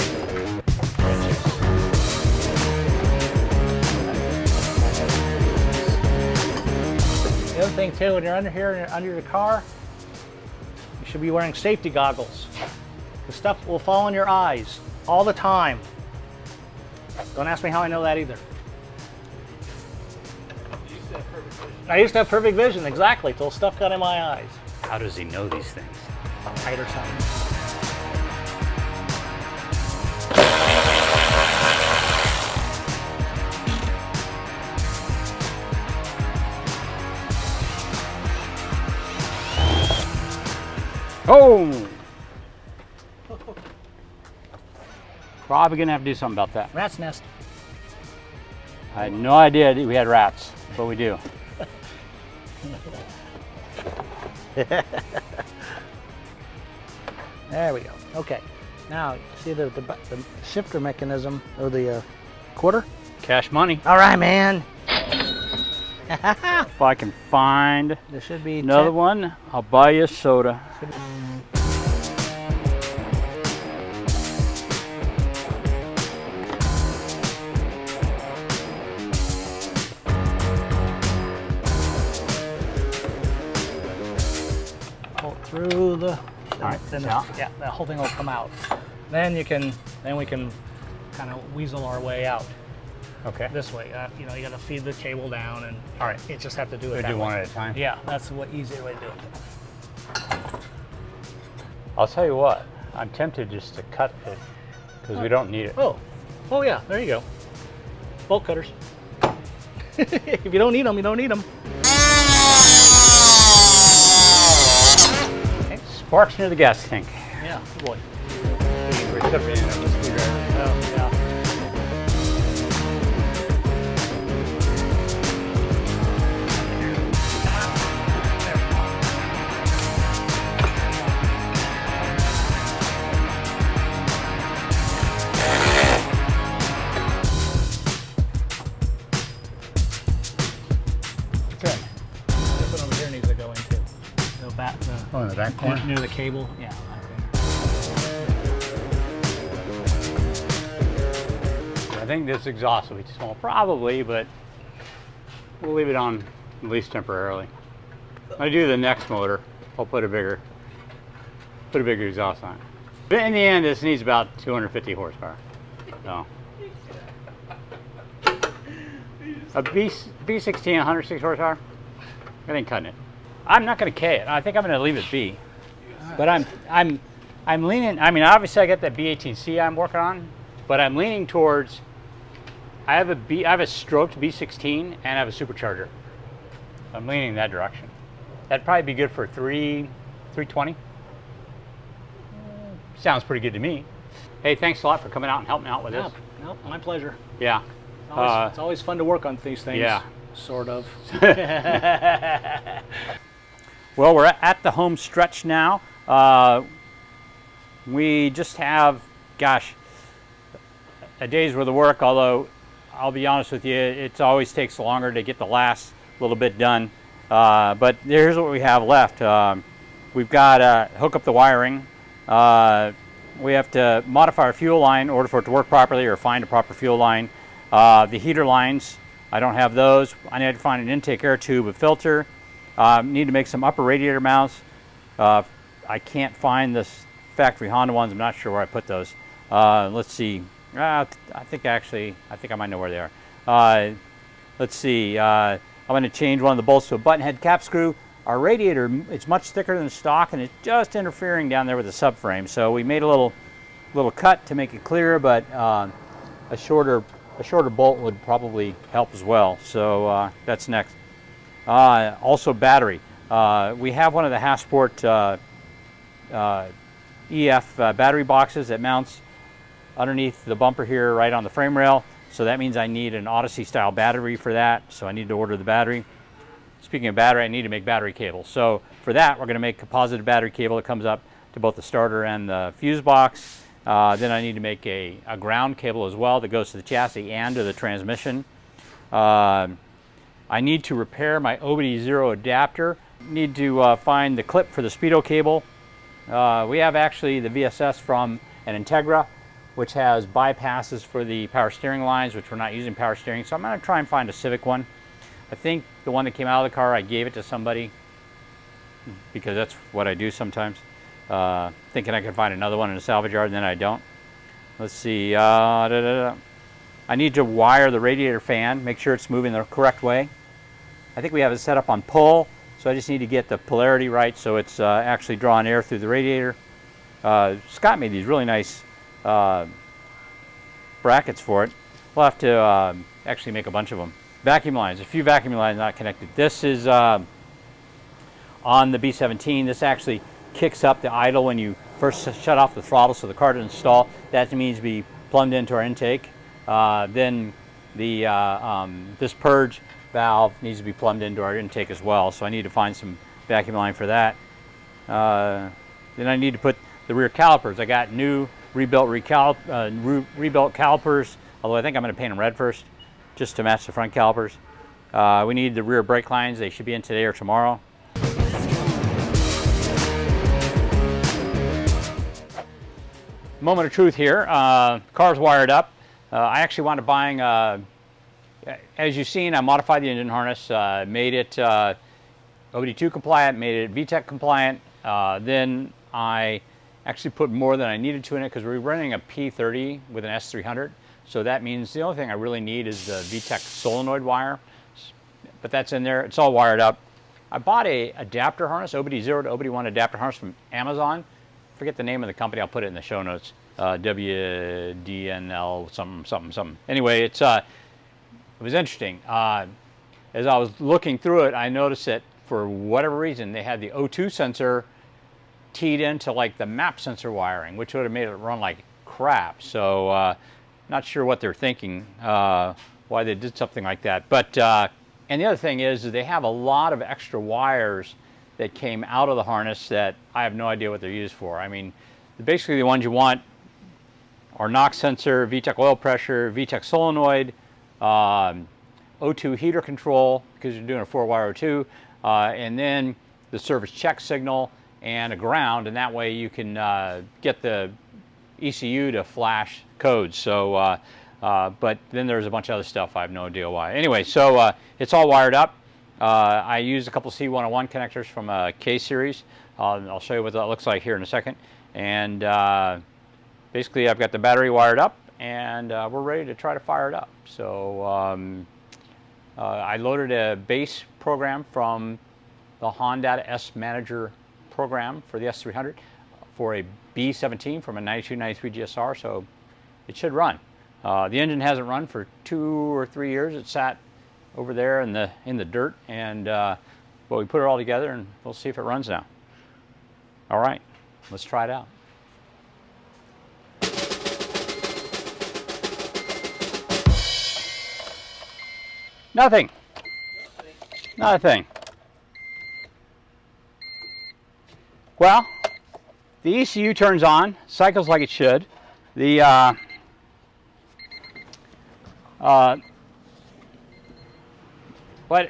The other thing too, when you're under here and under your car, you should be wearing safety goggles. The stuff will fall in your eyes all the time. Don't ask me how I know that either. I used to have perfect vision, exactly, till stuff got in my eyes. How does he know these things? Height or something. Oh! Probably gonna have to do something about that. Rat's nest. I had no idea we had rats, but we do. There we go. Okay. Now, see the shifter mechanism, or the quarter? Cash money. All right, man. If I can find There should be another one, I'll buy you a soda. Pull through the. All right, Then yeah. yeah, the whole thing will come out. Then we can kind of weasel our way out Okay. this way. You got to feed the cable down, and All right. you just have to do it We that do way. one at a time. Yeah, that's the easier way to do it. I'll tell you what, I'm tempted just to cut it because we don't need it. Oh yeah, there you go. Bolt cutters. If you don't need them, you don't need them. Sparks near the gas tank. Yeah, good boy. Oh, yeah. Oh, in the back corner? near the cable. Yeah. I think this exhaust will be too small, probably, but we'll leave it on at least temporarily. When I do the next motor, I'll put a bigger exhaust on it. But in the end, this needs about 250 horsepower. So. A B16, 106 horsepower, that ain't cutting it. I'm not going to K it. I think I'm going to leave it B. But I'm leaning. I mean, obviously I got that B18C I'm working on, but I'm leaning towards. I have a stroked B16 and I have a supercharger. I'm leaning in that direction. That'd probably be good for 320. Sounds pretty good to me. Hey, thanks a lot for coming out and helping me out with this. No, my pleasure. Yeah. It's always fun to work on these things. Yeah. Sort of. Well, we're at the home stretch now. We just have, gosh, a day's worth of work, although I'll be honest with you, it always takes longer to get the last little bit done. But here's what we have left. We've got to hook up the wiring. We have to modify our fuel line in order for it to work properly or find a proper fuel line. The heater lines, I don't have those. I need to find an intake air tube, a filter. Need to make some upper radiator mounts. I can't find this factory Honda ones. I'm not sure where I put those. Let's see. I think I might know where they are. Let's see. I'm going to change one of the bolts to a button head cap screw. Our radiator, it's much thicker than stock, and it's just interfering down there with the subframe. So we made a little cut to make it clearer, but a shorter bolt would probably help as well. So that's next. Also battery. We have one of the Hasport EF battery boxes that mounts underneath the bumper here right on the frame rail. So that means I need an Odyssey style battery for that. So I need to order the battery. Speaking of battery, I need to make battery cables. So for that, we're going to make a positive battery cable that comes up to both the starter and the fuse box. Then I need to make a ground cable as well that goes to the chassis and to the transmission. I need to repair my OBD0 adapter. Need to find the clip for the Speedo cable. We have actually the VSS from an Integra, which has bypasses for the power steering lines, which we're not using power steering. So I'm going to try and find a Civic one. I think the one that came out of the car, I gave it to somebody because that's what I do sometimes. Thinking I could find another one in a salvage yard, and then I don't. Let's see. I need to wire the radiator fan, make sure it's moving the correct way. I think we have it set up on pull, so I just need to get the polarity right so it's actually drawing air through the radiator. Scott made these really nice brackets for it. We'll have to actually make a bunch of them. Vacuum lines, a few vacuum lines not connected. This is on the B17. This actually kicks up the idle when you first shut off the throttle so the car doesn't stall. That needs to be plumbed into our intake. Then this purge valve needs to be plumbed into our intake as well. So I need to find some vacuum line for that. Then I need to put the rear calipers. I got new rebuilt calipers, although I think I'm going to paint them red first just to match the front calipers. We need the rear brake lines. They should be in today or tomorrow. Moment of truth here. Car's wired up. I actually wound up buying, as you've seen, I modified the engine harness, made it OBD2 compliant, made it VTEC compliant. Then I actually put more than I needed to in it because we're running a P30 with an S300. So that means the only thing I really need is the VTEC solenoid wire. But that's in there. It's all wired up. I bought a adapter harness, OBD0 to OBD1 adapter harness from Amazon. Forget the name of the company. I'll put it in the show notes. WDNL something. Anyway, it was interesting. As I was looking through it, I noticed that for whatever reason, they had the O2 sensor teed into like the map sensor wiring, which would have made it run like crap. So not sure what they're thinking, why they did something like that. But and the other thing is they have a lot of extra wires that came out of the harness that I have no idea what they're used for. I mean, basically the ones you want are NOx sensor, VTEC oil pressure, VTEC solenoid, O2 heater control, because you're doing a 4-wire O2, and then the service check signal, and a ground, and that way you can get the ECU to flash codes. So, but then there's a bunch of other stuff. I have no idea why. Anyway, so it's all wired up. I used a couple C101 connectors from a K series. I'll show you what that looks like here in a second. And basically, I've got the battery wired up, and we're ready to try to fire it up. So I loaded a base program from the Honda S Manager program for the S300 for a B17 from a 92-93 GSR, so it should run. The engine hasn't run for 2 or 3 years. It sat over there in the dirt, and well, we put it all together, and we'll see if it runs now. All right, let's try it out. Nothing. Not a thing. Well, the ECU turns on, cycles like it should. The but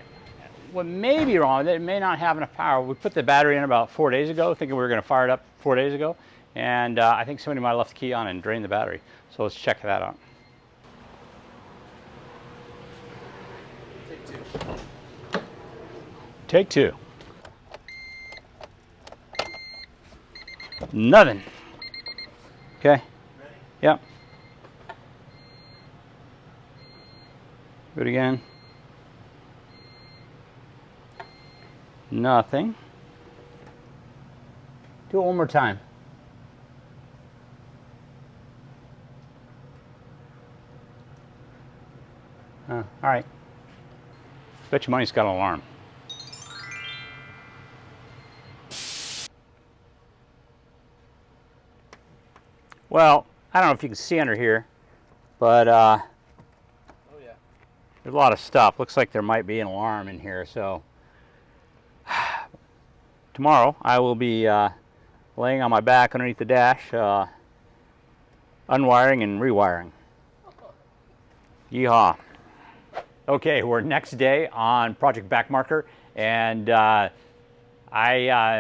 what may be wrong with it, it may not have enough power. We put the battery in about 4 days ago, thinking we were going to fire it up 4 days ago, and I think somebody might have left the key on and drained the battery. So let's check that out. Take two. Nothing. Okay. Ready? Yep. Do it again. Nothing. Do it one more time. All right. Bet your money's got an alarm. Well, I don't know if you can see under here, but Oh yeah. there's a lot of stuff. Looks like there might be an alarm in here. So tomorrow I will be laying on my back underneath the dash, unwiring and rewiring. Yeehaw. Okay, we're next day on Project Backmarker, and I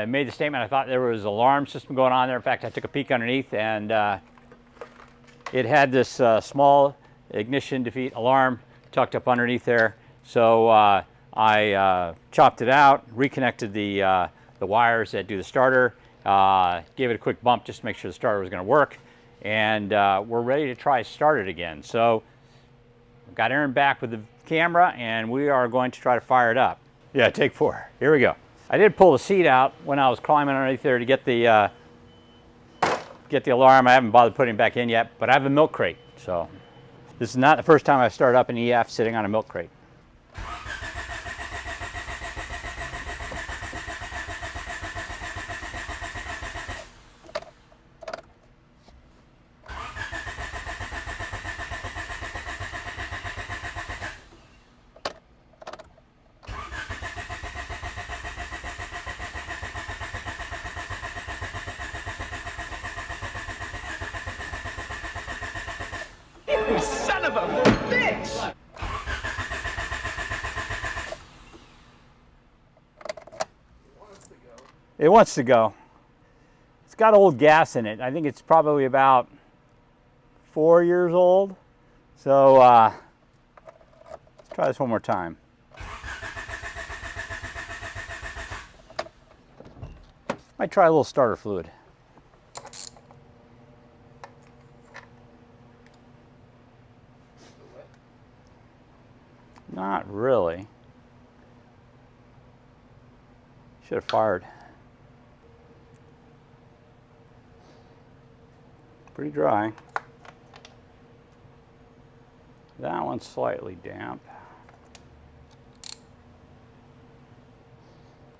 made the statement. I thought there was an alarm system going on there. In fact, I took a peek underneath, and it had this small ignition defeat alarm tucked up underneath there. So I chopped it out, reconnected the wires that do the starter, gave it a quick bump just to make sure the starter was going to work, and we're ready to try start it again. So I've got Aaron back with the camera, and we are going to try to fire it up. Yeah, take 4. Here we go. I did pull the seat out when I was climbing underneath there to get the alarm. I haven't bothered putting it back in yet, but I have a milk crate. So this is not the first time I've started up an EF sitting on a milk crate. Son of a bitch! It wants to go. It's got old gas in it. I think it's probably about 4 years old. So let's try this one more time. Might try a little starter fluid. Not really. Should have fired. Pretty dry. That one's slightly damp.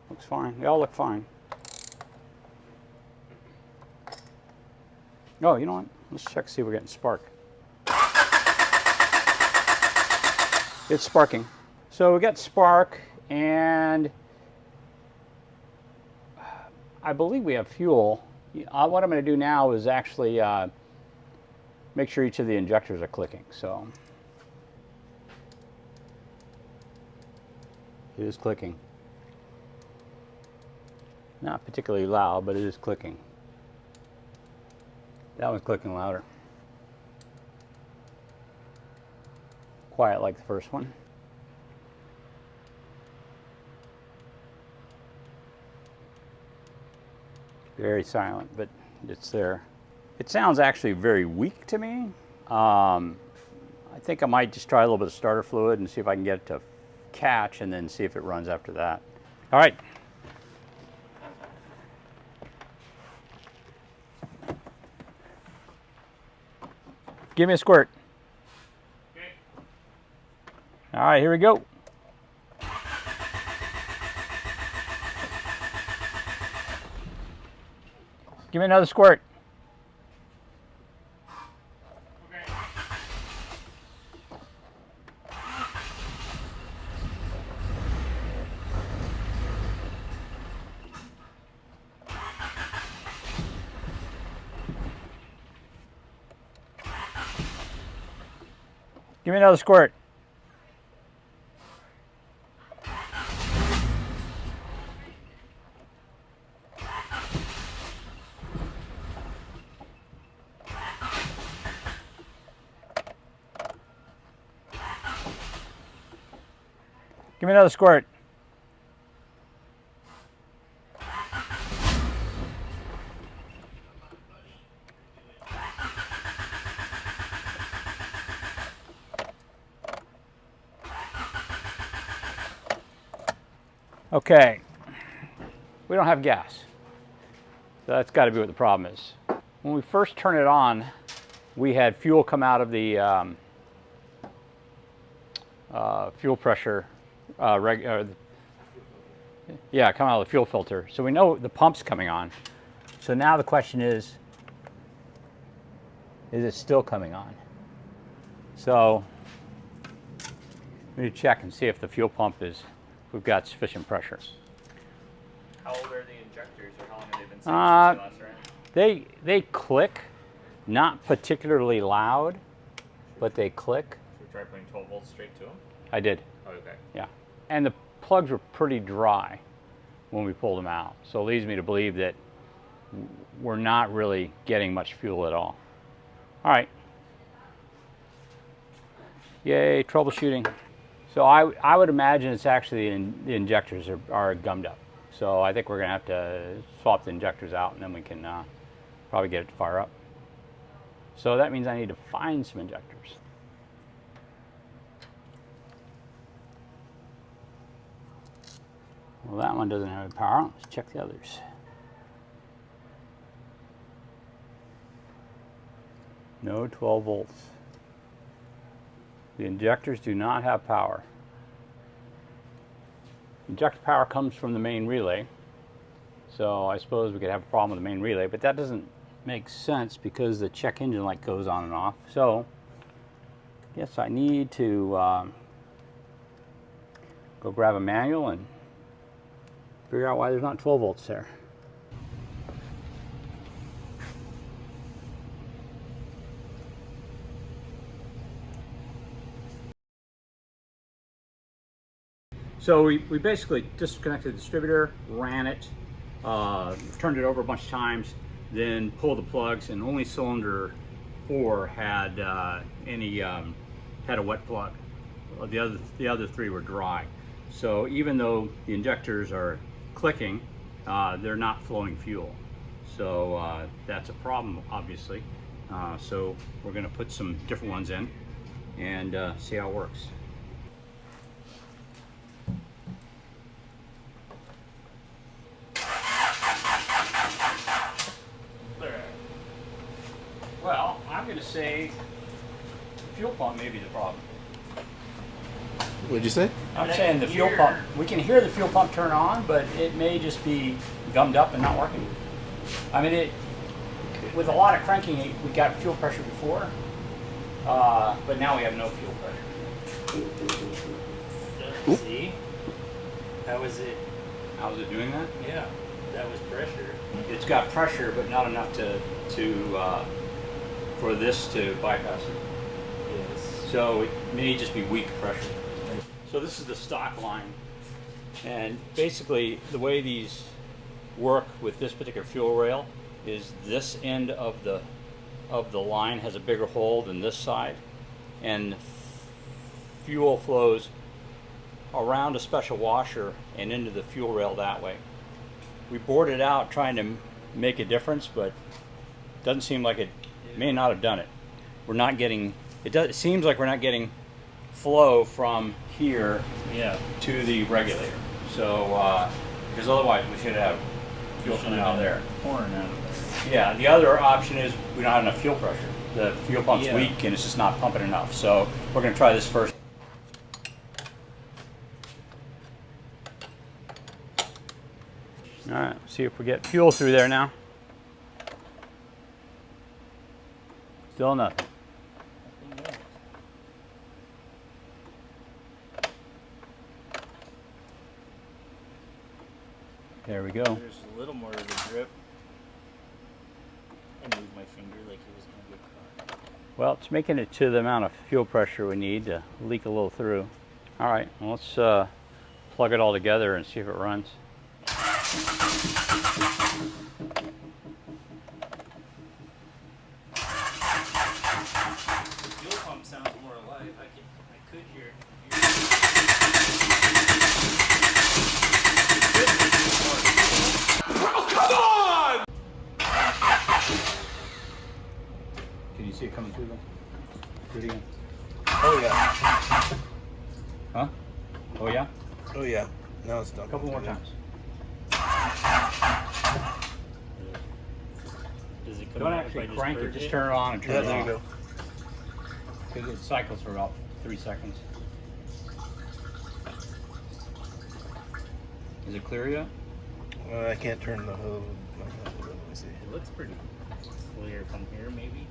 Looks fine. They all look fine. Oh, you know what? Let's check, see if we're getting spark. It's sparking. So we got spark, and I believe we have fuel. What I'm going to do now is actually make sure each of the injectors are clicking. So it is clicking. Not particularly loud, but it is clicking. That one's clicking louder. Quiet like the first one. Very silent, but it's there. It sounds actually very weak to me. I think I might just try a little bit of starter fluid and see if I can get it to catch, and then see if it runs after that. All right. Give me a squirt. Okay. All right, here we go. Give me another squirt. Okay. Give me another squirt. Give me another squirt. Okay, we don't have gas. So that's got to be what the problem is. When we first turn it on, we had fuel come out of the fuel pressure, come out of the fuel filter. So we know the pump's coming on. So now the question is it still coming on? So we need to check and see if the fuel pump is, we've got sufficient pressure. How old are the injectors, or how long have they been sitting since you last ran? They click, not particularly loud, but they click. Should we try putting 12 volts straight to them? I did, Oh, okay. yeah. And the plugs were pretty dry when we pulled them out. So it leads me to believe that we're not really getting much fuel at all. All right. Yay, troubleshooting. So I would imagine it's actually the injectors are gummed up. So I think we're gonna have to swap the injectors out, and then we can probably get it to fire up. So that means I need to find some injectors. Well, that one doesn't have any power. Let's check the others. No 12 volts. The injectors do not have power. Injector power comes from the main relay. So I suppose we could have a problem with the main relay, but that doesn't make sense because the check engine light goes on and off. So I guess I need to go grab a manual and figure out why there's not 12 volts there. So we basically disconnected the distributor, ran it, turned it over a bunch of times, then pulled the plugs, and only cylinder 4 had had a wet plug. The other 3 were dry. So even though the injectors are clicking, they're not flowing fuel. So that's a problem, obviously. So we're going to put some different ones in and see how it works. Well, I'm going to say the fuel pump may be the problem. What'd you say? I'm saying the fuel pump, we can hear the fuel pump turn on, but it may just be gummed up and not working. I mean, with a lot of cranking, we got fuel pressure before, but now we have no fuel pressure. See? How was it? How is it doing that? Yeah, that was pressure. It's got pressure, but not enough for this to bypass it. Yes. So it may just be weak pressure. So this is the stock line, and basically the way these work with this particular fuel rail is this end of the line has a bigger hole than this side, and fuel flows around a special washer and into the fuel rail that way. We bored it out trying to make a difference, but it doesn't seem like it may not have done it. We're not getting, it seems like we're not getting flow from here to the regulator. So, because otherwise we should have fuel coming out of there. Pouring out of Yeah, the other option is we don't have enough fuel pressure. The fuel pump's weak and it's just not pumping enough. So we're going to try this first. All right, see if we get fuel through there now. Still nothing. There we go. There's a little more of a drip. I moved my finger like it was going to get caught. Well, it's making it to the amount of fuel pressure we need to leak a little through. All right, well, let's plug it all together and see if it runs. The fuel pump sounds more alive. I could hear it. Can you see it coming through them? Do it again. Oh yeah. Huh? Oh yeah? Oh yeah. Now it's done. A couple more times. Does it come Don't out if actually I just crank it, purge just turn it on and turn Yeah, it there off. you go. Because it cycles for about 3 seconds. Is it clear yet? I can't turn the hose. Let me see. It looks pretty clear from here, maybe.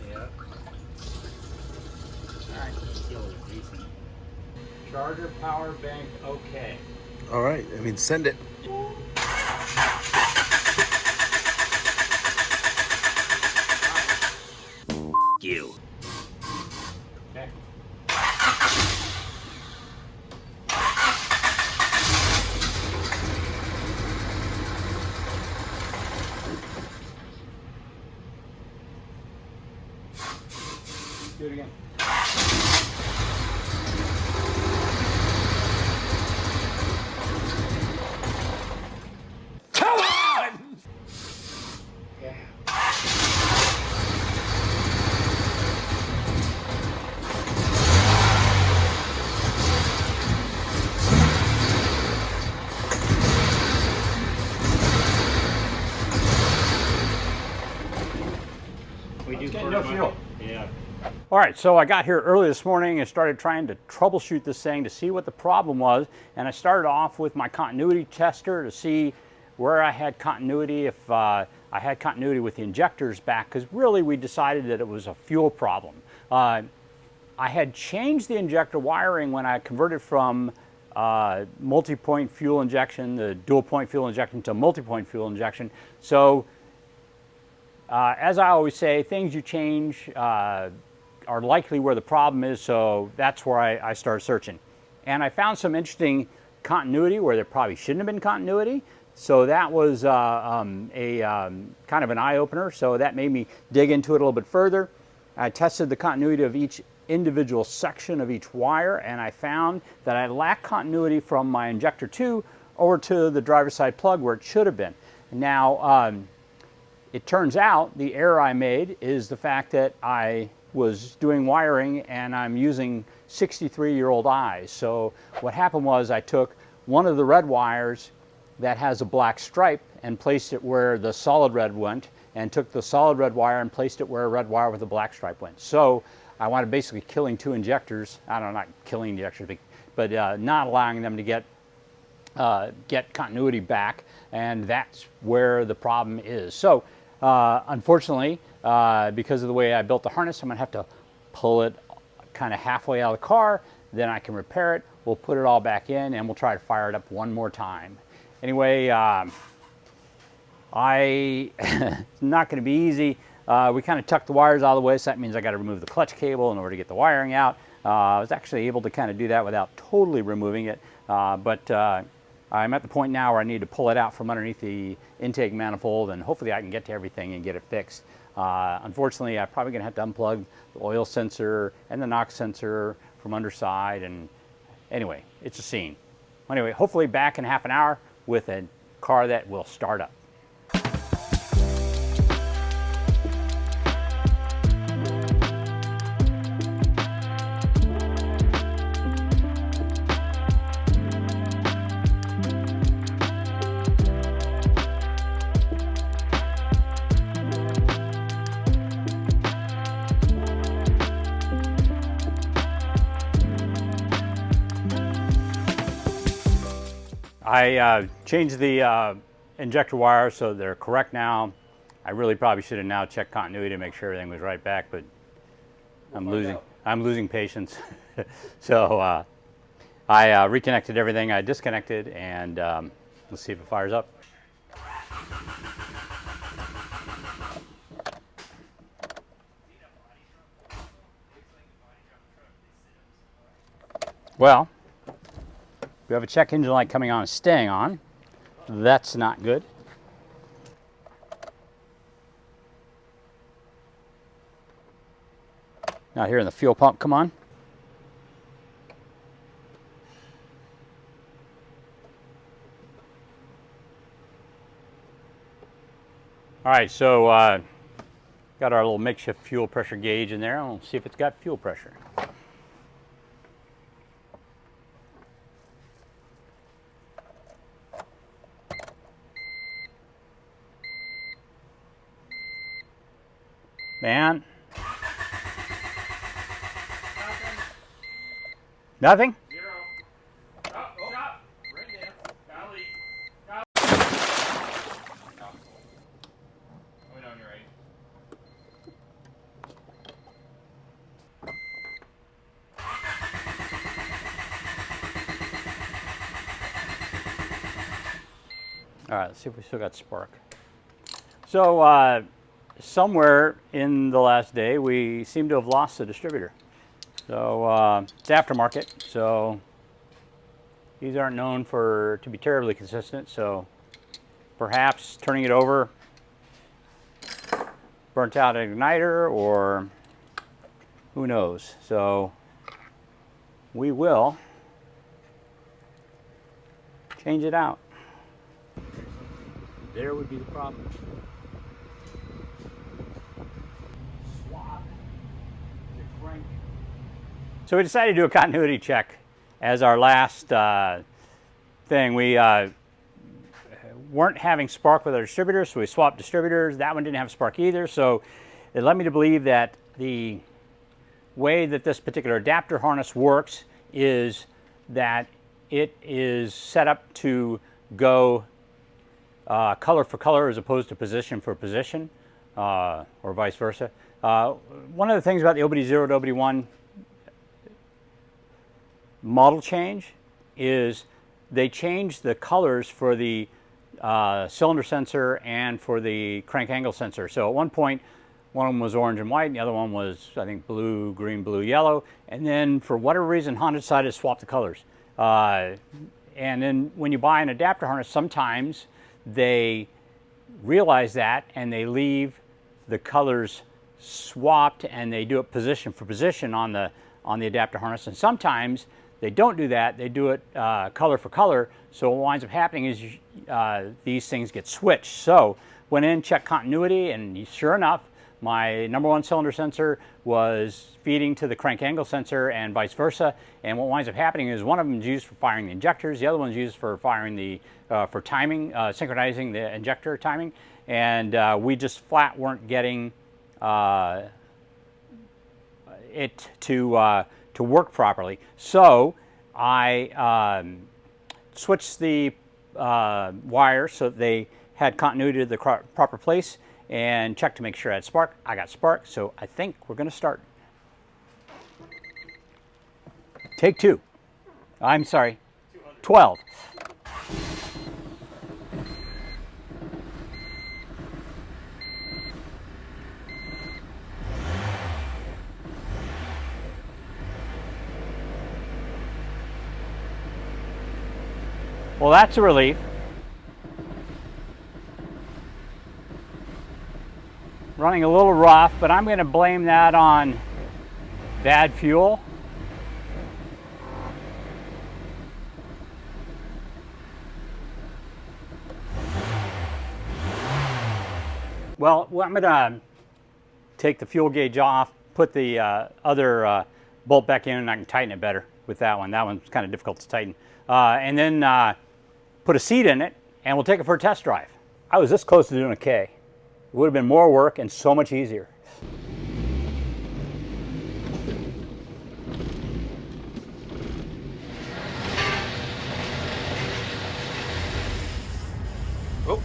Yeah. Alright, feel decent. Charger, power bank, okay. All right. I mean, send it. You. Okay. Do it again. Come on! We do getting for no my- fuel. Yeah. All right, so I got here early this morning and started trying to troubleshoot this thing to see what the problem was. And I started off with my continuity tester to see where I had continuity, if I had continuity with the injectors back, because really we decided that it was a fuel problem. I had changed the injector wiring when I converted from multi-point fuel injection, the dual point fuel injection, to multi-point fuel injection. So as I always say, things you change are likely where the problem is, so that's where I started searching. And I found some interesting continuity where there probably shouldn't have been continuity. So that was kind of an eye-opener, so that made me dig into it a little bit further. I tested the continuity of each individual section of each wire, and I found that I lacked continuity from my injector 2 over to the driver's side plug where it should have been. Now, it turns out the error I made is the fact that I was doing wiring and I'm using 63-year-old eyes. So what happened was I took one of the red wires that has a black stripe and placed it where the solid red went, and took the solid red wire and placed it where a red wire with a black stripe went. So I wanted basically killing two injectors. I don't know, not killing injectors, but not allowing them to get continuity back, and that's where the problem is. So unfortunately, because of the way I built the harness, I'm gonna have to pull it kind of halfway out of the car, then I can repair it, we'll put it all back in, and we'll try to fire it up one more time. Anyway, it's not gonna be easy. We kind of tucked the wires out of the way, so that means I gotta remove the clutch cable in order to get the wiring out. I was actually able to kind of do that without totally removing it, but I'm at the point now where I need to pull it out from underneath the intake manifold, and hopefully I can get to everything and get it fixed. Unfortunately, I'm probably going to have to unplug the oil sensor and the NOx sensor from underside, and anyway, it's a scene. Anyway, hopefully back in half an hour with a car that will start up. I changed the injector wires so they're correct now. I really probably should have now checked continuity to make sure everything was right back, but I'm losing patience. So I reconnected everything I disconnected, and let's see if it fires up. Well, we have a check engine light coming on and staying on. That's not good. Now hearing the fuel pump come on. All right, so got our little makeshift fuel pressure gauge in there. We'll see if it's got fuel pressure. Man. Nothing? Zero. Stop. Stop. Ring down. Valley. Stop. Let me know when you're ready. All right, let's see if we still got spark. So somewhere in the last day, we seem to have lost the distributor. So it's aftermarket, so these aren't known to be terribly consistent. So perhaps turning it over burnt out an igniter, or who knows. So we will change it out. There would be the problem. So we decided to do a continuity check as our last thing. We weren't having spark with our distributor, so we swapped distributors. That one didn't have spark either, so it led me to believe that the way that this particular adapter harness works is that it is set up to go color for color as opposed to position for position, or vice versa. One of the things about the OBD0 to OBD1 model change is they changed the colors for the cylinder sensor and for the crank angle sensor. So at one point, one of them was orange and white, and the other one was, I think, blue, green, blue, yellow. And then for whatever reason, Honda decided to swap the colors. And then when you buy an adapter harness, sometimes they realize that and they leave the colors swapped and they do it position for position on the adapter harness. And sometimes they don't do that, they do it color for color, so what winds up happening is these things get switched. So went in, checked continuity, and sure enough, my number one cylinder sensor was feeding to the crank angle sensor and vice versa, and what winds up happening is one of them is used for firing the injectors, the other one is used for firing the, for timing, synchronizing the injector timing, and we just flat weren't getting it to work properly. So I switched the wires so that they had continuity to the proper place and checked to make sure I had spark. I got spark, so I think we're going to start. Take two. I'm sorry, 12. Well, that's a relief. Running a little rough, but I'm going to blame that on bad fuel. Well, I'm going to take the fuel gauge off, put the other bolt back in, and I can tighten it better with that one. That one's kind of difficult to tighten. And then put a seat in it, and we'll take it for a test drive. I was this close to doing a K. It would have been more work and so much easier. Oh.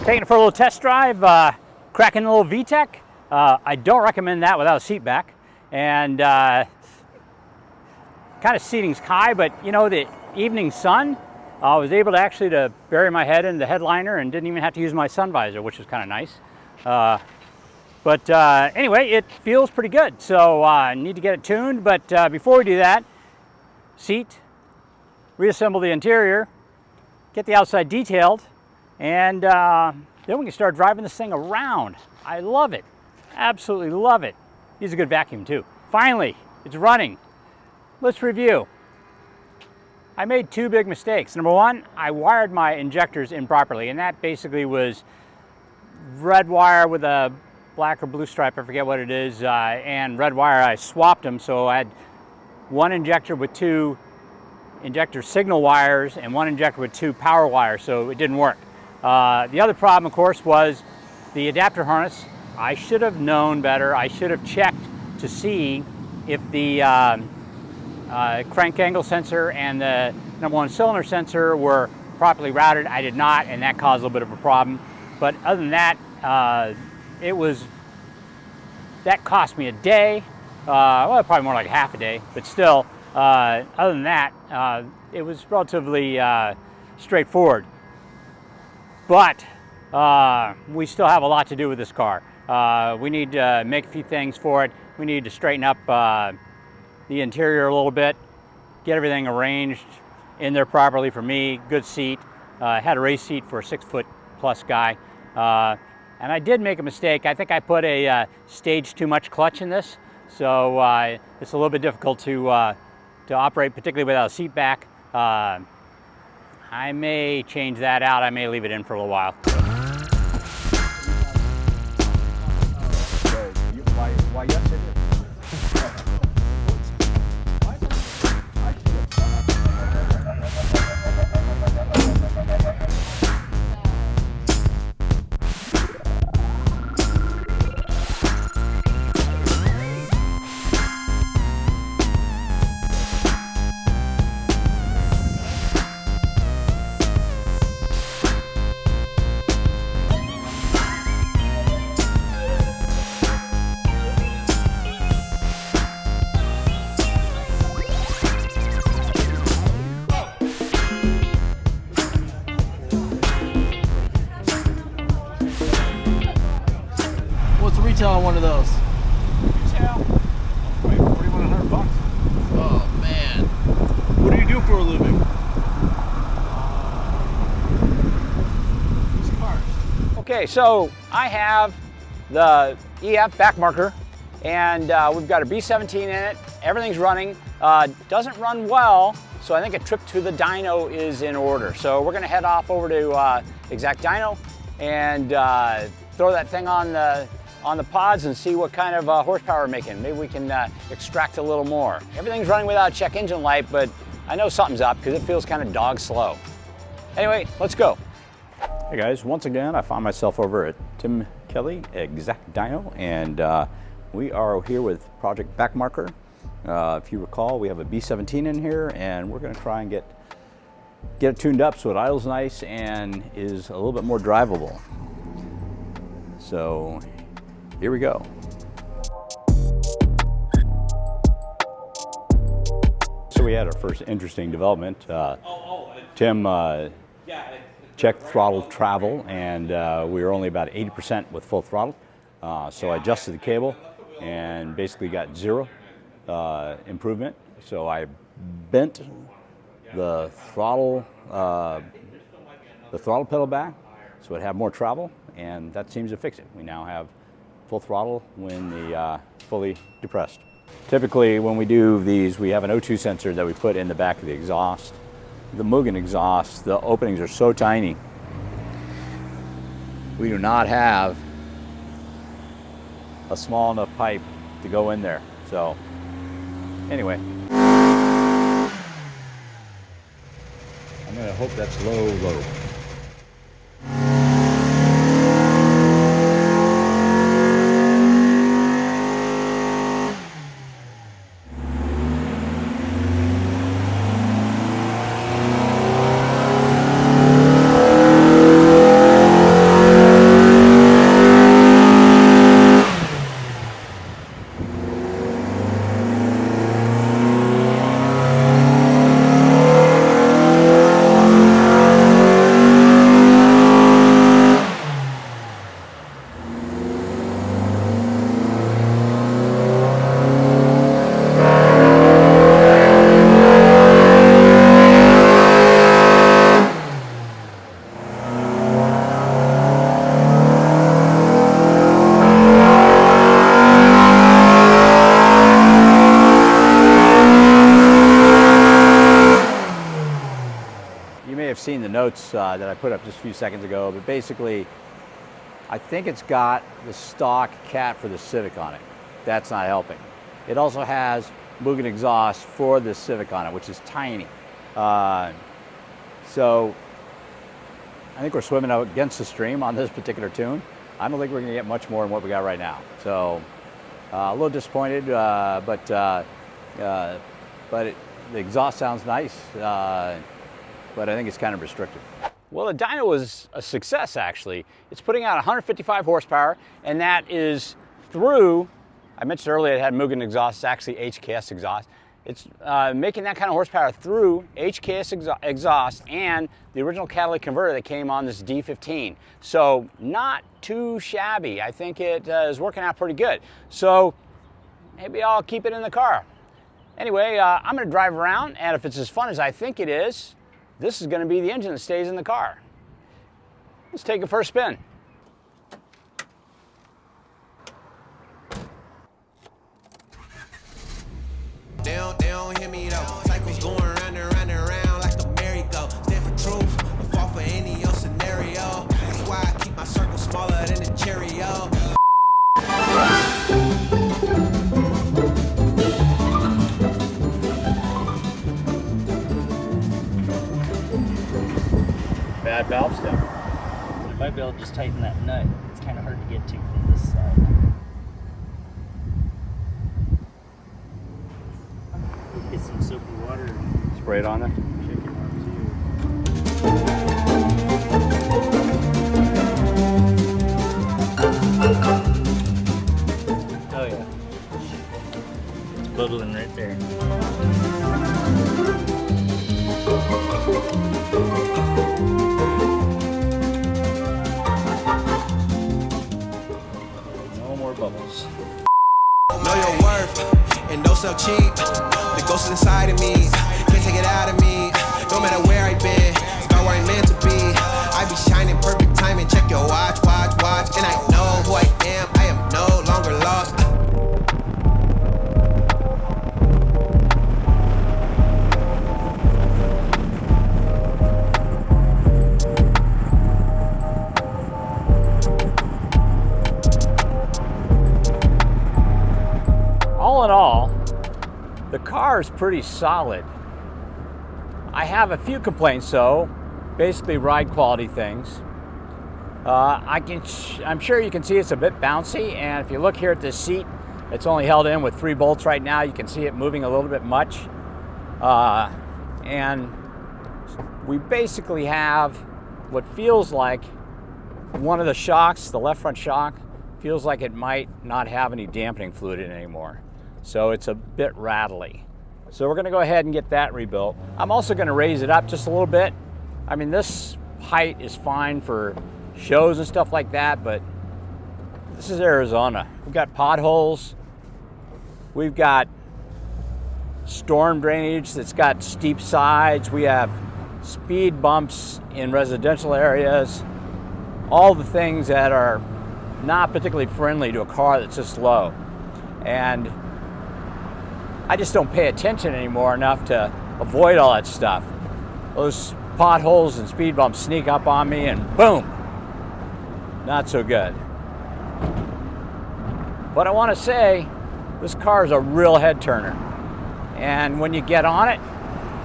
Taking it for a little test drive, cracking a little VTEC. I don't recommend that without a seat back. And kind of seating's high, but you know, the evening sun, I was able to actually bury my head in the headliner and didn't even have to use my sun visor, which was kind of nice. But anyway, it feels pretty good. So I need to get it tuned, but before we do that, seat, reassemble the interior, get the outside detailed, and then we can start driving this thing around. I love it, absolutely love it. Needs a good vacuum too. Finally, it's running. Let's review. I made two big mistakes. Number one, I wired my injectors improperly, and that basically was red wire with a black or blue stripe, I forget what it is, and red wire. I swapped them, so I had one injector with two injector signal wires and one injector with two power wires, so it didn't work. The other problem, of course, was the adapter harness. I should have known better. I should have checked to see if the crank angle sensor and the #1 cylinder sensor were properly routed. I did not, and that caused a little bit of a problem. But other than that, that cost me a day. Well, probably more like half a day, but still, other than that, it was relatively straightforward. But we still have a lot to do with this car. We need to make a few things for it. We need to straighten up the interior a little bit, get everything arranged in there properly for me. Good seat. Had a race seat for a 6-foot-plus guy. And I did make a mistake. I think I put a stage too much clutch in this, so it's a little bit difficult to operate, particularly without a seat back. I may change that out. I may leave it in for a little while. Why yes it is. retail on one of those? Retail, probably $4,100. Oh man. What do you do for a living? These cars. Okay, so I have the EF Backmarker, and we've got a B17 in it. Everything's running. Doesn't run well, so I think a trip to the dyno is in order. So we're gonna head off over to Exact Dyno and throw that thing on the pods and see what kind of horsepower we're making. Maybe we can extract a little more. Everything's running without check engine light, but I know something's up because it feels kind of dog slow. Anyway, let's go. Hey guys, once again, I found myself over at Tim Kelly, Exact Dyno, and we are here with Project Backmarker. If you recall, we have a B17 in here, and we're going to try and get it tuned up so it idles nice and is a little bit more drivable. So here we go. So we had our first interesting development. Tim checked throttle travel, and we were only about 80% with full throttle. So I adjusted the cable and basically got 0 improvement. So I bent the throttle pedal back so it had more travel, and that seems to fix it. We now have full throttle when the fully depressed. Typically when we do these, we have an O2 sensor that we put in the back of the exhaust. The Mugen exhaust, the openings are so tiny. We do not have a small enough pipe to go in there. So anyway, I'm gonna hope that's low. Seen the notes that I put up just a few seconds ago, but basically I think it's got the stock cat for the Civic on it. That's not helping. It also has Mugen exhaust for the Civic on it, which is tiny. So I think we're swimming out against the stream on this particular tune. I don't think we're going to get much more than what we got right now. So a little disappointed, but the exhaust sounds nice. But I think it's kind of restrictive. Well, the dyno was a success, actually. It's putting out 155 horsepower, and that is through, I mentioned earlier it had Mugen exhaust, it's actually HKS exhaust. It's making that kind of horsepower through HKS exhaust and the original catalytic converter that came on this D15. So not too shabby. I think it is working out pretty good. So maybe I'll keep it in the car. Anyway, I'm gonna drive around, and if it's as fun as I think it is, this is going to be the engine that stays in the car. Let's take it for a spin. They don't hear me though. Cycles going round and round like a merry-go. Stand for truth, I fall for any old scenario. That's why I keep my circle smaller than a Cheerio. Bad valve stem. You might be able to just tighten that nut. It's kind of hard to get to from this side. Get some soapy water. Spray it on there. Check your arms too. Oh yeah. It's bubbling right there. No more bubbles. sell cheap. The ghost is inside of me, can't take it out of me. No matter where I've been, start where I'm meant to be. I be shining perfect timing, check your watch, watch, watch. And I know who I am no longer lost. All in all, the car is pretty solid. I have a few complaints though, basically ride quality things. I'm sure you can see it's a bit bouncy, and if you look here at this seat, it's only held in with 3 bolts right now. You can see it moving a little bit much. And we basically have what feels like one of the shocks, the left front shock, feels like it might not have any dampening fluid in it anymore. So it's a bit rattly. So we're gonna go ahead and get that rebuilt. I'm also gonna raise it up just a little bit. I mean, this height is fine for shows and stuff like that, but this is Arizona. We've got potholes. We've got storm drainage that's got steep sides. We have speed bumps in residential areas. All the things that are not particularly friendly to a car that's this low. And I just don't pay attention anymore enough to avoid all that stuff. Those potholes and speed bumps sneak up on me and boom, not so good. But I want to say, this car is a real head turner. And when you get on it,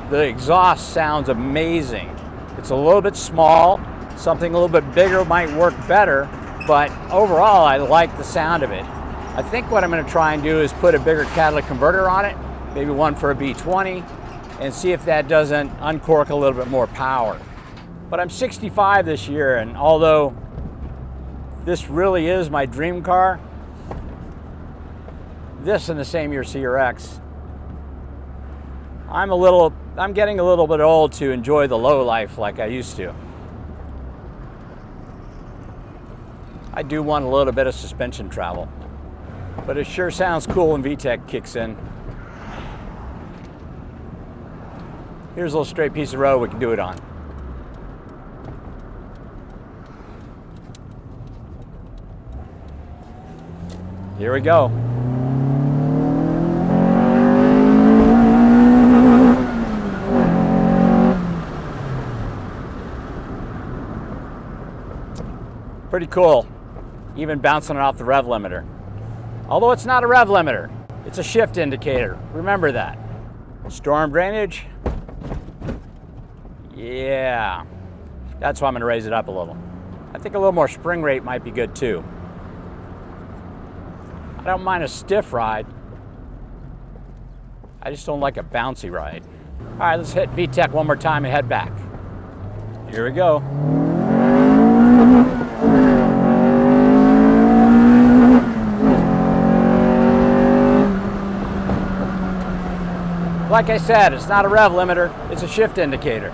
the exhaust sounds amazing. It's a little bit small, something a little bit bigger might work better, but overall I like the sound of it. I think what I'm going to try and do is put a bigger catalytic converter on it, maybe one for a B20, and see if that doesn't uncork a little bit more power. But I'm 65 this year, and although this really is my dream car, this and the same year CRX, I'm getting a little bit old to enjoy the low life like I used to. I do want a little bit of suspension travel, but it sure sounds cool when VTEC kicks in. Here's a little straight piece of road we can do it on. Here we go. Pretty cool, even bouncing it off the rev limiter. Although it's not a rev limiter, it's a shift indicator. Remember that. Storm drainage. Yeah, that's why I'm gonna raise it up a little. I think a little more spring rate might be good too. I don't mind a stiff ride. I just don't like a bouncy ride. All right, let's hit VTEC one more time and head back. Here we go. Like I said, it's not a rev limiter, it's a shift indicator.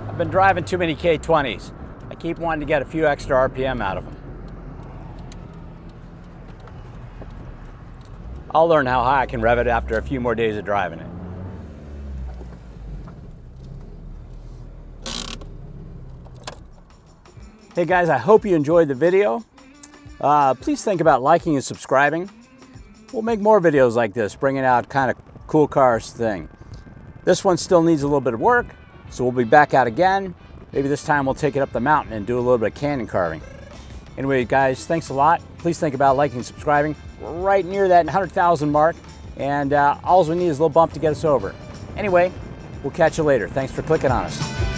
I've been driving too many K20s. I keep wanting to get a few extra RPM out of them. I'll learn how high I can rev it after a few more days of driving it. Hey guys, I hope you enjoyed the video. Please think about liking and subscribing. We'll make more videos like this, bringing out kind of cool cars thing. This one still needs a little bit of work, so we'll be back out again. Maybe this time we'll take it up the mountain and do a little bit of canyon carving. Anyway, guys, thanks a lot. Please think about liking and subscribing. We're right near that 100,000 mark, and all we need is a little bump to get us over. Anyway, we'll catch you later. Thanks for clicking on us.